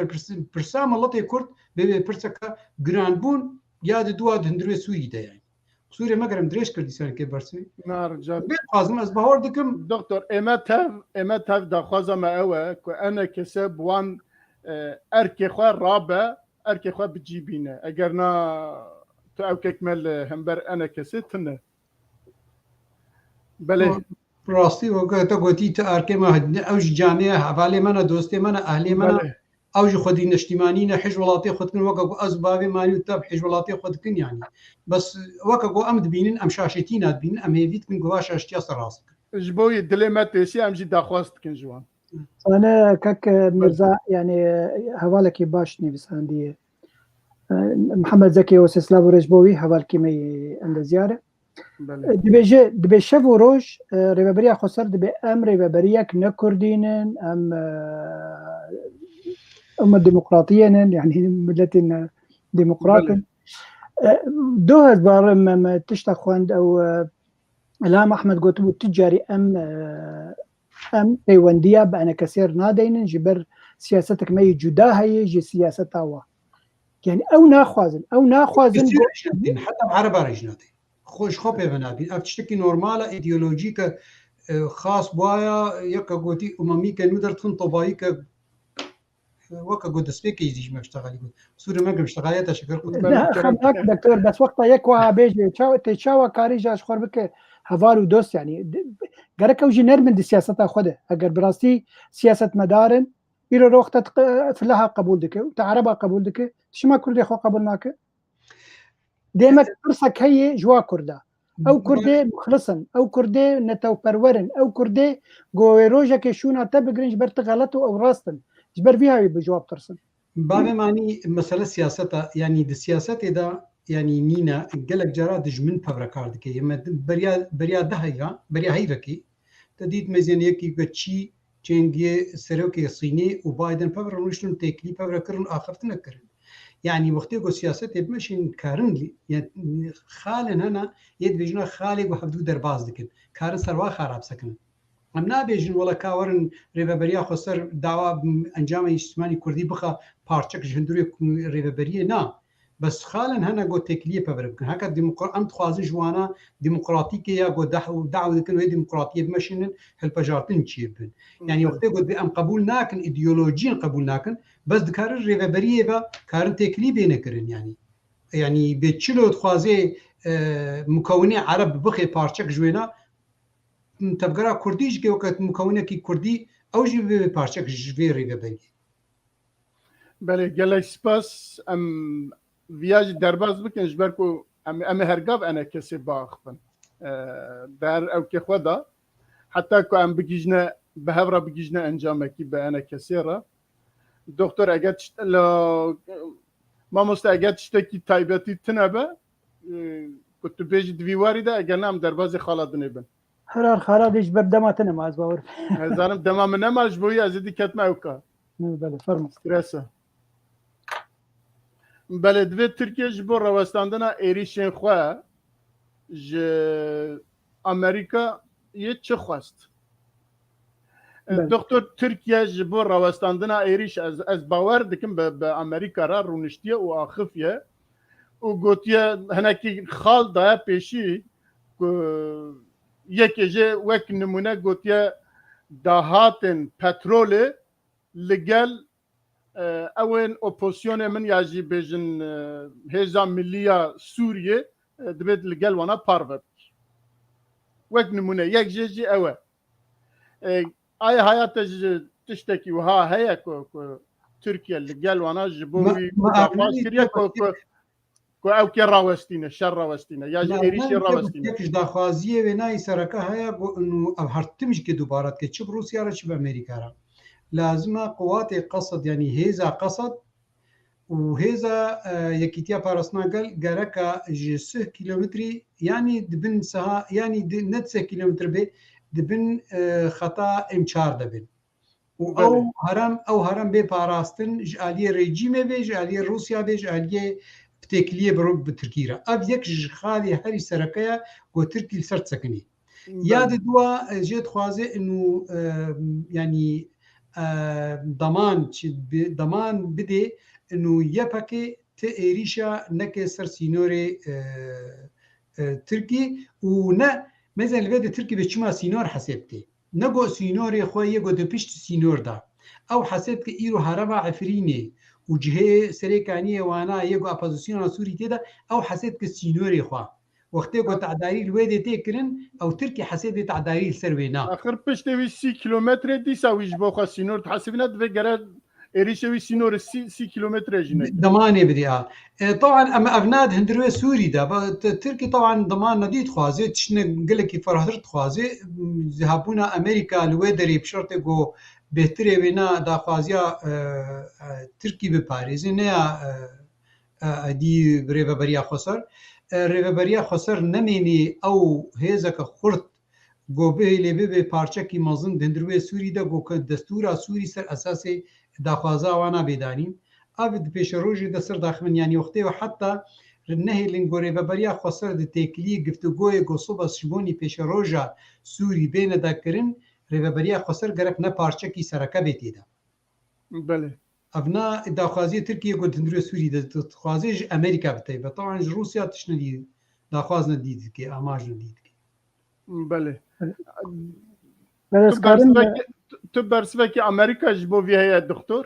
برسام الله کرد به پرسکا گرانبون یاد دواد هندروی سوری ده يعني سوری مگرم درش کردی سان که برسوی نرجع لازم از بهار دکم دكتور امتى دخوازه ما اوه که انا کسب وان ارکی خواه رابع ارکی خواه بجیبینه اگر نا تو او کمل همبر انا کسیتنه بله راستی و تو گویی تو ارکی ما اوج جامعه حوالی من دوستی من اهلی من اوج خودی نشتیمانی نه حج ولاتی خود کن وقت از بابی مالی تاب حج ولاتی خود کن يعني بس وقت گو امد بینن ام شاشتین بینن ام هیویت کن گواش اشتیا سراس جبوي دليماتيسي امجي داخواست كن جوان انا كك مرزا يعني هوالكي باش نيفسان دي محمد زكي وسيسلاف رجبوي هوالكي مي عند زياره دبي شفو روج ريبابريا خسر دبي ام ريبابريا كردينن ام الديمقراطيه يعني ملتنا ديمقراطن دو هزبار ما تشتخوند او الهام احمد قوتبو التجاري ام بيونديا بأنا كثير نادين جبر سياستك ما جدا هي جي سياستها يعني او ناخوازن حتى بعرب رجناتي خوش خوبه بنابي افتشتكي نورمالا ايديولوجيك خاص بوايا يك قوتي اممي كانو درتن طبايك وەکە گۆ دەستپێکی دیژ مەشتغالی بوو سوورە مەگەم شتغالێتە شکر خمناك دكتور بس وقتها يكوا بيجي تشاوا كاري جاش خور بك هفالو دوست يعني قرك وجي نرمن دي سياسة خده اگر براستي سياسة مدارن إلى روخت فلاها قبول دك وتعربها قبول دك شما كردي خو قبلناك ديما فرصك هي جوا كردا او كردي مخلصن او كردي نتو پرورن او كردي جو روجا كشونا تبغرنج برت غلطو او راستن جبر فيها بجواب ترسن بابا معني مسألة سياسة يعني دي سياسة دا يعني نينا قالك جرا دجمن بفركار دكي يما بريا دهيا بريا هيفكي تديد ميزانية كي بتشي جندي سروكي الصيني وبايدن فبر نشلون تكلي فبر كرن آخرتنا كرن يعني وقتی کو سیاست بمشین کارن يعني خالن هنا يد بيجنا خالي وحدو درباز دكن كارن سروا خراب سكن ام نابيجن ولا كاورن ريفابريا خسر دعوة انجام اجتماعي كردي بخا بارچك جندوري ريفابريا نا بس خالن هنا جو تكليه ببربكن هكا ام تخوازن جوانا ديمقراطيكيه جو دعوه دكن وهي ديمقراطيه بمشين هالبجارتن تشيبن يعني وقت قد ام قبول ناكن ايديولوجيا قبول ناكن بس دكار الريفابريه با كارن تكليه بينكرن يعني بتشلو تخوازي مكوني عرب بخي بارچك جوينا تبقرا كرديش كي وقت مكونه كي كردي او جي بارچك جوي ريفابريه بله گله سپاس ام ویاج درباز بکن جبر کو ام هرگاف انا کسی باخفن در او که خدا حتی که ام بگیجنه به هفرا بگیجنه انجامه کی به انا کسی را دکتر اگر ما مست اگر تشتکی تایبتی تنبه کتو بیج دویواری ده اگر نام درباز خالد نبن حرار خالدش بردماتنا ما از باور زارم دمام نماش بوی از دی کتمه اوکا بله فرمز استرسه بله دوی ترکیه جبو روستاندنا ایریشن خواه امریکا یه چه خواست دکتر ترکیه جبو روستاندنا ایریش از باور دکم به امریکا را رونشتیه و آخفیه و گوتیه هنکی خال دای پیشی یکی جه وک نمونه گوتیه داهاتن پترول لگل اون اپوزیسیون من یاجی بیجن هزا ملیه سوریه دبید لگل وانا پارود وک نمونه یک جی اوه آیا حیات تشتکی و ها هیا که ترکیه لگل وانا جبوی دافاش کریه که او که راوستینه شر راوستینه یا جی ایریشی راوستینه یکیش داخوازیه و نای سرکه هیا انو او هرتمش که دوبارت که چه بروسیا را چه به امریکا را لازمه قوات قصد يعني هيزا قصد وهيزا يكيتيا بارسناقل جاركا جسه كيلومتري يعني دبن سها يعني نتسه كيلومتر بي دبن خطا امشار دبن او هرم بي باراستن جاليه ريجيم بي جاليه روسيا بي جاليه بتكليه بتركيا اب يك خالي هري سركيا و تركي سرت سكني ياد دوا جيت خوازي انه يعني ضمان بده انه يبكي تيريشا نك سر سينوري تركي ونا مثلا البلد تركي بتشما سينور حسبتي نگو سينوري خو يگو دپشت سينور دا او حسبت ايرو هربا عفريني وجهه سريكانيه وانا يگو اپوزيسيون سوري تدا او حسبت سينوري خو وقتی کو تعداری الوید تکرن او ترکی حسب تعداری سروینا آخر پشت 30 کیلومتر دیساویش با خاصینور تحسبینات و گرد ایریشوی سینور 30 کیلومتر جنه ضمانه بدي طبعا اما افناد هندروي سوري دا تركي طبعا ضمان نديد خوازي تشن قال لك فرهدرت خوازي ذهبونا امريكا الويدري بشرط جو بهتري بنا دا خوازيا تركي بباريس نه دي بريفا خسر ريفابريا خسر نميني او هيزك خرط جو به لبه به پارچه کی مازن دندروی سوری دا گو که دستور سوری سر اساسی داخوازا وانا بیدانیم ابد پیش روجی دا سر داخمن یعنی وقتی و حتی نهی لنگو ريفابريا خسر دا تکلی گفتگوی گو صبح شبونی پیش روجا سوری بین دا کرن ريفابريا خسر گرک نه پارچه کی سرکه بیتی دا بله ابنا داخوازی ترکیه گو دندروی سوری دا خوازیج امریکا بتایبه طبعا روسیا تشندی داخواز ندید که اماج ندید که بله بله تو برسوه که امریکا جبو وی هیا دکتر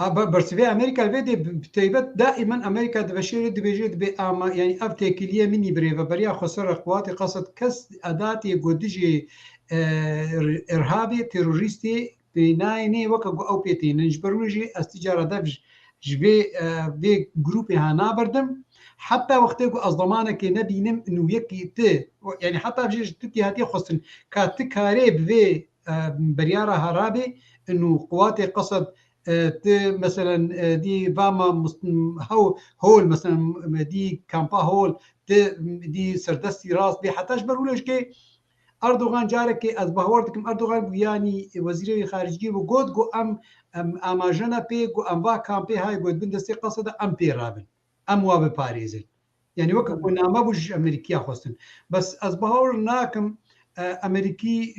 برسبي أمريكا الفيدي بتيبت دائما أمريكا دبشير دبيجيت بأما يعني أفتكلية مني بريفا بريا خسر قواتي قصد كس أداتي قدجي إرهابي تيروريستي بنايني وكا أو بيتين نجبرونجي استجارة دفج جبي في جروبي هانا بردم حتى وقت أصدمانك نبينم إنه يكي ت يعني حتى بجيش تكي هاتي خصن كاتكاري بفي بريارة هرابي إنه قواتي قصد مثلا دي فاما هول مثلا دي كامبا هول دي سردستي راس بي حتى جبرولش كي اردوغان جارك از بهوردكم اردوغان يعني وزير خارجيه وجود جو ام جنا بي جو ام با كامبي هاي جو بندسي قصد ام بي رابن ام واب باريس يعني وقت كنا ما بوج امريكيه خصن بس از بهور ناكم امريكي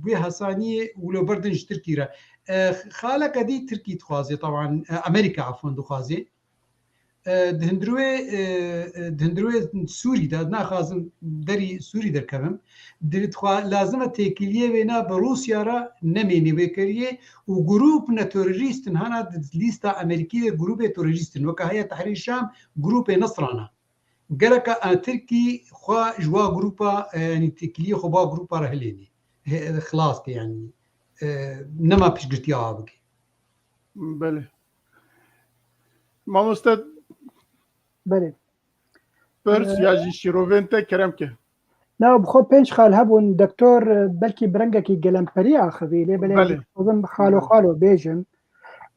بها ثانيه ولو بردنج تركيره خالك دي تركي تخازي طبعا امريكا عفوا دخازي دهندروي سوري دا ناخازن دري سوري دركبم دتخوا لازمه تكليه بينا بروسيا را نميني بكريه وجروب توريست هنا ليستا امريكيه جروب توريست وكهي تحرير الشام جروب نصرانه قالك تركي خوا جوا جروبا يعني تكليه خوا جروبا رهليني خلاص يعني نما پیش گرتی آبگی. بله. ماموستاد. بله. پرس یا جی شیروونته کرم که. نه بخو پنج خال هبون دکتور بلکی برنگه کی گلمپری آخوی لی بله. بله. خالو بیجم.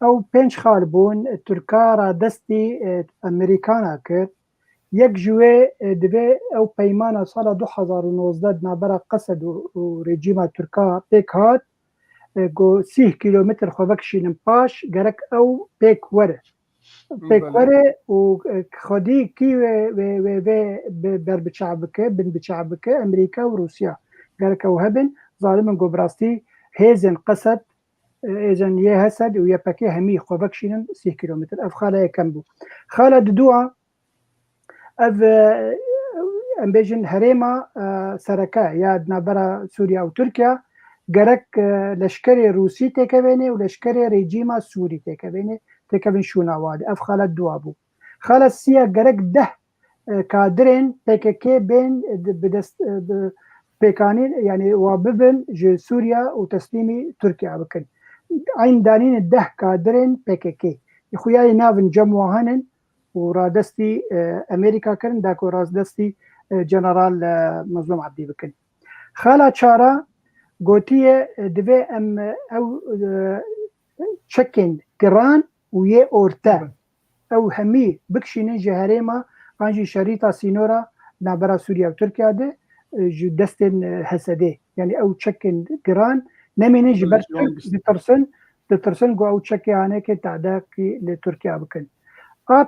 او پنج خال بون ترکارا دستی امریکانا کرد. یک جوه دوی او پیمان سال 2019 نابرا قصد و رژیم ترکا پیک هات گو 30 کیلومتر خوابکشینم پاش گرک او پیک وره و خودی کی و بر بچعبکه بن بچعبکه امریکا و روسیا گرک او هبن ظالمن گو براستی هیزن قصد ایزن یه حسد و یه پکی همی خوابکشینم 30 کیلومتر اف خاله کم بو خاله دوا اف ام بیجن هریما سرکه یا نابرا سوریا و ترکیا گرک لشکر روسی تکوینه و لشکر رژیم سوری تکوین شوناواده اف خالت دوا بو خالت سیا گرک 10 کادرین پککی بین بدست پیکانین یعنی واببن جو سوریا و تسلیمی ترکیا بکن عین دانین 10 کادرین پککی خویای ناون جمعهنن و رادستی امریکا کرن داکو رادستی جنرال مظلوم عبدی بکن خالا چارا گوتیه دوی ام او چکن گران و یه اورتا او همی بکشینه جهره ما آنجی شریطه سینورا نابرا سوریا و ترکیه ده جو دستن حسده یعنی او چکن گران نمینه جبر دترسن گو او چکی آنه که تعداقی لترکیه بکن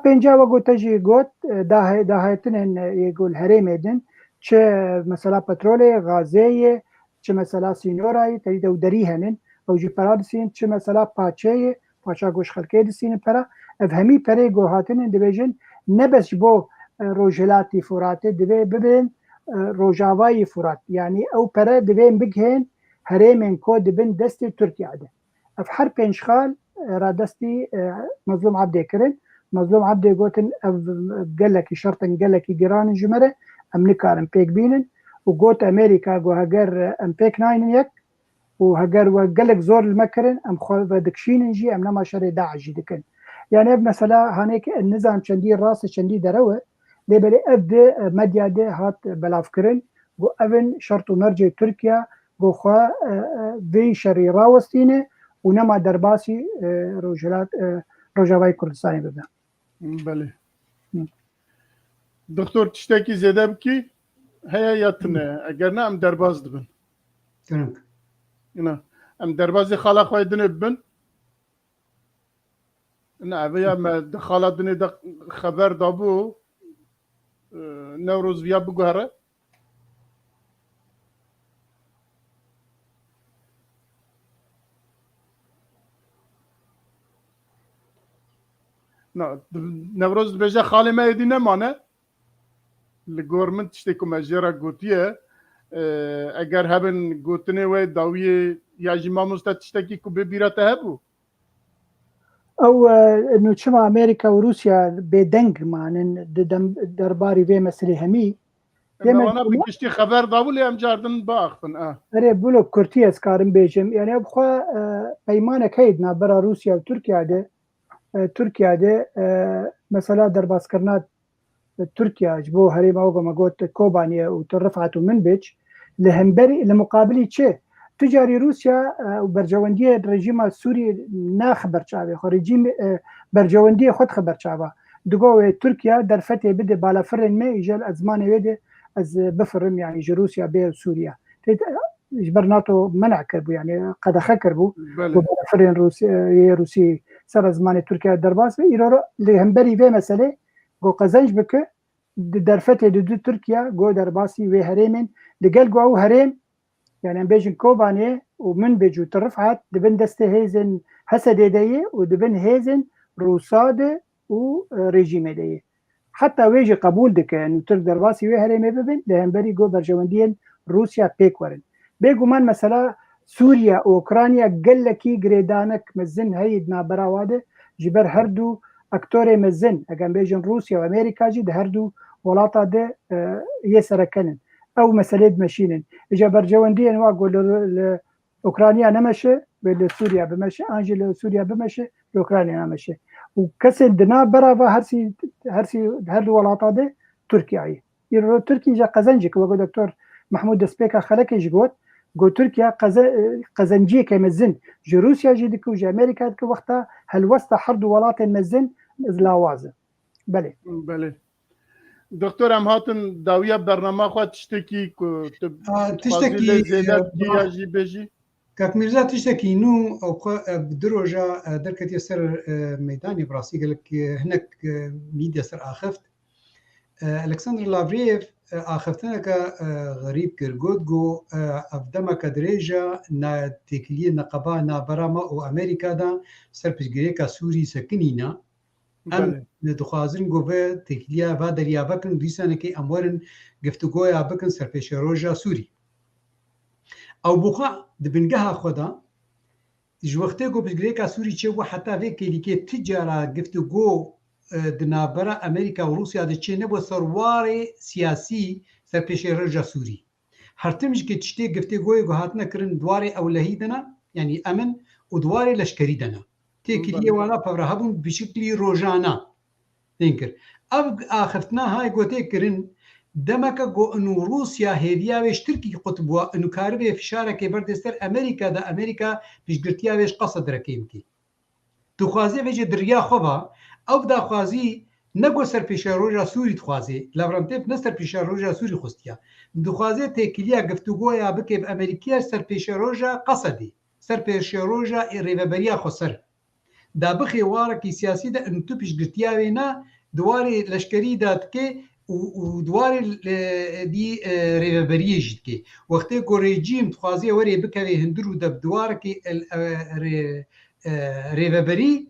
پنجا و گوته جی گوت ده هایتن یگول هرم ایدن چه مثلا پترول غازه چه مثلا سینورای تایید او دری هنن او جی پرادسین چه مثلا پاچا گوش خلقه دسین پرا افهمی پره گوهاتن دیویژن نبس بو روجلاتی فراته دوی ببین روجاوای فرات یعنی او پره دوی بگهن هرمن کو دبن دستی ترکیه ده اف هر پنج خال را دستی مظلوم عبده کرن مظلوم عبده گوتن قال لك شرطا قال لك جيران جمره امريكا بيك بينن وقوت امريكا جو هجر ام بيك ناين يك وهجر وقال لك زور المكرن ام خو دكشين نجي ام نما شري داعش دكن يعني مثلا هنيك النظام شندي راس شندي دروه لبلي ابد مديا ده هات بلافكرن جو افن شرط مرجع تركيا جو خو في شري راوستينه ونما درباسي روجلات روجاوي كردستان بده بله دکتر تشتکی زده بکی هیا یاتنه اگر نه ام درباز دبن نه ام دربازی خالا خواه دنه ببن نه اویا ما خالا دنه دا خبر دابو نوروز ویا بگوهره نه نوروز بجه خالی ما یدی نمانه لگورمنت تشتی که مجره گوتیه اگر هبن گوتنه و داویه یا جی ماموستا تشتکی که ببیرته هبو او انه شما امريكا وروسيا بدنگ معنن درباري في مسألة همي ما انا بگشتی خبر داولی ام جاردن باخفن اري بولو كورتي اسكارم بيجم يعني ابخوا بيمانه كيد نابرا روسيا وتركيا ده تركيا ده مثلا درباس كرنات تركيا جبو هريما وقا ما قلت كوبانيا وترفعت من بيج لهمبري لمقابلي تشي تجاري روسيا وبرجواندية الرجيم السوري نا خبر شعبي خو رجيم برجواندية خود خبر شعبه دقو تركيا در فتح بده بالا فرن ما يجال ازمان ويده از بفرم يعني روسيا بين سوريا جبرناتو منع كربو يعني قد خكربو فرن روسي سر زمان تركيا درباس يرو لهمبري في مسألة جو قزنج بك در فتح دو تركيا جو درباسي وي هريمن دقل جو هريم يعني بيجن كوباني ومن بيجو ترفعت دبن دسته هيزن حسد يديه ودبن هيزن روساد وريجيم يديه حتى ويجي قبول دك انه ترك درباسي وي هريم ببن لهمبري جو برجواندين روسيا بيكورن بيجو من مثلا سوريا واوكرانيا قال لكي جريدانك مزن هيد نابرا واده جبر هردو اكتوري مزن اگم بيجن روسيا وامريكا جي هردو ولاطا ده يسركنن او مسألة ماشينن اجا برجواندي انواع قول اوكرانيا نمشي بسوريا بمشي انجل سوريا بمشي اوكرانيا نمشي وكسل دنا برافا هرسي هردو ولاطا ده تركيا يرو تركيا جا قزنجك وقول دكتور محمود دسبيكا خلك جوت جو تركيا قزنجي كمزن جو روسيا جدك وجا امريكا دك وقتها هل وسط حرد ولاط المزن ازلاوازه بله دكتور ام هاتن داویه برنامه خود تشتکی تشتکی گیاجی بجی کاک میرزا تشتکی نو او دروجا درکتی سر میدانی براسی گلک هناك ميديا سر آخفت الكسندر لافريف آخفتنا غريب كرغود جو افدما كدريجا نا تكليه نقبا نا براما او امريكا دا سر پشگریکا سوری سکنینا ام ندخوازن گوه تکليه و دریا بکن دیسانه که امورن گفتگویا بکن سر پیش روژا سوری او بخوا دبنگها خدا جوخته گو پشگریکا سوری چه و حتی وی کلیکه تجارة گفتگو دنابرا امريكا وروسيا دچه نبو سروار سياسي سر پیش رجا سوري هرتمج که تشتي گفته گوی گو هاتنا کرن دواري اولهی دنا يعني امن و دواري لشکری دنا تيكليه وانا پورهبون بشكل روزانا تنكر اب اخفتنا هاي گوته کرن دمکه گو انو روسيا هيديا وش تركي قطبوا انو كاربه فشاره که بردستر امريكا دا امريكا پیشگرتیا وش قصد رکیم کی تو خوازه وجه دریا خوبا او دا خوازی نگو سر پیش روژا سوری خوازی لورانتیف نه سر پیش روژا سوری خوستیا دو خوازی تکلیا گفتگویا بکه به امریکا سر پیش روژا قصدی سر پیش روژا ریوبریا خسر دا بخی واره کی سیاسی دا ان تو پیش گرتیا وینا دواری لشکری داد که و دواری دی ریوبری جد که وقتی کو رژیم خوازی وری بکوی هندرو د دوار کی ریوبری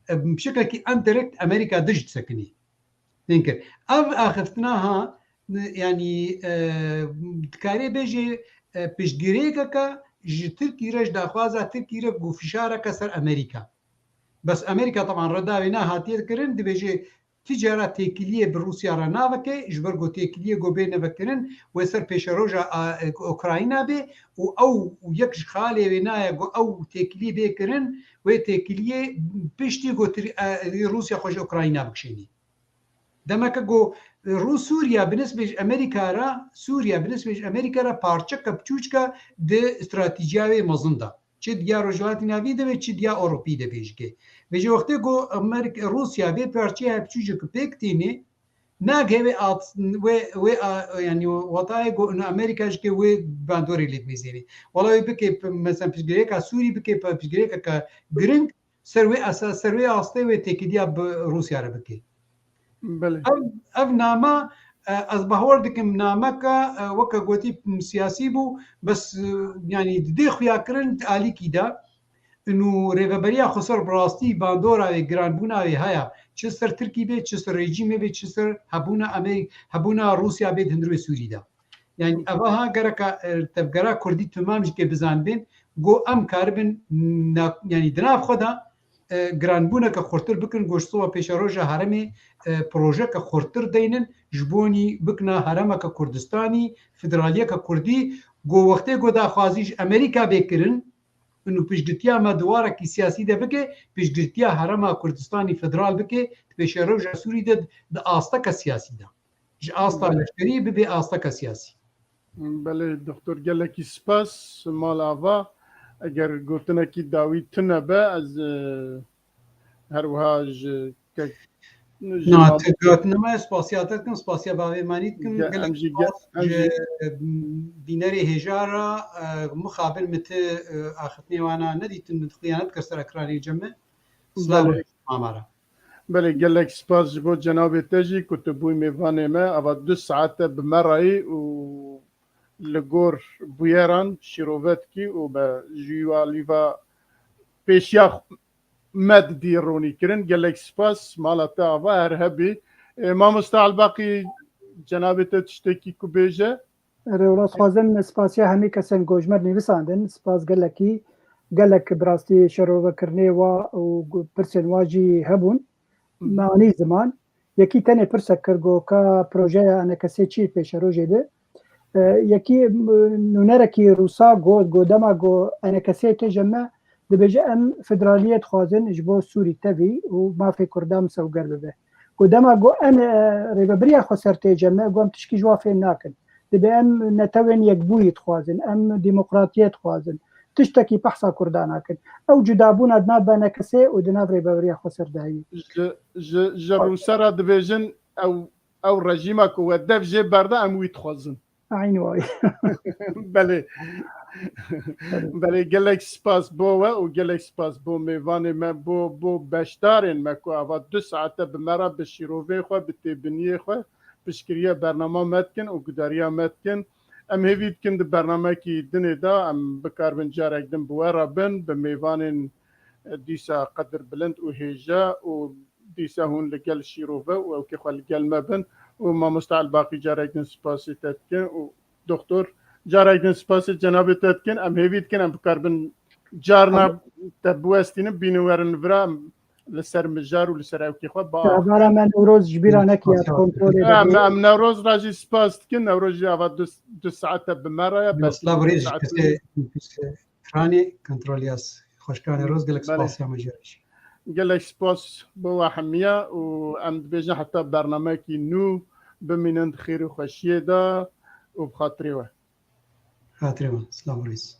بشكل كي اندركت امريكا دجت سكني تنكر اخفتناها يعني كاري بيجي بيشجريكا تركي رج داخوازا تركي رج وفشاره كسر امريكا بس امريكا طبعا رداوينا هاتير كرن دي بيجي تجاره تكليه بروسيا رنافكه جبرغو تكليه جو بين بكرن ويسر بيشروجا اوكرانيا بي او يكش خالي وينايا او تكليه بكرن وتكليه بيشتي جو روسيا خوش اوكرانيا بكشيني دمك جو سوريا بالنسبه امريكا را سوريا بالنسبه امريكا را بارچه بچوچكا د استراتيجيه مزنده چه دیا رجوات ناوی ده چه دیا اروپی ده بیشگه و جو وقتی گو امریکا روسیا به پارچه هب چوجه پکتینی ناگه و یعنی وضعی گو ان امریکا که و باندوری لید میزنی والله بکه مثلا پیشگیری سوری بکه پیشگیری که گرینگ سروی اساس سروی استه و تکیدیا روسیا را بکه بله اف نامه از بهور دکم نامکا وکا گوتی سیاسی بو بس يعني دي خويا كرنت علي كده انه ريفبريا خسر براستي باندورا وجرانبونا وهايا تشستر تركي بيت تشستر ريجيم بيت تشستر هبونا امريكا هبونا روسيا بيت هندرو سوريا يعني ابها جركا تبقرا كردي تمام كي بزان بين جو ام كاربن يعني دناف خدا گرانبوونەکە خورتر بکن گۆشتەوە پێشە ڕۆژە هەرمێ پرۆژەکە خورتر دەینن ji بۆنی بکنا هەرەمەکە کوردستانی فدرالیەکە کوردی گۆ وەختێ گۆ داخوازیش ئەمریکا بێکردن و پشتگirtiya me duwarekî siyasî de bike piştgirtiya herema Kurdistanê federal bike pêşe roja Sûrî de di asteka siyasî de ji asta leşkerî bibe asteka siyasî. Belê doktor gelekî spas malava eger gotinekî dawî tune be ez herwiha ji gotineme spasiya dikim spasiya bavêmanî dikim bînerê hêjara mixabil min ti axirtnê wana nedîtin xıyanet kir ser ekranê cem amara. Belê gelek spas ji bo cenabê te jî ku tu bûyî mêvanê me ava 2 saete bi me rayî û li gor bûyeran şîrovetkî û be jîwa lîva pêşiya me didî ronîkirin gelek spas mala te ava her hebî. Mamosta Elbaqî cenabê te tiştekî ku bêje? Rêwlas xwazim spasiya hemî kesên gojmer nivîsandin spas gelekî gelek bi rastî şerovekirinê wa û pirsên wa jî hebûn manî ziman yekî tenê pirsek kir goka projeya enekesê çi pêşe rojê de yekî nûnerekî Rûsa got dema got enekesê tê je me dibêje em federaliyê dixwazin ji bo Sûrî tevî û mafê Kurdan sewger bibe. Got dema got em rêveberiya xwe ser tê je me got em tişkî ji wan fêm nakin. Dibe em netewên yekbûyî dixwazin, em demokratiyê dixwazin. Tiştekî behsa Kurdan nakin. Ew cudabûna di nav enekesê û di nav rêveberiya xwe ser de heye. Ji Rûsa re dibêjin ew rejîma ku we dev jê berda em wî dixwazin. Aynı wayî. Belê belê gelek spas bo we û gelek spas bo mêvanê me bo beşdarên me ku ava 2 saete bi me re bi şîrovê xwe bi têbiniyê xwe piştgiriya bername me dikin û gudariya me dikin. Em hêvî dikin di bernamekî dinê de em bikarbin carek din bi we re bin bi mêvanên dîsa qedir bilind û hêja û dîsa hûn li gel şîrove û ew kê xwe li gel me bin û Mamosta Elbaqî carek din spasî te dikin û doktor carek din spasî cenabê te dikin em hêvî dikin em bikarbin carna te biwestînin bînîwerin vira li ser mijar û li ser ew kê xwe Evara me Newroz ji bîra nekiya kontrolê em Newroz ra jî spas dikin Newroz jî ava 2 saete bi me re ekranê kontroliyas xweşkanê roz gelek spasiya me jî gelek spas bo we hemiya û em dibêjin heta bernamekî nû bimînin di xêr û xweşiyê de û bi xatirê we. Xatirê me. Silav reis.